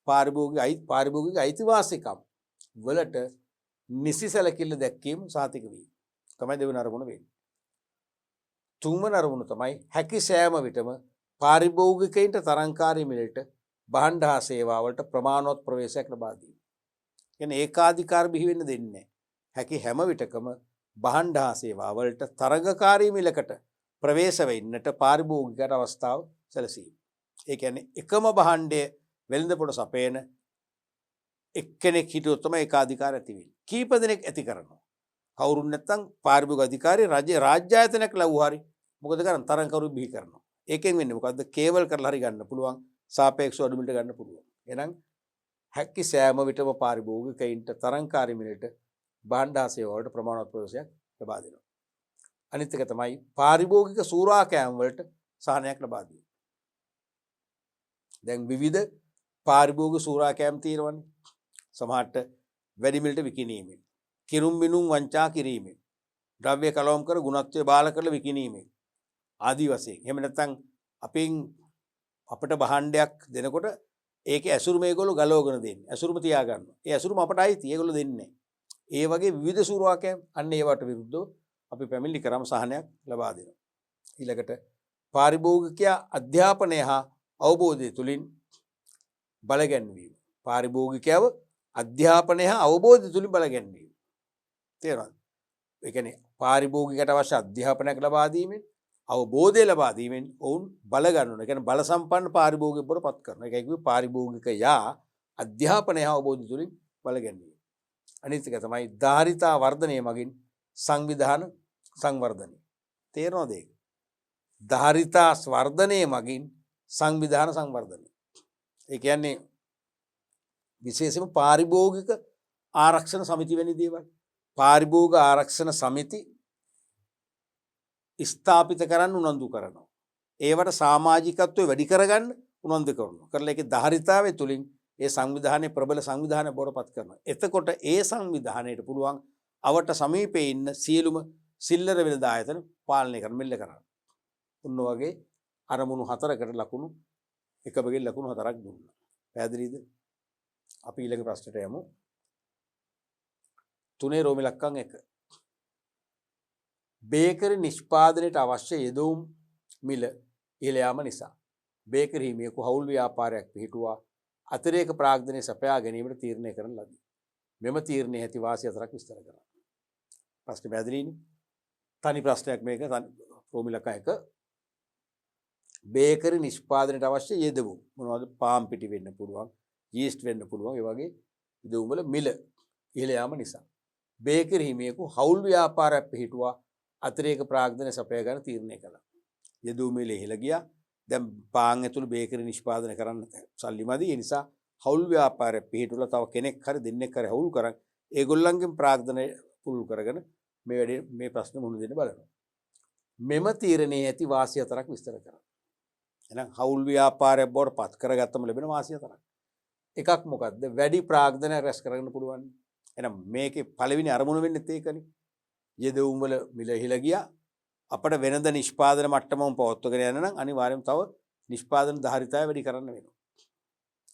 පාරිභෝගික අයිතිවාසිකම් වලට නිසි සැලකිල්ල දැක්වීම සාතික වීම තමයි දෙවෙනි අරමුණ වෙන්නේ. තුන්වෙනි අරමුණ තමයි හැකි සෑම විටම පාරිභෝගිකයින්ට තරංකාරී මිලට භාණ්ඩ හා සේවා වලට ප්‍රමාණවත් ප්‍රවේශයක් ලබා දීම. කියන්නේ ඒකාධිකාර බිහි වෙන්න දෙන්නේ නැහැ. හැකි හැම විටකම භාණ්ඩ හා සේවා වලට තරංගකාරී මිලකට ප්‍රවේශ වෙන්නට පාරිභෝගිකයට අවස්ථාව සැලසීම. ඒ කියන්නේ එකම භාණ්ඩය වෙළඳපොළ සපයන එක්කෙනෙක් හිටියොත් තමයි ඒකාධිකාර ඇති වෙන්නේ. කීප දෙනෙක් ඇති කරනවා. කවුරුන් නැත්තම් පාරිභෝගික අධිකාරිය රාජ්‍ය ආයතනයක් ලැබුවා හරි මොකද කරන්නේ තරංකරු බිහි කරනවා. ඒකෙන් වෙන්නේ මොකද්ද? කේවල් කරලා හරි ගන්න පුළුවන්. සාපේක්ෂව අඩු මිලට ගන්න පුළුවන්. එහෙනම් හැකි සෑම විටම පාරිභෝගිකයින්ට තරංකාරී මිලට භාණ්ඩ හා සේවා වලට ප්‍රමාණවත් ප්‍රවේශයක් ලබා දෙනවා. අනිත් එක තමයි පාරිභෝගික සූරා කෑම වලට සහනයක් ලබා දීම. දැන් විවිධ පාරිභෝගික සූරා කෑම තියෙනවනේ. සමහරට වැඩි මිලට විකිණීමෙන්, කිරුම් බිනුම් වංචා කිරීමෙන්, ද්‍රව්‍ය කලවම් කර ගුණත්වය බාල කරලා විකිණීමෙන් ආදී වශයෙන්. එහෙම නැත්නම් අපිට භාණ්ඩයක් දෙනකොට ඒකේ ඇසුරු මේගොල්ලෝ ගලවගෙන දෙන්නේ. ඇසුරුම තියා ගන්නවා. ඒ ඇසුරුම අපට අයිති. ඒගොල්ලෝ දෙන්නේ නැහැ. ඒ වගේ විවිධ සූරා කෑම අන්න ඒවට විරුද්ධව අපි පැමිණිලි කරාම සහනයක් ලබා දෙනවා. ඊළඟට පාරිභෝගිකයා අධ්‍යාපනය හා අවබෝධය තුලින් බලගැන්වීම. පාරිභෝගිකයව අධ්‍යාපනය හා අවබෝධය තුලින් බලගැන්වීම. තේරෙනවද? ඒ කියන්නේ පාරිභෝගිකයට අවශ්‍ය අධ්‍යාපනයක් ලබා දීමෙන් අවබෝධය ලබා දීමෙන් ඔවුන් බල ගන්නවා. ඒ කියන්නේ බල සම්පන්න පාරිභෝගිකයෙක් බවට පත් කරනවා. ඒකයි කිව්වේ පාරිභෝගිකයා අධ්‍යාපනය හා අවබෝධය තුලින් බලගැන්වීම. අනිත් එක තමයි ධාරිතා වර්ධනය මගින් සංවිධාන සංවර්ධනය. තේරෙනවද ඒක? ධාරිතා වර්ධනය මගින් සංවිධාන සංවර්ධනය. ඒ කියන්නේ විශේෂයෙන්ම පාරිභෝගික ආරක්ෂණ සමිති වැනි දේවල්. පාරිභෝගික ආරක්ෂණ සමිති ස්ථාපිත කරන්න උනන්දු කරනවා. ඒවට සමාජිකත්වය වැඩි කරගන්න උනන්දු කරනවා. කරලා ඒකේ ධාරිතාවය තුලින් ඒ සංවිධානයේ ප්‍රබල සංවිධානය බවට පත් කරනවා. එතකොට ඒ සංවිධානයට පුළුවන් අවට සමීපයේ ඉන්න සියලුම සිල්ලර වෙළඳ ආයතන පාලනය කරන්න මෙල්ල කරන්න. උන්න වගේ අරමුණු 4කට ලකුණු එක බගෙන් ලකුණු 4ක් දුන්නා. පැහැදිලිද? අපි ඊළඟ ප්‍රශ්නට යමු. 3 රෝම ඉලක්කම් 1. බේකරි නිෂ්පාදනයට අවශ්‍ය යෙදවුම් මිල ඉහළ යාම නිසා බේකරි හිමියෙකු හවුල් ව්‍යාපාරයක් පිහිටුවා අතිරේක ප්‍රාග්ධනය සපයා ගැනීමට තීරණය කරන ලදී. මෙම තීරණයේ ඇති වාසි 4ක් විස්තර කරන්න. ප්‍රශ්නේ පැහැදිලිනේ? තනි ප්‍රශ්නයක් මේක. රෝම ඉලක්කම් 1. බේකරි නිෂ්පාදනයට අවශ්‍ය යෙදවුම් මොනවද? පාම් පිටි වෙන්න පුළුවන්, යීස්ට් වෙන්න පුළුවන්. ඒ වගේ යෙදවුම් වල මිල ඉහළ යාම නිසා බේකරි හිමියෙකු හවුල් ව්‍යාපාරයක් පිහිටුවා අතිරේක ප්‍රාග්ධනය සපයා ගන්න තීරණය කළා. යෙදවුම් මිල ඉහළ ගියා. දැන් පාන් ඇතුළු බේකරි නිෂ්පාදනය කරන්න සල්ලි මදි. ඒ නිසා හවුල් ව්‍යාපාරයක් පිහිටුවලා තව කෙනෙක් හරි දෙන්නෙක් හරි හවුල් කරන් ඒගොල්ලන්ගෙන් ප්‍රාග්ධනය පුළුල් කරගෙන මේ ප්‍රශ්න මුහුණ දෙන්න බලනවා. මෙම තීරණයේ ඇති වාසි 4ක් විස්තර කරන්න. එහෙනම් හවුල් ව්‍යාපාරයක් බවට පත් කරගත්තම ලැබෙන වාසි 4ක්. එකක් මොකද්ද? වැඩි ප්‍රාග්ධනය රැස් කරගන්න පුළුවන්. එහෙනම් මේකේ පළවෙනි අරමුණ වෙන්නේ ඒකනේ. යෙදවුම් වල මිල ඉහළ ගියා. අපිට වෙනද නිෂ්පාදන මට්ටමම පවත්වාගෙන යන්න නම් අනිවාර්යයෙන්ම තව නිෂ්පාදන ධාරිතාවය වැඩි කරන්න වෙනවා.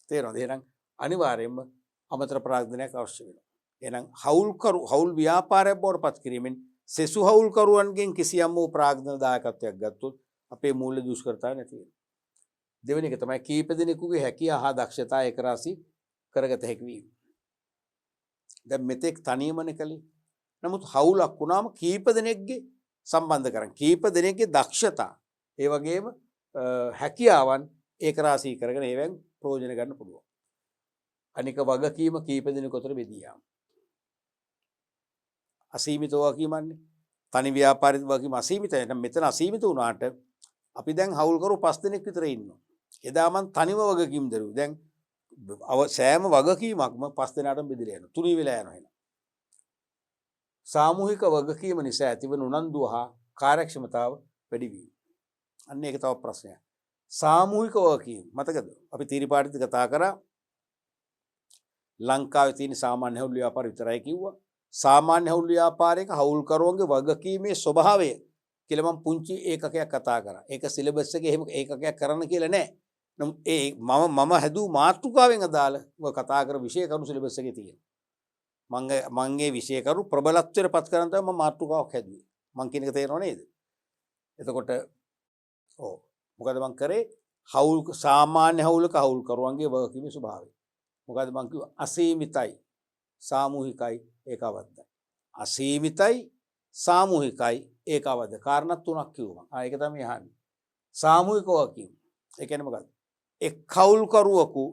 තේරෙනවද? එහෙනම් අනිවාර්යයෙන්ම අමතර ප්‍රාග්ධනයක් අවශ්‍ය වෙනවා. එහෙනම් හවුල් ව්‍යාපාරයක් බවට පත් කිරීමෙන් සෙසු හවුල්කරුවන්ගෙන් කිසියම් වූ ප්‍රාග්ධන දායකත්වයක් ගත්තොත් අපේ මූල්‍ය දුෂ්කරතාවය නැති වෙනවා. දෙවෙනි එක තමයි කීප දෙනෙකුගේ හැකියාව හා දක්ෂතා එකරාශී කරගත හැකි වීම. දැන් මෙතෙක් තනියමනේ කලේ. නමුත් හවුලක් වුණාම කීප දෙනෙක්ගේ සම්බන්ධ කරන් කීප දෙනෙක්ගේ දක්ෂතා ඒ වගේම හැකියාවන් ඒක රාශී කරගෙන ඒවෙන් ප්‍රයෝජන ගන්න පුළුවන්. අනික වගකීම කීප දෙනෙකුට බෙදී යාම. අසීමිත වගකීමන්නේ තනි ව්‍යාපාරික වගකීම අසීමිතයි. නම් මෙතන අසීමිත වුණාට අපි දැන් හවුල්කරු 5 දෙනෙක් විතර ඉන්නවා. එදා මං තනිව වගකීම් දරුවා. දැන් සෑම වගකීමක්ම 5 දෙනාටම බෙදලා යනවා. තුනී වෙලා යනවා එහෙනම්. සාමූහික වගකීම නිසා ඇතිවන උනන්දුව හා කාර්යක්ෂමතාව වැඩි වීම. අන්න ඒක තව ප්‍රශ්නයක්. සාමූහික වගකීම මතකද? අපි තීරිපාටිත් කතා කරා ලංකාවේ තියෙන සාමාන්‍ය හවුල් ව්‍යාපාර විතරයි කිව්වා. සාමාන්‍ය හවුල් ව්‍යාපාරයක හවුල්කරුවන්ගේ වගකීමේ ස්වභාවය කියලා මම පුංචි ඒකකයක් කතා කරා. ඒක සිලබස් එකේ එහෙම ඒකකයක් කරන්න කියලා නෑ. නමුත් ඒ මම හැදූ මාතෘකාවෙන් අදාළ කතා කර විෂය කරු සිලබස් එකේ තියෙනවා. මගේ විෂය කරු ප්‍රබලත්වයට පත් කරන් තමයි මම මාතෘකාවක් හැදුවේ. මං කියන එක තේරෙනව නේද? එතකොට මොකද මං කරේ හවුල් සාමාන්‍ය හවුලක හවුල්කරුවන්ගේ වගකීමේ ස්වභාවය. මොකද මං කිව්වා අසීමිතයි සාමූහිකයි ඒකාබද්ධයි. අසීමිතයි සාමූහිකයි ඒකාබද්ධ. කාරණා තුනක් කිව්වා. ඒක තමයි අහන්නේ. සාමූහික වගකීම. ඒ කියන්නේ මොකද්ද? එක් හවුල්කරුවෙකු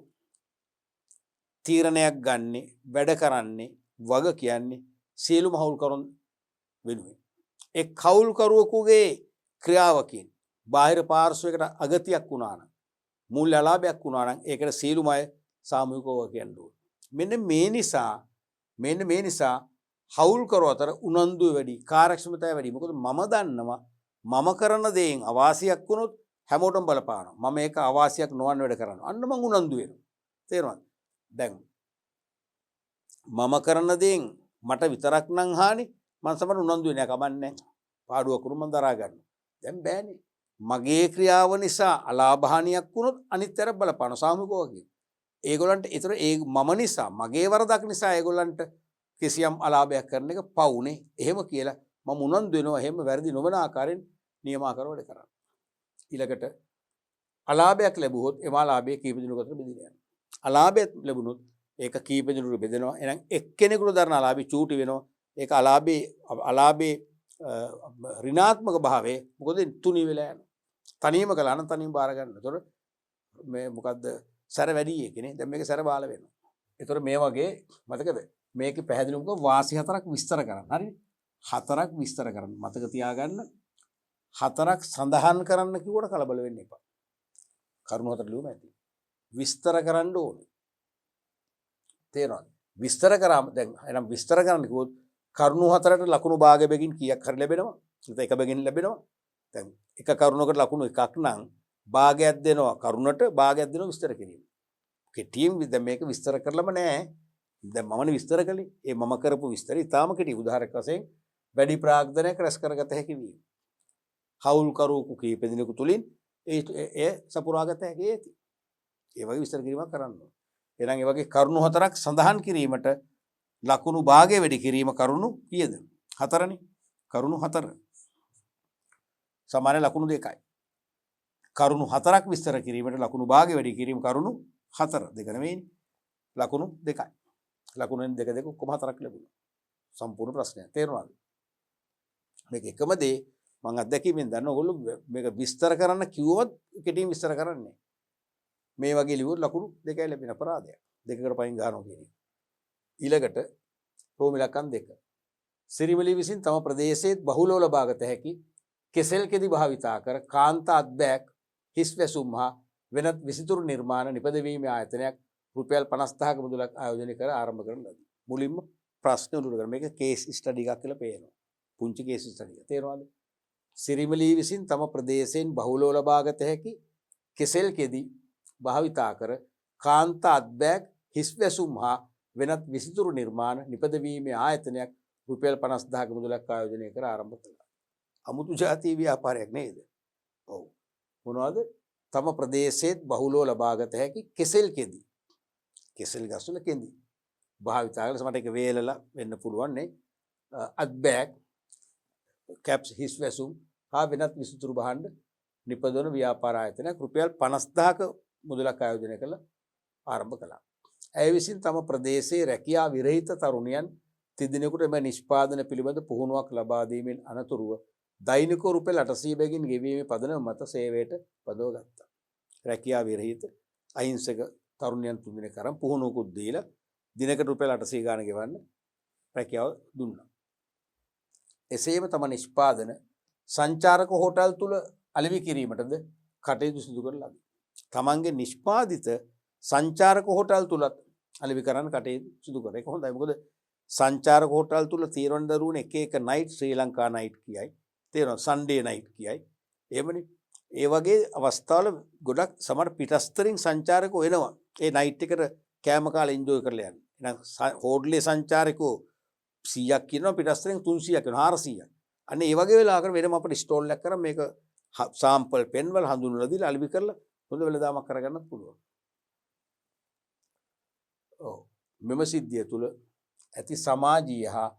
තීරණයක් ගන්නෙ, වැඩ කරන්නේ, වග කියන්නේ සියලුම හවුල්කරුන් වෙනුවෙන්. එක් හවුල්කරුවෙකුගේ ක්‍රියාවකින් බාහිර පාර්ශ්වයකට අගතියක් වුණා නම්, මූල්‍ය අලාභයක් වුණා නම් ඒකට සියලුම අය සාමූහිකව කියන්න ඕනේ. මෙන්න මේ නිසා හවුල්කරු අතර උනන්දුව වැඩි, කාර්යක්ෂමතාවය වැඩි. මොකද මම දන්නවා මම කරන දේෙන් අවාසියක් වුණොත් හැමෝටම බලපානවා. මම ඒක අවාසියක් නොවන වැඩ කරනවා. අන්න මං උනන්දු වෙනවා. තේරුණාද? දැන් මම කරන දේෙන් මට විතරක් නම් හානි මං සමහර උනන්දු වෙන්නේ නැහැ. කමන්නේ නැහැ. පාඩුවක් වුණොත් මං දරා ගන්නවා. දැන් බෑනේ. මගේ ක්‍රියාව නිසා අලාභහානියක් වුණොත් අනිත් අය බලපාන සාමූහිකව වගේ. ඒගොල්ලන්ට ඒතර ඒ මම නිසා මගේ වරදක් නිසා ඒගොල්ලන්ට කිසියම් අලාභයක් කරන එක පවුනේ. එහෙම කියලා මම උනන්දු වෙනවා. එහෙම වැරදි නොවන ආකාරයෙන් නියමාකාරව වැඩ කරන්න. ඊළඟට අලාභයක් ලැබුවොත් එම අලාභය කීප දිනකට බෙදිලා යනවා. අලාභයක් ලැබුණොත් ඒක කීප දිනකට බෙදෙනවා. එහෙනම් එක්කෙනෙකුට දරන අලාභය චූටි වෙනවා. ඒක අලාභේ ඍණාත්මක භාවයේ මොකද තුනී වෙලා යනවා. තනියම කළා නම් තනියම බාර ගන්න. ඒතකොට මේ මොකද්ද සැර වැඩි එකනේ. දැන් මේක සැර බාල වෙනවා. ඒතකොට මේ වගේ මතකද? මේකේ පැහැදිලිවම වාසි හතරක් විස්තර කරන්න. හරිනේ? හතරක් විස්තර කරන්න. මතක තියාගන්න. හතරක් සඳහන් කරන්න කිව්වට කලබල වෙන්න එපා. කරුණු හතර ලියුම ඇති. විස්තර කරන්න ඕනේ. තේරෙනවද? විස්තර කරාම දැන් එහෙනම් විස්තර කරන්න කිව්වොත් කරුණු හතරට ලකුණු භාග බැගින් කීයක් හරි ලැබෙනවා? නැත්නම් එක බැගින් ලැබෙනවා. දැන් එක කරුණකට ලකුණු එකක් නම් භාගයක් දෙනවා කරුණට භාගයක් දෙනවා විස්තර කිරීම. කෙටියෙන් දැන් මේක විස්තර කරලම නෑ. දැන් මමනේ විස්තර කළේ. ඒ මම කරපු විස්තරය ඊටාම කෙටි උදාහරණයක් වශයෙන් වැඩි ප්‍රාග්ධනයක් රැස් කරගත හැකි වීම. හවුල්කරුවෙකු කීප දෙනෙකු තුලින් ඒ සපුරාගත හැකි ඇති. ඒ වගේ විස්තර කිරීමක් කරන්න ඕනේ. එහෙනම් ඒ වගේ කරුණු හතරක් සඳහන් කිරීමට ලකුණු භාගය වැඩි කිරීම කරුණු කීයද? 4නේ. කරුණු 4. සමාන ලකුණු 2යි. කරුණු 4ක් විස්තර කිරීමට ලකුණු භාගය වැඩි කිරීම කරුණු 4. දෙක නෙවෙයිනේ. ලකුණු 2යි. ලකුණෙන් 2 2 ඔක්කොම 4ක් ලැබුණා. සම්පූර්ණ ප්‍රශ්නයක්. තේරුණාද? මේක එකම දේ මම අත්දැකීමෙන් දන්න ඕගොල්ලෝ මේක විස්තර කරන්න කිව්වොත් කෙටියෙන් විස්තර කරන්නේ. මේ වගේ ලියුවොත් ලකුණු 2යි ලැබෙන අපරාධයක්. දෙකකට පයින් ගන්නවා කියන්නේ. ඊළඟට රෝම ඉලක්කම් 2. සිරිමලි විසින් තම ප්‍රදේශයේ බහුලව ලබාගත හැකි කෙසෙල් කෙදි භාවිතා කර කාන්ත අත්බෑක් හිස් වැසුම් හා වෙනත් විසිතුරු නිර්මාණ නිපදවීමේ ආයතනයක් රුපියල් 50000ක මුදලක් ආයෝජනය කර ආරම්භ කරන ලදී. මුලින්ම ප්‍රශ්න උඩ කරන මේක කේස් ස්ටඩි එකක් කියලා පේනවා. පුංචි කේස් ස්ටඩි එක. තේරෙනවද? සිරිමලි විසින් තම ප්‍රදේශයෙන් බහුලව ලබාගත හැකි කෙසෙල් කෙදි භාවිතා කර කාන්ත අත්බෑක් හිස් වැසුම් හා වෙනත් විසිතුරු නිර්මාණ නිපදවීමේ ආයතනයක් රුපියල් 50000ක මුදලක් ආයෝජනය කර ආරම්භ කළා. අමුතු ජාතිය ව්‍යාපාරයක් නේද? ඔව්. මොනවද? තම ප්‍රදේශයේ බහුලව ලබාගත හැකි කෙසෙල් කෙදි. කෙසෙල් ගස්වල කෙඳි භාවිතා කරලා සමහර එක වේලලා වෙන්න පුළුවන් නේ. අත්බෑග් කැප්ස් හිස් වැසුම් හා වෙනත් විසිතුරු භාණ්ඩ නිපදවන ව්‍යාපාර ආයතනයක් රුපියල් 50000ක මුදලක් ආයෝජනය කළ ආරම්භ කළා. ඇය විසින් තම ප්‍රදේශයේ රැකියා විරහිත තරුණියන් තිදෙනෙකුට එම නිෂ්පාදන පිළිබඳ පුහුණුවක් ලබා දීමෙන් අනතුරුව දෛනික රුපියල් 800 බැගින් ගෙවීමේ පදනම මත සේවයට පදව ගත්තා. රැකියාව විරහිත අහිංසක තරුණයන් 3 දෙනෙක් අරන් පුහුණුවකුත් දීලා දිනකට රුපියල් 800 ගාන ගෙවන්න රැකියාව දුන්නා. එසේම තම නිෂ්පාදන සංචාරක හෝටල් තුල අලෙවි කිරීමටද කටයුතු සිදු කරන ලදී. තමන්ගේ නිෂ්පාදිත සංචාරක හෝටල් තුලත් අලෙවි කරන්න කටයුතු සිදු කරන එක හොඳයි. මොකද සංචාරක හෝටල් තුල තීරණ දරුවන එක එක නයිට් ශ්‍රී ලංකා නයිට් කියයි. තේරෙනවද? සන්ඩේ නයිට් කියයි. එහෙමනේ. ඒ වගේ අවස්ථාවල ගොඩක් සමහර පිටස්තරින් සංචාරකෝ එනවා. ඒ නයිට් එකට කෑම කාලා එන්ජොයි කරලා යන්න. එහෙනම් හෝටලේ සංචාරකෝ 100ක් කියනවා පිටස්තරින් 300ක් වෙනවා 400ක්. අනේ ඒ වගේ වෙලාවකට වෙනම අපිට ස්ටෝල් එකක් කරන් මේක සාම්පල් පෙන් වල හඳුන්වලා දීලා අලෙවි කරලා හොඳ වෙලදාමක් කරගන්නත් පුළුවන්. ඔව්. මෙම සිද්ධිය තුල ඇති සමාජීය හා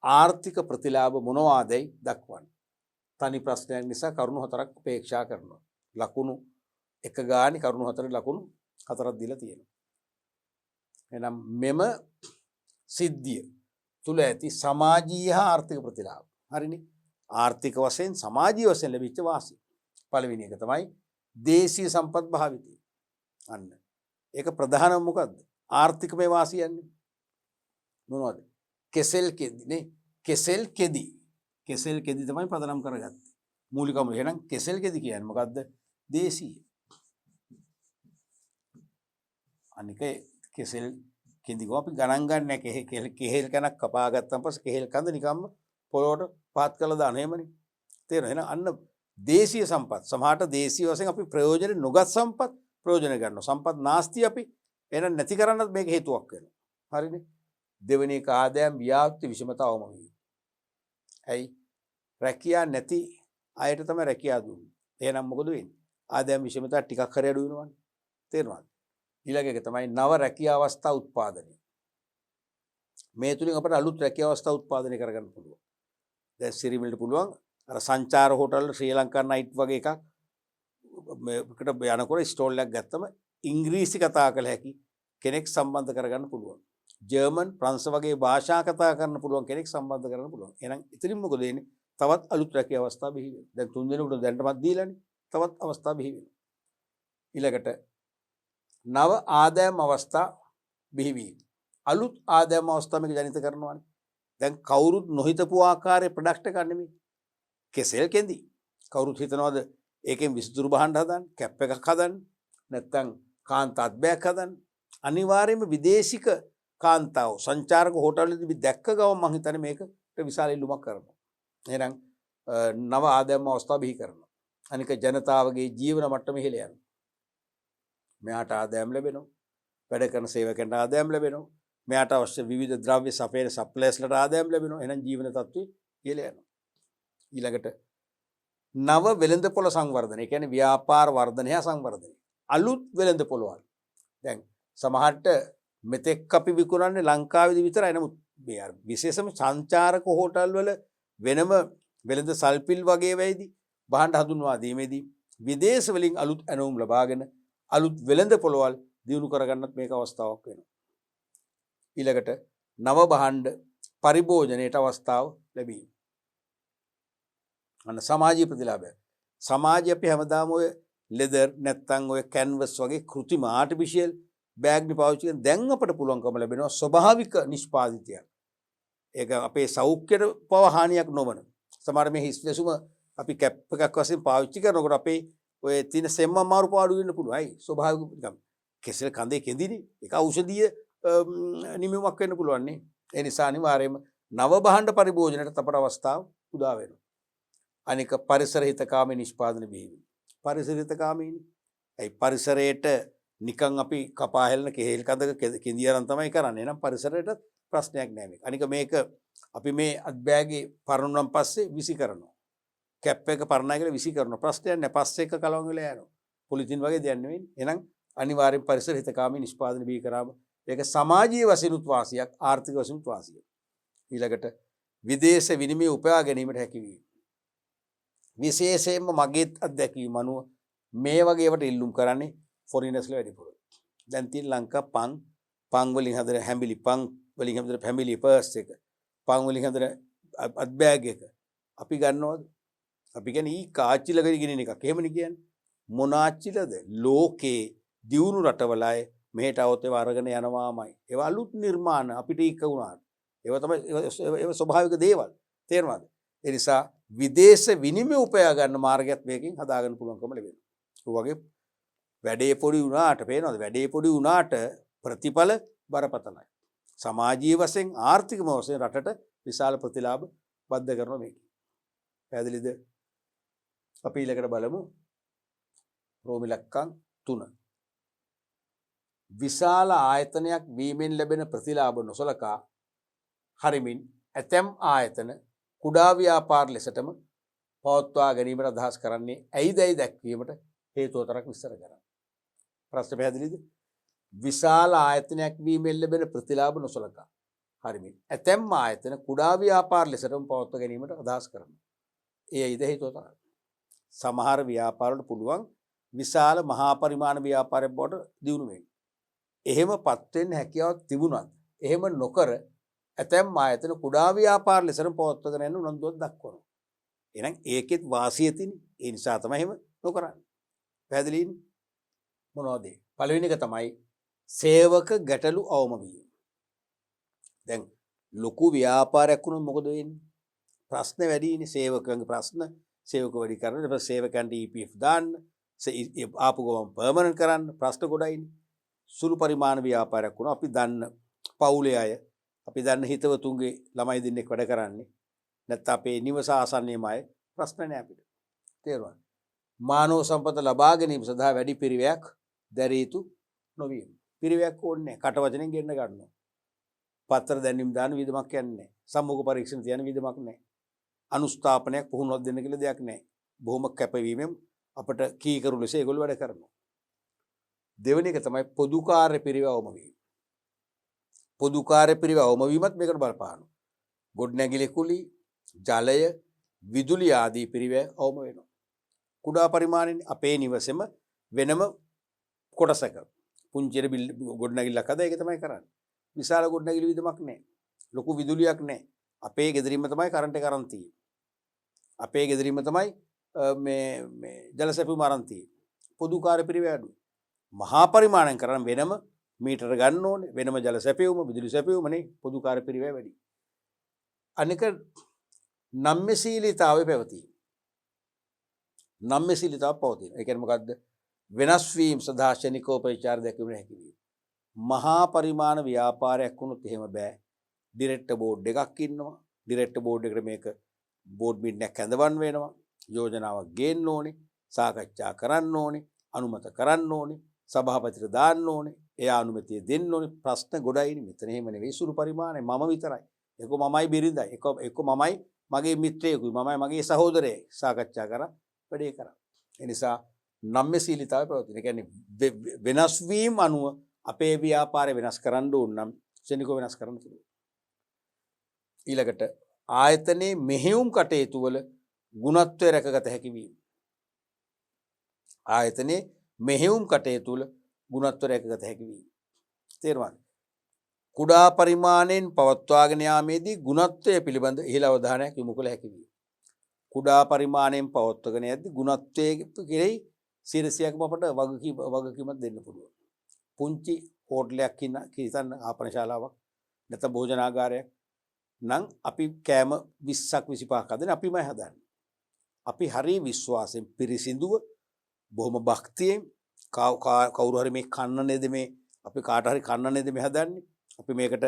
ආර්ථික ප්‍රතිලාභ මොනවාදයි දක්වන්න. තනි ප්‍රශ්නයක් නිසා කරුණු 4ක් අපේක්ෂා කරනවා. ලකුණු එක ගානේ කරුණු 4 ලකුණු 4ක් දීලා තියෙනවා. එහෙනම් මෙම සිද්ධිය තුල ඇති සමාජීය හා ආර්ථික ප්‍රතිලාභ. හරිනේ. ආර්ථික වශයෙන් සමාජීය වශයෙන් ලැබිච්ච වාසිය. පළවෙනි එක තමයි දේශීය සම්පත් භාවිතය. අන්න. ඒක ප්‍රධානම මොකද්ද? ආර්ථිකමය වාසිය යන්නේ. මොනවද? කෙසෙල් කෙදි නේ. කෙසෙල් කෙදි. කෙසෙල් කෙදි තමයි පදනම් කරගත්තේ. මූලිකම එහෙනම් කෙසෙල් කෙදි කියන්නේ මොකද්ද? දේශීය. අනික කෙසෙල් කෙදි ගෝ අපි ගණන් ගන්න නැහැ. කෙහෙල් කනක් කපා ගත්තන් පස්සේ කෙහෙල් කඳ නිකම්ම පොළොවට පාත් කරලා දාන එහෙමනේ. තේරෙනවද? එහෙනම් අන්න දේශීය සම්පත්. සමහරට දේශීය වශයෙන් අපි ප්‍රයෝජන නොගත් සම්පත් ප්‍රයෝජන ගන්නවා. සම්පත් නාස්ති අපි එහෙනම් නැති කරන්නත් මේක හේතුවක් වෙනවා. හරිනේ. දෙවෙනි එක ආදායම් ව්‍යාප්ති විෂමතාවම වෙයි. ඇයි? රැකියා නැති අයට තමයි රැකියා දුන්නේ. එහෙනම් මොකද වෙන්නේ? ආදායම් විෂමතාව ටිකක් හරි අඩු වෙනවනේ. තේරෙනවද? ඊළඟ එක තමයි නව රැකියා අවස්ථා උත්පාදනය. මේ තුලින් අපට අලුත් රැකියා අවස්ථා උත්පාදනය කරගන්න පුළුවන්. දැන් සිරිමිල්ට පුළුවන් අර සංචාර හෝටල් ශ්‍රී ලංකා නයිට් වගේ එකක් මේකට යනකොට ස්ටෝල් එකක් ගත්තම ඉංග්‍රීසි කතා කළ හැකි කෙනෙක් සම්බන්ධ කරගන්න පුළුවන්. ජර්මන් ප්‍රංශ වගේ භාෂා කතා කරන්න පුළුවන් කෙනෙක් සම්බන්ධ කරන්න පුළුවන්. එහෙනම් ඉතින් මොකද වෙන්නේ? තවත් අලුත් රැකියා අවස්ථා බිහි වෙනවා. දැන් 3 දෙනෙකුට දැන්ටමත් දීලානේ. තවත් අවස්ථා බිහි වෙනවා. ඊළඟට නව ආදායම් අවස්ථා බිහි වීම. අලුත් ආදායම් අවස්ථා මේක ජනිත කරනවානේ. දැන් කවුරුත් නොහිතපු ආකාරයේ ප්‍රොඩක්ට් එකක් නෙමෙයි. කෙසෙල් කෙඳි. කවුරුත් හිතනවාද ඒකෙන් විසිතුරු බහන්න හදන්න, කැප් එකක් හදන්න, නැත්නම් කාන්ත අත්බෑක් හදන්න. අනිවාර්යයෙන්ම විදේශික කාන්තාව සංචාරක හෝටල්වලදී දැක්ක ගමන් මම හිතන්නේ මේකට විශාල ඉල්ලුමක් කරනවා. එහෙනම් නව ආදායම් අවස්ථා බිහි කරනවා. අනික ජනතාවගේ ජීවන මට්ටම ඉහළ යනවා. මෙයාට ආදායම් ලැබෙනවා. වැඩ කරන සේවකයන්ට ආදායම් ලැබෙනවා. මෙයාට අවශ්‍ය විවිධ ද්‍රව්‍ය සපයන සප්ලයර්ස්ලට ආදායම් ලැබෙනවා. එහෙනම් ජීවන තත්ත්වය ඉහළ යනවා. ඊළඟට නව වෙළඳපොළ සංවර්ධනය. ඒ කියන්නේ ව්‍යාපාර වර්ධනය හා සංවර්ධනය. අලුත් වෙළඳපොළවල්. දැන් සමහරට මෙතෙක් අපි විකුණන්නේ ලංකාවේදී විතරයි. නමුත් මේ විශේෂම සංචාරක හෝටල් වල වෙනම වෙළඳ සල්පිල් වගේ වෙයිදී බහන්න හඳුන්වා දීමේදී විදේශ වලින් අලුත් ඇණවුම් ලබාගෙන අලුත් වෙළඳපොළවල් දියුණු කරගන්නත් මේක අවස්ථාවක් වෙනවා. ඊළඟට නව භාණ්ඩ පරිභෝජනයට අවස්ථාව ලැබීම. අන්න සමාජීය ප්‍රතිලාභය. සමාජය අපි හැමදාම ඔය ලෙදර් නැත්තම් ඔය කැන්වස් වගේ කෘත්‍රිම ආටිෆිෂියල් බෑග් නේ පාවිච්චි කරන. දැන් අපට පුළුවන්කම ලැබෙනවා ස්වභාවික නිෂ්පාදිතයක්. ඒක අපේ සෞඛ්‍යයට පව හානියක් නොවන. සමහර මේ හිස් ලෙසුම අපි කැප් එකක් වශයෙන් පාවිච්චි කරනකොට අපේ ඔය තියෙන සෙම්ම අමාරු පාඩු වෙන්න පුළුවන්. අයි ස්වභාවික නිකම් කෙසෙල් කඳේ කෙඳිනේ. ඒක ඖෂධීය නිමීමක් වෙන්න පුළුවන් නේ. ඒ නිසා අනිවාර්යයෙන්ම නව භාණ්ඩ පරිභෝජනයට අපට අවස්ථාව උදා වෙනවා. අනික පරිසර හිතකාමී නිෂ්පාදන බිහිවීම. පරිසර හිතකාමීනේ. ඒ පරිසරයට නිකන් අපි කපා හැලන කෙහෙල් කඳක කෙඳිය අරන් තමයි කරන්නේ. එහෙනම් පරිසරයට ප්‍රශ්නයක් නෑ මේක. අනික මේක අපි මේ අත්බෑගේ පරණුනම් පස්සේ විසි කරනවා. කැප් එක පරණයි කියලා විසි කරනවා. ප්‍රශ්නයක් නෑ. පස්සේ එක කලවම් වෙලා යනවා. පොලිතින් වගේ දෙයක් නෙවෙයි. එහෙනම් අනිවාර්යෙන් පරිසර හිතකාමී නිෂ්පාදන බිහි කරාම ඒක සමාජීය වශයෙන් උත්වාසියක්, ආර්ථික වශයෙන් උත්වාසියක්. ඊළඟට විදේශ විනිමය උපයා ගැනීමට හැකියි. විශේෂයෙන්ම මගේ අත්දැකීම අනුව මේ වගේ ඒවට ඉල්ලුම් කරන්නේ ෆොරිනර්ස්ලා වැඩිපුර. දැන් තියෙන ලංකා පන් වලින් හදන හැඹිලි පන් වලින් හදන ෆැමිලි පර්ස් එක, පන් වලින් හදන අත් බෑග් එක අපි ගන්නවද? අපි කියන්නේ ඊ කාච්චිලකට ගෙනින එකක්. එහෙමනේ කියන්නේ. මොන ආච්චිලද? ලෝකේ දියුණු රටවල අය මෙහෙට આવොත් ඒවා අරගෙන යනවාමයි. ඒවා අලුත් නිර්මාණ අපිට ඉක්ක වුණාට. ඒවා තමයි ඒවා ස්වභාවික දේවල්. තේරුණාද? ඒ නිසා විදේශ විනිමය උපයා ගන්න මාර්ගයක් මේකෙන් හදාගන්න පුළුවන්කම ලැබෙනවා. ඒ වගේ වැඩේ පොඩි වුණාට පේනවද? වැඩේ පොඩි වුණාට ප්‍රතිඵල බරපතලයි. සමාජීය වශයෙන් ආර්ථිකම වශයෙන් රටට විශාල ප්‍රතිලාභ බද්ධ කරනවා මේක. පැහැදිලිද? අපි ඊළඟට බලමු රෝම ඉලක්කම් 3. විශාල ආයතනයක් වීමෙන් ලැබෙන ප්‍රතිලාභ නොසලකා හරිමින් ඇතැම් ආයතන කුඩා ව්‍යාපාර ලෙසටම පවත්වා ගැනීමට අදහස් කරන්නේ ඇයිදයි දැක්වීමට හේතුව තරක් විස්තර කරන්න. ප්‍රශ්න පැහැදිලිද? විශාල ආයතනයක් වීමෙන් ලැබෙන ප්‍රතිලාභ නොසලකා හරිමින් ඇතැම් ආයතන කුඩා ව්‍යාපාර ලෙසටම පවත්වා ගැනීමට අදහස් කරනවා. ඒ ඇයිද හේතුව තමයි. සමහර ව්‍යාපාරවලට පුළුවන් විශාල මහා පරිමාණ ව්‍යාපාරයක් බවට දියුණු වෙන්න. එහෙම පත් වෙන්න හැකියාවක් තිබුණත් එහෙම නොකර ඇතැම් ආයතන කුඩා ව්‍යාපාර ලෙසටම පවත්වාගෙන යන උනන්දුවක් දක්වනවා. එහෙනම් ඒකෙත් වාසිය තියෙන. ඒ නිසා තමයි එහෙම නොකරන්නේ. පැහැදිලිද? මොනවද? පළවෙනි එක තමයි සේවක ගැටලු අවම වීම. දැන් ලොකු ව්‍යාපාරයක් වුණොත් මොකද වෙන්නේ? ප්‍රශ්න වැඩිනේ. සේවකයන්ගේ ප්‍රශ්න සේවක වැඩි කරන ඊට පස්සේ සේවකයන්ට EPF දාන්න ආපු ගමන් පර්මනන්ට් කරන්න ප්‍රශ්න ගොඩයිනේ. සුළු පරිමාණ ව්‍යාපාරයක් වුණා අපි දන්න පවුලේ අය අපි දන්න හිතවතුන්ගේ ළමයි දෙන්නෙක් වැඩ කරන්නේ නැත්නම් අපේ නිවස ආසන්නයේම අය ප්‍රශ්න නැහැ අපිට. තේරුණාද? මානව සම්පත ලබා ගැනීම සඳහා වැඩි පිරිවැයක් දැරිය යුතු නොවීම. පිරිවැයක් ඕනේ නැහැ. කට වචනෙන් ගෙන්න ගන්නවා. පත්‍ර දැනීම් දාන විදමක් යන්නේ නැහැ. සම්මුඛ පරීක්ෂණ තියන විදමක් නැහැ. අනුස්ථාපනයක් පුහුණුවක් දෙන්න කියලා දෙයක් නැහැ. බොහොම කැපවීමෙන් අපිට කීකරු ලෙස ඒගොල්ලෝ වැඩ කරනවා. දෙවෙනි එක තමයි පොදු කාර්ය පිරිවැය අවම වීම. පොදු කාර්ය පිරිවැය අවම වීමත් මේකට බලපානවා. ගොඩනැගිලි කුලී, ජලය, විදුලි ආදී පිරිවැය අවම වෙනවා. කුඩා පරිමාණයෙන් අපේ නිවසේම වෙනම කොටසක පුංචි ගොඩනැගිල්ලක් හදා ඒක තමයි කරන්නේ. විශාල ගොඩනැගිලි විදමක් නැහැ. ලොකු විදුලියක් නැහැ. අපේ ගෙදරින්ම තමයි කරන්ට් එක අරන් තියෙන්නේ. අපේ ගෙදරින්ම තමයි මේ ජල සැපයුම අරන් තියෙන්නේ. පොදු කාර්ය පිරිවැය අඩුයි. මහා පරිමාණයෙන් කරන වෙනම මීටර ගන්න ඕනේ, වෙනම ජල සැපයුම, විදුලි සැපයුමනේ පොදු කාර්ය පිරිවැය වැඩි. අනික නම්‍යශීලීතාවය පැවතීම. නම්‍යශීලීතාව පවතින. ඒ කියන්නේ මොකද්ද? වෙනස් වීම සඳහා ශනිකව ප්‍රචාර දැක්වීම හැකි වීම. මහා පරිමාණ ව්‍යාපාරයක් වුණොත් එහෙම බෑ. ඩිරෙක්ටර් බෝඩ් එකක් ඉන්නවා. ඩිරෙක්ටර් බෝඩ් එකට මේක බෝඩ් මීටින්ගයක් ඇඳවන්න වෙනවා. යෝජනාවක් ගේන්න ඕනේ. සාකච්ඡා කරන්න ඕනේ. අනුමත කරන්න ඕනේ. සභාපතිට දාන්න ඕනේ. එයා අනුමැතිය දෙන්න ඕනේ. ප්‍රශ්න ගොඩයිනේ. මෙතන එහෙම නෙවෙයි සුළු පරිමාණය. මම විතරයි. ඒක මමයි බිරිඳයි. ඒක මමයි මගේ මිත්‍රයෙකුයි. මමයි මගේ සහෝදරයයි. සාකච්ඡා කරා වැඩේ කරා. ඒ නිසා නම්‍යශීලීතාවය පවතින. ඒ කියන්නේ වෙනස් වීම අනුව අපේ ව්‍යාපාරය වෙනස් කරන්න ඕන නම් ශනිකව වෙනස් කරන්න පුළුවන්. ඊළඟට ආයතනයේ මෙහෙයුම් කටයුතු වල ගුණත්වය රැකගත හැකි වීම. ආයතනයේ මෙහෙයුම් කටයුතු වල ගුණත්වය රැකගත හැකි වීම. තේරුණාද? කුඩා පරිමාණයෙන් පවත්වාගෙන යාමේදී ගුණත්වය පිළිබඳ ඉහළ අවධානයක් යොමු කළ හැකි වීම. කුඩා පරිමාණයෙන් පවත්වාගෙන යද්දී ගුණත්වයේ කෙරෙහි 100%ක්ම අපට වගකීමක් දෙන්න පුළුවන්. පුංචි හෝටලයක් හිතන්න ආපන ශාලාවක් නැත්නම් භෝජනාගාරයක් නම් අපි කෑම 20ක් 25ක් හදන අපිමයි හදන්නේ. අපි හරි විශ්වාසයෙන් පිරිසිදුව බොහොම භක්තියෙන් කවුරු හරි මේ කන්න නේද මේ අපි කාට හරි කන්න නේද මේ හදන්නේ. අපි මේකට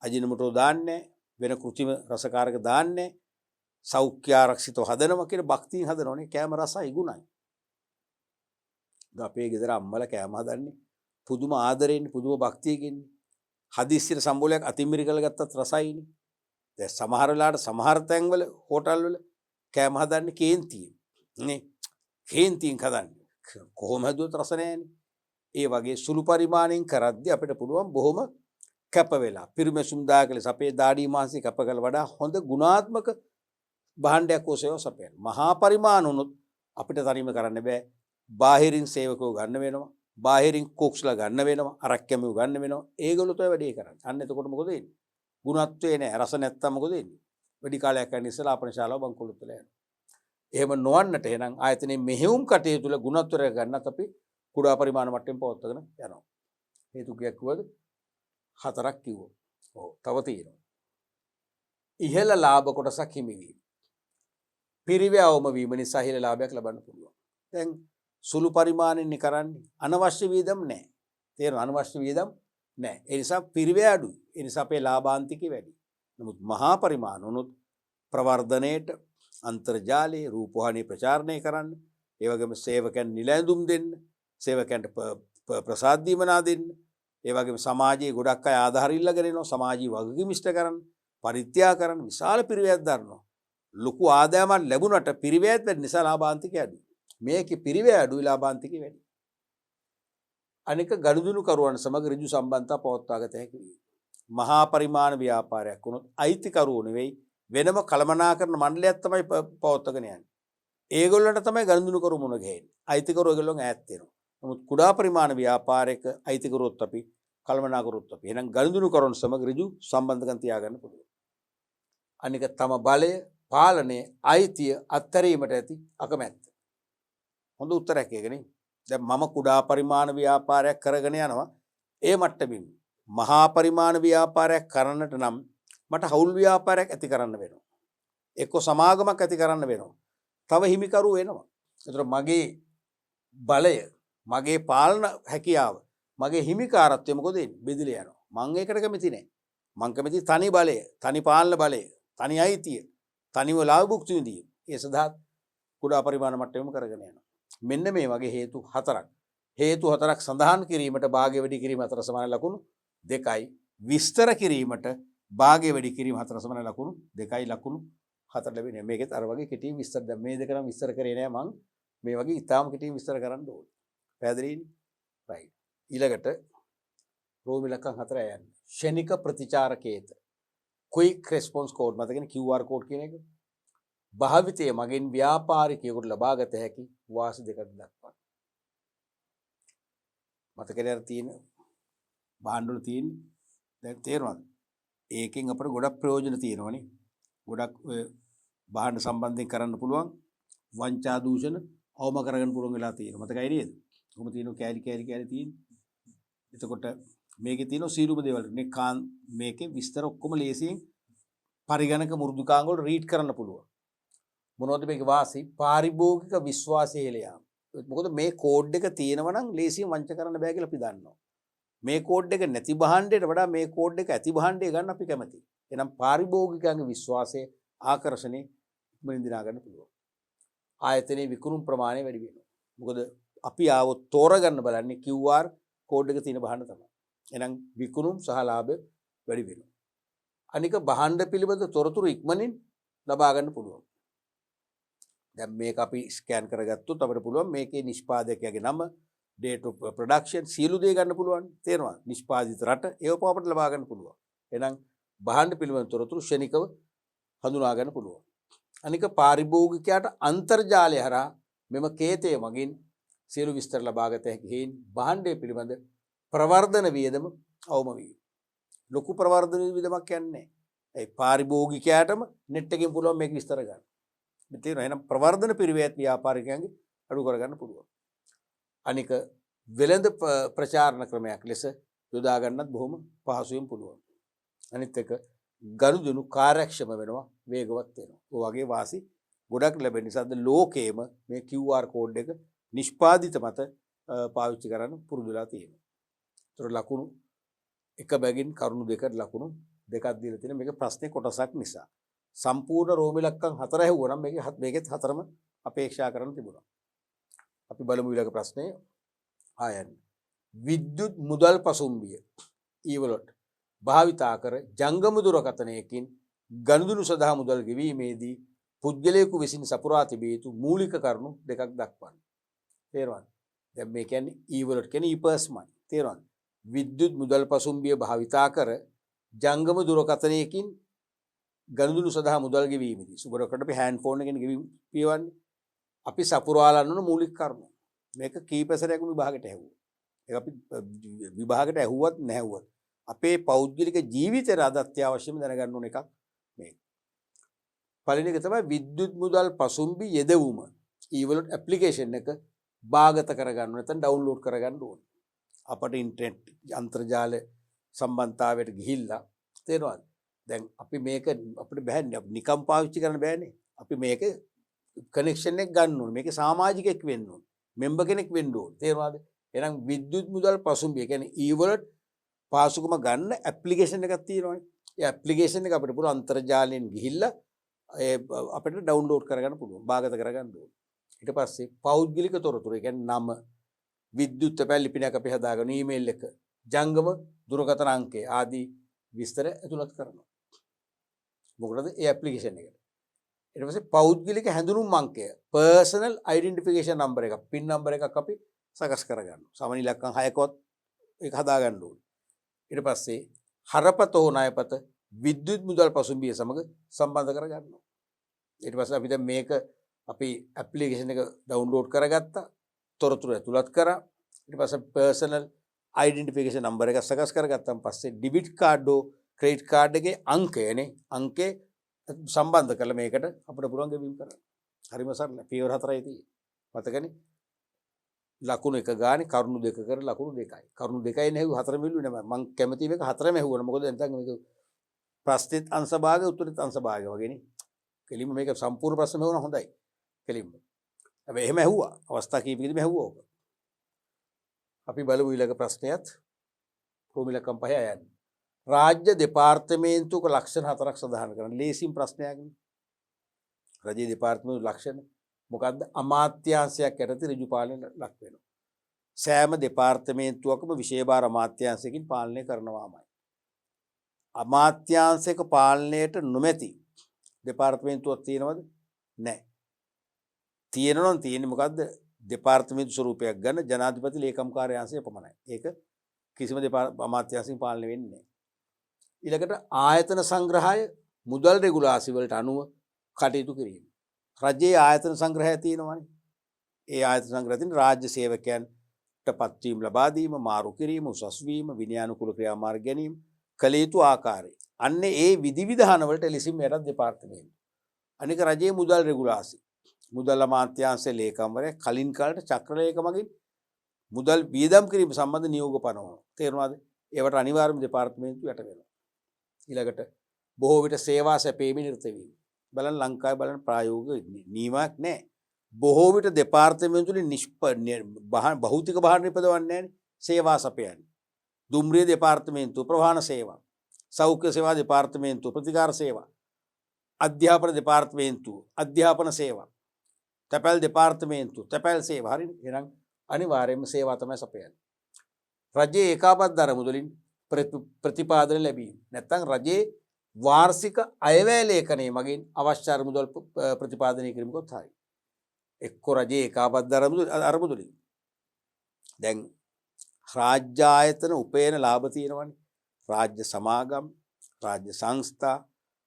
අජිනමොටෝ දාන්නේ වෙන කෘත්‍රිම රසකාරක දාන්නේ සෞඛ්‍ය ආරක්ෂිතව හදනවා කියන භක්තියෙන් හදනෝනේ කෑම රසයි ගුණයි. අපේ ගෙදර අම්මලා කෑම හදන්නේ පුදුම ආදරෙන් පුදුම භක්තියකින් හදිස්සියට සම්බෝලයක් අතිමිරි කරලා ගත්තත් රසයිනේ. දැන් සමහර වෙලාවට සමහර තැන්වල හෝටල් වල කෑම හදන්නේ කේන්තියෙන් නේ. කේන්තියෙන් හදන්නේ. කොහොම හදුවත් රස නැහැනේ. ඒ වගේ සුළු පරිමාණයෙන් කරද්දී අපිට පුළුවන් බොහොම කැප වෙලා පිරිමැසුම් දායක ලෙස අපේ දාඩි මාංශي කැප කරලා වඩා හොඳ ගුණාත්මක භාණ්ඩයක් ඔසේව සපයන. මහා පරිමාණ වුණොත් අපිට තනියම කරන්න බෑ. බාහිරින් සේවකව ගන්න වෙනවා. බාහිරින් කොක්ස්ලා ගන්න වෙනවා. අරක් කැමියෝ ගන්න වෙනවා. ඒගොල්ලෝ තමයි වැඩේ කරන්නේ. අන්න එතකොට මොකද වෙන්නේ? ගුණත්වේ නැහැ. රස නැත්තම් මොකද වෙන්නේ? වැඩි කාලයක් යන ඉස්සලා අපේ ශාලාව බංකොලොත් වෙලා යනවා. එහෙම නොවන්නට එහෙනම් ආයතනයේ මෙහෙයුම් කටයුතු තුළ ගුණත්වය ගන්නත් අපි කුඩා පරිමාණ මට්ටමින් පවත්වාගෙන යනවා. හේතු කීයක් කිව්වද? 4ක් කිව්වා. ඔව් තව තියෙනවා. ඉහළ ලාභ කොටසක් හිමිවීම. පිරිවැයවම වීම නිසා ඉහළ ලාභයක් ලබන්න පුළුවන්. දැන් සුළු පරිමාණෙන්නේ කරන්නේ අනවශ්‍ය වියදම් නැහැ. තේරෙනවද? අනවශ්‍ය වියදම් නැහැ. ඒ නිසා පිරිවැය අඩුයි. ඒ නිසා අපේ ලාභාන්තිකය වැඩි. නමුත් මහා පරිමාණ වුණොත් ප්‍රවර්ධනයේට අන්තර්ජාලයේ රූපවාහිනී ප්‍රචාරණය කරන්න, ඒ වගේම සේවකයන් නිලැඳුම් දෙන්න, සේවකයන්ට ප්‍රසාද දීමනා දෙන්න, ඒ වගේම සමාජයේ ගොඩක් අය ආධාර ඉල්ලගෙන එනවා, සමාජීය වගකීම් ඉෂ්ට කරන්න, පරිත්‍යාග කරන්න විශාල පිරිවැයක් දරනවා. ලොකු ආදායමක් ලැබුණට පිරිවැයත් වැඩි නිසා ලාභාන්තිකය අඩුයි. මේකේ පිරිවැය අඩුයි, ලාභාන්තිකය වැඩි. අනික ගනුදෙනු කරුවන් සමග ඍජු සම්බන්ධතා පවත්වාගත හැකි වේ. මහා පරිමාණ ව්‍යාපාරයක් වුණොත් අයිතිකරුවෝ නෙවෙයි වෙනම කළමනාකරන මණ්ඩලයක් තමයි පවත්වාගෙන යන්නේ. ඒගොල්ලන්ට තමයි ගනුදෙනු කරු මුණ ගැහෙන්නේ. අයිතිකරුවෝ ඒගොල්ලෝන් ඈත් වෙනවා. නමුත් කුඩා පරිමාණ ව්‍යාපාරයක අයිතිකරුවොත් අපි කළමනාකරුවොත් අපි එහෙනම් ගනුදෙනු කරුවන් සමග ඍජු සම්බන්ධකම් තියාගන්න පුළුවන්. අනික තම බලය, පාලනය, අයිතිය අත්හැරීමට ඇති අකමැත්ත. හොඳ උත්තරයක් ඒකනේ. දැන් මම කුඩා පරිමාණ ව්‍යාපාරයක් කරගෙන යනවා. ඒ මට්ටමින් මහා පරිමාණ ව්‍යාපාරයක් කරන්නට නම් මට හවුල් ව්‍යාපාරයක් ඇති කරන්න වෙනවා. එක්ක සමාගමක් ඇති කරන්න වෙනවා. තව හිමිකරු වෙනවා. ඒතර මගේ බලය, මගේ පාලන හැකියාව, මගේ හිමිකාරත්වය මොකද වෙන්නේ? බෙදලා යනවා. මම ඒකට කැමති නැහැ. මම කැමති තනි බලය, තනි පාලන බලය, තනි අයිතිය, තනිව ලාභ භුක්ති විඳීම. ඒ සඳහා කුඩා පරිමාණ මට්ටමෙම කරගෙන යනවා. මෙන්න මේ වගේ හේතු 4ක්. හේතු 4ක් සඳහන් කිරීමට භාගය වැඩි කිරීම අතර සමාන ලකුණු 2යි. විස්තර කිරීමට භාගය වැඩි කිරීම අතර සමාන ලකුණු 2යි ලකුණු 4 ලැබෙනවා. මේකෙත් අර වගේ කෙටි විස්තර දැන් මේ දෙක නම් විස්තර කරේ නෑ මං. මේ වගේ ඉතාලම කෙටි විස්තර කරන්න ඕනේ. පැහැදිලිනේ? රයිට්. ඊළඟට රෝමි ලක්ෂණ 4 යන්නේ. ෂණික ප්‍රතිචාරකේත. quick response code මතකනේ QR code කියන එක. භාවිතයේ මගින් ව්‍යාපාරිකයෙකුට ලබාගත හැකි වාසි දෙකක් දක්වන්න. මතකනේ අර තියෙන භාණ්ඩවල තියෙන දැන් තේරෙනවද? ඒකෙන් අපිට ගොඩක් ප්‍රයෝජන තියෙනවනේ. ගොඩක් ඔය භාණ්ඩ සම්බන්ධයෙන් කරන්න පුළුවන් වංචා දූෂණ අවම කරගන්න පුළුවන් වෙලා තියෙනවා. මතකයි නේද? කොහොම තියෙනවා කෑලි තියෙන. එතකොට මේකේ තියෙනවා සීරුම දේවල්. මේකේ විස්තර ඔක්කොම ලේසියෙන් පරිගණක මෘදුකාංග වල රීඩ් කරන්න පුළුවන්. මොනවද මේකේ වාසි? පාරිභෝගික විශ්වාසය හෙළයාම. මොකද මේ කෝඩ් එක තියෙනවා නම් ලේසියෙන් වංච කරන්න බෑ කියලා අපි දන්නවා. මේ කෝඩ් එක නැති භාණ්ඩයට වඩා මේ කෝඩ් එක ඇති භාණ්ඩය ගන්න අපි කැමතියි. එහෙනම් පාරිභෝගිකයන්ගේ විශ්වාසය ආකර්ෂණය ඉක්මනින් දිනා ගන්න පුළුවන්. ආයතනයේ විකුණුම් ප්‍රමාණය වැඩි වෙනවා. මොකද අපි ආවොත් තෝරගන්න බලන්නේ QR කෝඩ් එක තියෙන භාණ්ඩ තමයි. එහෙනම් විකුණුම් සහ ලාභ වැඩි වෙනවා. අනික භාණ්ඩ පිළිබඳ තොරතුරු ඉක්මනින් ලබා ගන්න පුළුවන්. දැන් මේක අපි ස්කෑන් කරගත්තොත් අපිට පුළුවන් මේකේ නිෂ්පාදකයාගේ නම, date of production සියලු දේ ගන්න පුළුවන්. තේරෙනවද? නිෂ්පාදිත රට ඒව අපිට ලබා ගන්න පුළුවන්. එහෙනම් භාණ්ඩ පිළිබඳ තොරතුරු ශනිකව හඳුනා ගන්න පුළුවන්. අනික පාරිභෝගිකයාට අන්තර්ජාලය හරහා මෙම කේතය මගින් සියලු විස්තර ලබාගත හැකි හේයින් භාණ්ඩය පිළිබඳ ප්‍රවර්ධන වියදම අවම වීම. ලොකු ප්‍රවර්ධන වියදමක් යන්නේ. ඒ පාරිභෝගිකයාටම net එකෙන් පුළුවන් මේක විස්තර ගන්න. මේ තේරෙනවද? එහෙනම් ප්‍රවර්ධන පිරිවැයත් ව්‍යාපාරිකයන්ගේ අඩු කරගන්න පුළුවන්. අනික වෙළඳ ප්‍රචාරණ ක්‍රමයක් ලෙස යොදා ගන්නත් බොහොම පහසුවෙන් පුළුවන්. අනිත් එක ගනුදෙනු කාර්යක්ෂම වෙනවා, වේගවත් වෙනවා. ඔය වගේ වාසි ගොඩක් ලැබෙන නිසා ලෝකේම මේ QR කෝඩ් එක නිෂ්පාදිත මත පාවිච්චි කරන්න පුරුදු වෙලා තියෙනවා. ඒතර ලකුණු එක බැගින් කරුණු දෙකට ලකුණු දෙකක් දීලා තියෙන මේක ප්‍රශ්නේ කොටසක් නිසා. සම්පූර්ණ රෝමි ලක්කම් 4 ඇහුවනම් මේකෙත් 4ම අපේක්ෂා කරන්න තිබුණා. අපි බලමු ඊළඟ ප්‍රශ්නේ ආයන්. විද්‍යුත් මුදල් පසුම්බිය ඊවලට භාවිතා කර ජංගම දුරකථනයකින් ගනුදෙනු සඳහා මුදල් ගෙවීමේදී පුද්ගලයෙකු විසින් සපුරා තිබිය යුතු මූලික කරුණු දෙකක් දක්වන්න. තේරුණාද? දැන් මේ කියන්නේ ඊවලට කියන්නේ ඊපර්ස්මයි. තේරුණාද? විද්‍යුත් මුදල් පසුම්බිය භාවිතා කර ජංගම දුරකථනයකින් ගනුදෙනු සඳහා මුදල් ගෙවීමේදී සුබරකට අපි හෑන්ඩ් ෆෝන් එකෙන් ගෙවන්නේ අපි සපුරාලන්න ඕන මූලික කරුණු. මේක කීපසරයක් විභාගයට ඇහුවා. ඒක අපි විභාගයට ඇහුවත් නැහැවුවත් අපේ පෞද්ගලික ජීවිතේට අද අත්‍යවශ්‍යම දැනගන්න ඕන එකක් මේක. පළවෙනි එක තමයි විද්‍යුත් මුදල් පසුම්බි යෙදවුම. ඊවලට ඇප්ලිකේෂන් එක භාගත කරගන්න නැත්නම් ඩවුන්ලෝඩ් කරගන්න ඕනේ. අපට ඉන්ටර්නෙට් අන්තර්ජාල සම්බන්ධතාවයට ගිහිල්ලා තේරෙනවද? දැන් අපි මේක අපිට බෑ නිකම් පාවිච්චි කරන්න බෑනේ. අපි මේක කනෙක්ෂන් එක ගන්න ඕනේ. මේකේ සමාජිකෙක් වෙන්න ඕනේ. මෙම්බර් කෙනෙක් වෙන්න ඕනේ. තේරෙනවද? එහෙනම් විද්‍යුත් මුදල් පසුම්බිය කියන්නේ ඊවලට පාසුකම ගන්න ඇප්ලිකේෂන් එකක් තියෙනවානේ. ඒ ඇප්ලිකේෂන් එක අපිට පුළුවන් අන්තර්ජාලයෙන් ගිහිල්ලා අපිට ඩවුන්ලෝඩ් කරගන්න පුළුවන්. භාගත කරගන්න ඕනේ. ඊට පස්සේ පෞද්ගලික තොරතුරු කියන්නේ නම, විද්‍යුත් පැල් ලිපිනයක් අපි හදාගන්න, ඊමේල් එක, ජංගම දුරකථන අංකය ආදී විස්තර ඇතුළත් කරනවා. මොකටද? ඒ ඇප්ලිකේෂන් එකට. ඊට පස්සේ පෞද්ගලික හැඳුනුම් අංකය, පර්සනල් අයිඩෙන්ටිෆිකේෂන් නම්බර් එකක්, පින් නම්බර් එකක් අපි සකස් කරගන්නවා. සාමාන්‍ය ඉලක්කම් 6කවත් ඒක හදාගන්න ඕනේ. ඊට පස්සේ හරපත හෝ ණයපත විද්‍යුත් මුදල් පසුම්බිය සමග සම්බන්ධ කරගන්නවා. ඊට පස්සේ අපි දැන් මේක අපි ඇප්ලිකේෂන් එක ඩවුන්ලෝඩ් කරගත්තා, තොරතුරු ඇතුළත් කරා. ඊට පස්සේ පර්සනල් අයිඩෙන්ටිෆිකේෂන් නම්බර් එක සකස් කරගත්තාන් පස්සේ ඩෙබිට් කාඩ් හෝ ක්‍රෙඩිට් කාඩ් එකේ අංකයනේ, අංකේ සම්බන්ධ කරලා මේකට අපිට පුළුවන් ගෙවීම කරන්න. හරිම සරලයි. පියවර 4යි තියෙන්නේ. මතකනේ? ලකුණු 1 ගානේ කරුණු 2 කර ලකුණු 2යි. කරුණු 2යි නෙවෙයි 4 මිල්ලුවේ නෑ. මම කැමති මේක 4ම ඇහුවා. මොකද නැත්නම් මේක ප්‍රශ්නෙත් අංශ භාගය උත්තරෙත් අංශ භාගය වගේනේ. කෙලින්ම මේක සම්පූර්ණ ප්‍රශ්න මෙවුණා හොඳයි. කෙලින්ම. හැබැයි එහෙම ඇහුවා. අවස්ථා කීපෙකදීම ඇහුවා ඕක. අපි බලමු ඊළඟ ප්‍රශ්නයත් ප්‍රෝමිලකම් 5 යන්නේ. රාජ්‍ය දෙපාර්තමේන්තුවක ලක්ෂණ 4ක් සඳහන් කරන්න. ලේසිම ප්‍රශ්නයක් නේ. රාජ්‍ය දෙපාර්තමේන්තු ලක්ෂණ මොකද්ද? අමාත්‍යාංශයක් යටතේ ඍජු පාලනය ලක් වෙනවා. සෑම දෙපාර්තමේන්තුවකම විශේෂ අමාත්‍යාංශයකින් පාලනය කරනවාමයි. අමාත්‍යාංශයක පාලනයට නොමැති දෙපාර්තමේන්තුවක් තියෙනවද? නැහැ. තියෙනවා නම් තියෙන්නේ මොකද්ද? දෙපාර්තමේන්තු ස්වරූපයක් ගන්න ජනාධිපති ලේකම් කාර්යාංශය පමණයි. ඒක කිසිම අමාත්‍යාංශකින් පාලනය වෙන්නේ නැහැ. ඊළඟට ආයතන සංග්‍රහය මුදල් රෙගුලාසි වලට අනුව කටයුතු කිරීම. රජයේ ආයතන සංග්‍රහය තියෙනවානේ. ඒ ආයතන සංග්‍රහයෙන් රාජ්‍ය සේවකයන්ට පත්වීම ලබා දීම, මාරු කිරීම, උසස් වීම, විනයානුකූල ක්‍රියාමාර්ග ගැනීම, කළ යුතු ආකාරය. අන්නේ ඒ විධිවිධාන වලට එලෙසින් යටත් දෙපාර්තමේන්තුව. අනික රජයේ මුදල් රෙගුලාසි. මුදල් අමාත්‍යාංශයේ ලේකම්වරයා කලින් කාලට චක්‍රලේඛ මගින් මුදල් වියදම් කිරීම සම්බන්ධ නියෝග පනවනවා. තේරුණාද? ඒවට අනිවාර්යයෙන්ම දෙපාර්තමේන්තුව යට වෙනවා. ඊළඟට බොහෝ විට සේවා සැපීමේ නිරත වීම. බලන්න ලංකාවේ බලන්න ප්‍රායෝගික නියමයක් නැහැ. බොහෝ විට දෙපාර්තමේන්තුවේ භෞතික භාණ්ඩ නිපදවන්නේ නැහැ. සේවා සපයන්නේ. දුම්රිය දෙපාර්තමේන්තුව ප්‍රවාහන සේවා, සෞඛ්‍ය සේවා දෙපාර්තමේන්තුව ප්‍රතිකාර සේවා, අධ්‍යාපන දෙපාර්තමේන්තුව අධ්‍යාපන සේවා, තැපැල් දෙපාර්තමේන්තුව තැපැල් සේවා. හරිනේ. එහෙනම් අනිවාර්යයෙන්ම සේවා තමයි සපයන්නේ. රජයේ ඒකාබද්ධ අරමුදලින් ප්‍රතිපාදන ලැබීම. නැත්නම් රජයේ වාර්ෂික අයවැය ලේඛනයේ මගින් අවශ්‍ය අරමුදල් ප්‍රතිපාදනය කිරීමකොත් හරි. එක්ක රජයේ ඒකාබද්ධ අරමුදලින්. දැන් රාජ්‍ය ආයතන උපයන ලාභ තියෙනවනේ. රාජ්‍ය සමාගම්, රාජ්‍ය සංස්ථා,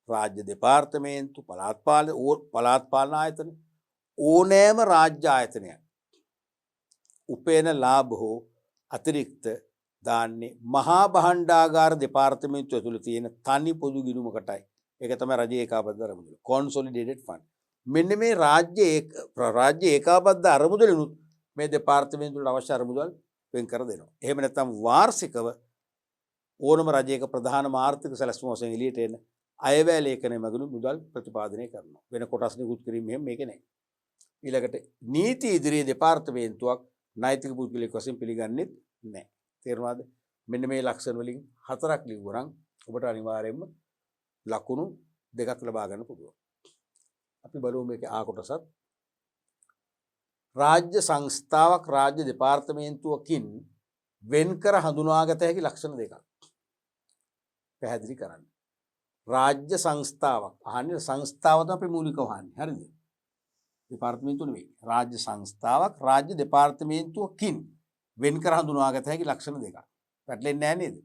රාජ්‍ය දෙපාර්තමේන්තු, පළාත් පාලන ආයතන, ඕනෑම රාජ්‍ය ආයතනයක් උපයන ලාභ හෝ අතිරික්ත දාන්නේ මහා භාණ්ඩාගාර දෙපාර්තමේන්තුව ඇතුළේ තියෙන තනි පොදු ගිණුමකටයි. ඒක තමයි රජයේ ඒකාබද්ධ අරමුදල. කොන්සොලිඩේටඩ් ෆන්ඩ්. මෙන්න මේ රාජ්‍ය ඒකාබද්ධ අරමුදලිනුත් මේ දෙපාර්තමේන්තු වලට අවශ්‍ය අරමුදල් වෙන් කර දෙනවා. එහෙම නැත්නම් වාර්ෂිකව ඕනම රජයක ප්‍රධාන ආර්ථික සැලැස්ම වශයෙන් එළියට එන අයවැය ලේඛනයේ මගින් මුදල් ප්‍රතිපාදනය කරනවා. වෙන කොටස් නිකුත් කිරීම මෙහෙම මේක නෑ. ඊළඟට නීති ඉදිරියේ දෙපාර්තමේන්තුවක් නෛතික පුද්ගලයෙක් වශයෙන් පිළිගන්නේ නැහැ. තේරුණාද? මෙන්න මේ ලක්ෂණ වලින් 4ක් ලිව්වනම් ඔබට අනිවාර්යයෙන්ම ලකුණු 2ක් ලබා ගන්න පුළුවන්. අපි බලමු මේකේ ආ කොටසත්. රාජ්‍ය සංස්ථාවක් රාජ්‍ය දෙපාර්තමේන්තුවකින් වෙන්කර හඳුනාගත හැකි ලක්ෂණ 2ක් පැහැදිලි කරන්න. රාජ්‍ය සංස්ථාවක් අහන්නේ සංස්ථාව තමයි අපි මූලිකව අහන්නේ. හරිද? දෙපාර්තමේන්තුව නෙවෙයි. රාජ්‍ය සංස්ථාවක් රාජ්‍ය දෙපාර්තමේන්තුවකින් වෙන්කර හඳුනාගත හැකි ලක්ෂණ 2ක්. පැටලෙන්නේ නැහැ නේද?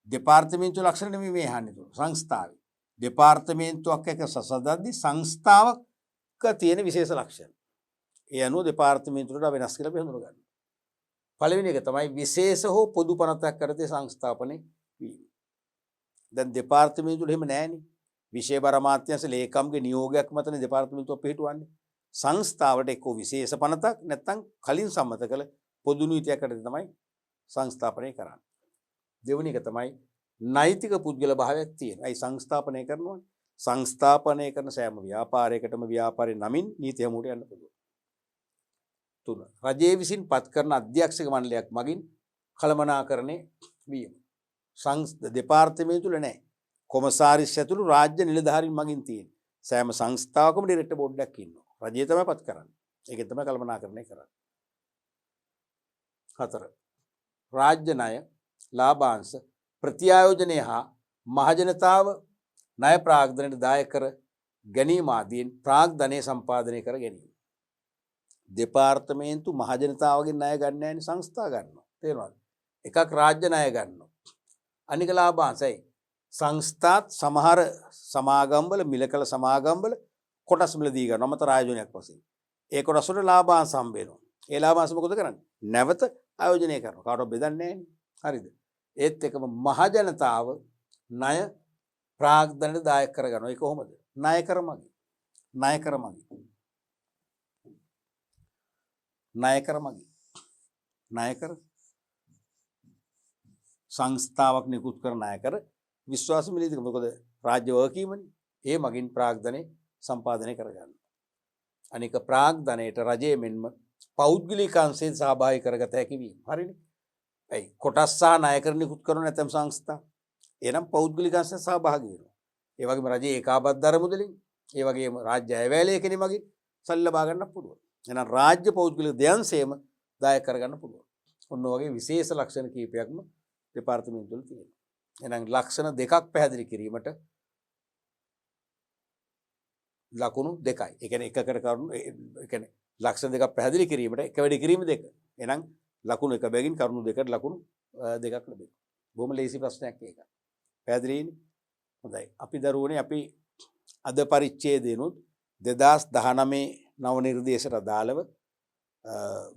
දෙපාර්තමේන්තුව ලක්ෂණ නෙමෙයි මේ අහන්නේ. සංස්ථාවේ. දෙපාර්තමේන්තුවක් එක්ක සසදද්දී සංස්ථාවක තියෙන විශේෂ ලක්ෂණ. ඒ අනුව දෙපාර්තමේන්තුවට වෙනස් කියලා අපි හඳුනගන්නවා. පළවෙනි එක තමයි විශේෂ හෝ පොදු පනතක් කරතේ සංස්ථාපනය වීම. දැන් දෙපාර්තමේන්තුවල එහෙම නැහැනේ. විෂය බර අමාත්‍යාංශ ලේකම්ගේ නියෝගයක් මතනේ දෙපාර්තමේන්තුව පිටුවන්නේ. සංස්ථාවට එක්ක විශේෂ පනතක් නැත්නම් කලින් සම්මත කළ පොදු නීතියකට තමයි සංස්ථාපනය කරන්නේ. දෙවෙනි එක තමයි නෛතික පුද්ගල භාවයක් තියෙන. අයි සංස්ථාපනය කරනවා. සංස්ථාපනය කරන සෑම ව්‍යාපාරයකටම ව්‍යාපාරයේ නමින් නීති යමුවට යන්න පුළුවන්. 3. රජයේ විසින් පත් කරන අධ්‍යක්ෂක මණ්ඩලයක් මගින් කළමනාකරණය වීම. දෙපාර්තමේන්තුවල නැහැ. කොමසාරිස් ඇතුළු රාජ්‍ය නිලධාරීන් මගින් තියෙන. සෑම සංස්ථාවකම ඩිරෙක්ටර් බෝඩ් එකක් ඉන්නවා. රජය තමයි පත් කරන්නේ. ඒකෙන් තමයි කළමනාකරණය කරන්නේ. 4. රාජ්‍ය ණය, ලාභාංශ, ප්‍රත්‍යායෝජනය හා මහජනතාව ණය ප්‍රාග්ධනයට දායක කර ගැනීම ආදීන් ප්‍රාග්ධනය සම්පාදනය කර ගැනීම. දෙපාර්තමේන්තු මහජනතාවගෙන් ණය ගන්න නැහැ නේ සංස්ථා ගන්නවා. තේරෙනවද? එකක් රාජ්‍ය ණය ගන්නවා. අනික ලාභාංශයි. සංස්ථාත් සමහර සමාගම්වල මිලකල සමාගම්වල කොටස් මිලදී ගන්නවා මත ආයෝජනයක් වශයෙන්. ඒ කොටස් වල ලාභාංශ හම්බ වෙනවා. ඒ ලාභාංශ මොකද කරන්නේ? නැවත ආයෝජනය කරනවා. කාටවත් බෙදන්නේ නැහැ. හරිද? ඒත් එකම මහජනතාව ණය ප්‍රාග්ධනයට දායක කරගන්නවා. ඒක කොහොමද? ණය කර මගින්. ණය කර මගින්. ණය කර මගින්. ණය කර සංස්ථාවක් නිකුත් කරන ණය කර විශ්වාස මිලදී මොකද රාජ්‍ය වගකීමනේ. ඒ මගින් ප්‍රාග්ධනය සම්පාදනය කරගන්න. අනික ප්‍රාග්ධනයට රජයේ මෙන්ම පෞද්ගලික අංශයෙන් සහභාගී කරගත හැකි වීම. හරිනේ. ඇයි කොටස් සහ ණය කර නිකුත් කරන නැත්නම් සංස්ථා. එනම් පෞද්ගලික අංශයෙන් සහභාගී වෙනවා. ඒ වගේම රජයේ ඒකාබද්ධ අරමුදලින්, ඒ වගේම රාජ්‍ය අයවැය කෙනෙක් මගින් සල්ලි ලබා ගන්න පුළුවන්. එහෙනම් රාජ්‍ය පෞද්ගලික දෙයන්සේම දායක කරගන්න පුළුවන්. ඔන්න වගේ විශේෂ ලක්ෂණ කීපයක්ම දෙපාර්තමේන්තුවල තියෙනවා. එහෙනම් ලක්ෂණ දෙකක් පැහැදිලි කිරීමට ලකුණු දෙකයි. ඒ කියන්නේ එකකට කරුණු ඒ කියන්නේ ලක්ෂණ දෙකක් පැහැදිලි කිරීමට එක වැඩි කිරීම දෙක. එහෙනම් ලකුණු එක බැගින් කරුණු දෙකට ලකුණු දෙකක් ලැබෙනවා. බොහොම ලේසි ප්‍රශ්නයක් ඒක. පැහැදිලිනේ? හොඳයි. අපි දරුවනේ අපි අද පරිච්ඡේදයනොත් 2019 නව නිර්දේශයට අදාළව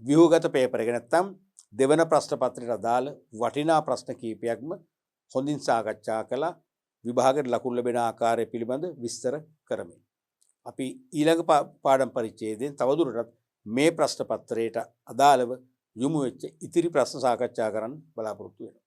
ව්‍යුහගත පේපර් එක නැත්තම් දෙවන ප්‍රශ්න පත්‍රයට අදාළ වටිනා ප්‍රශ්න කීපයක්ම හොඳින් සාකච්ඡා කළා. විභාගයට ලකුණු ලැබෙන ආකාරය පිළිබඳ විස්තර කරමින්. අපි ඊළඟ පාඩම් පරිච්ඡේදයෙන් තවදුරටත් මේ ප්‍රශ්න පත්‍රයට අදාළව යොමු වෙච්ච ඉතිරි ප්‍රශ්න සාකච්ඡා කරන්න බලාපොරොත්තු වෙනවා.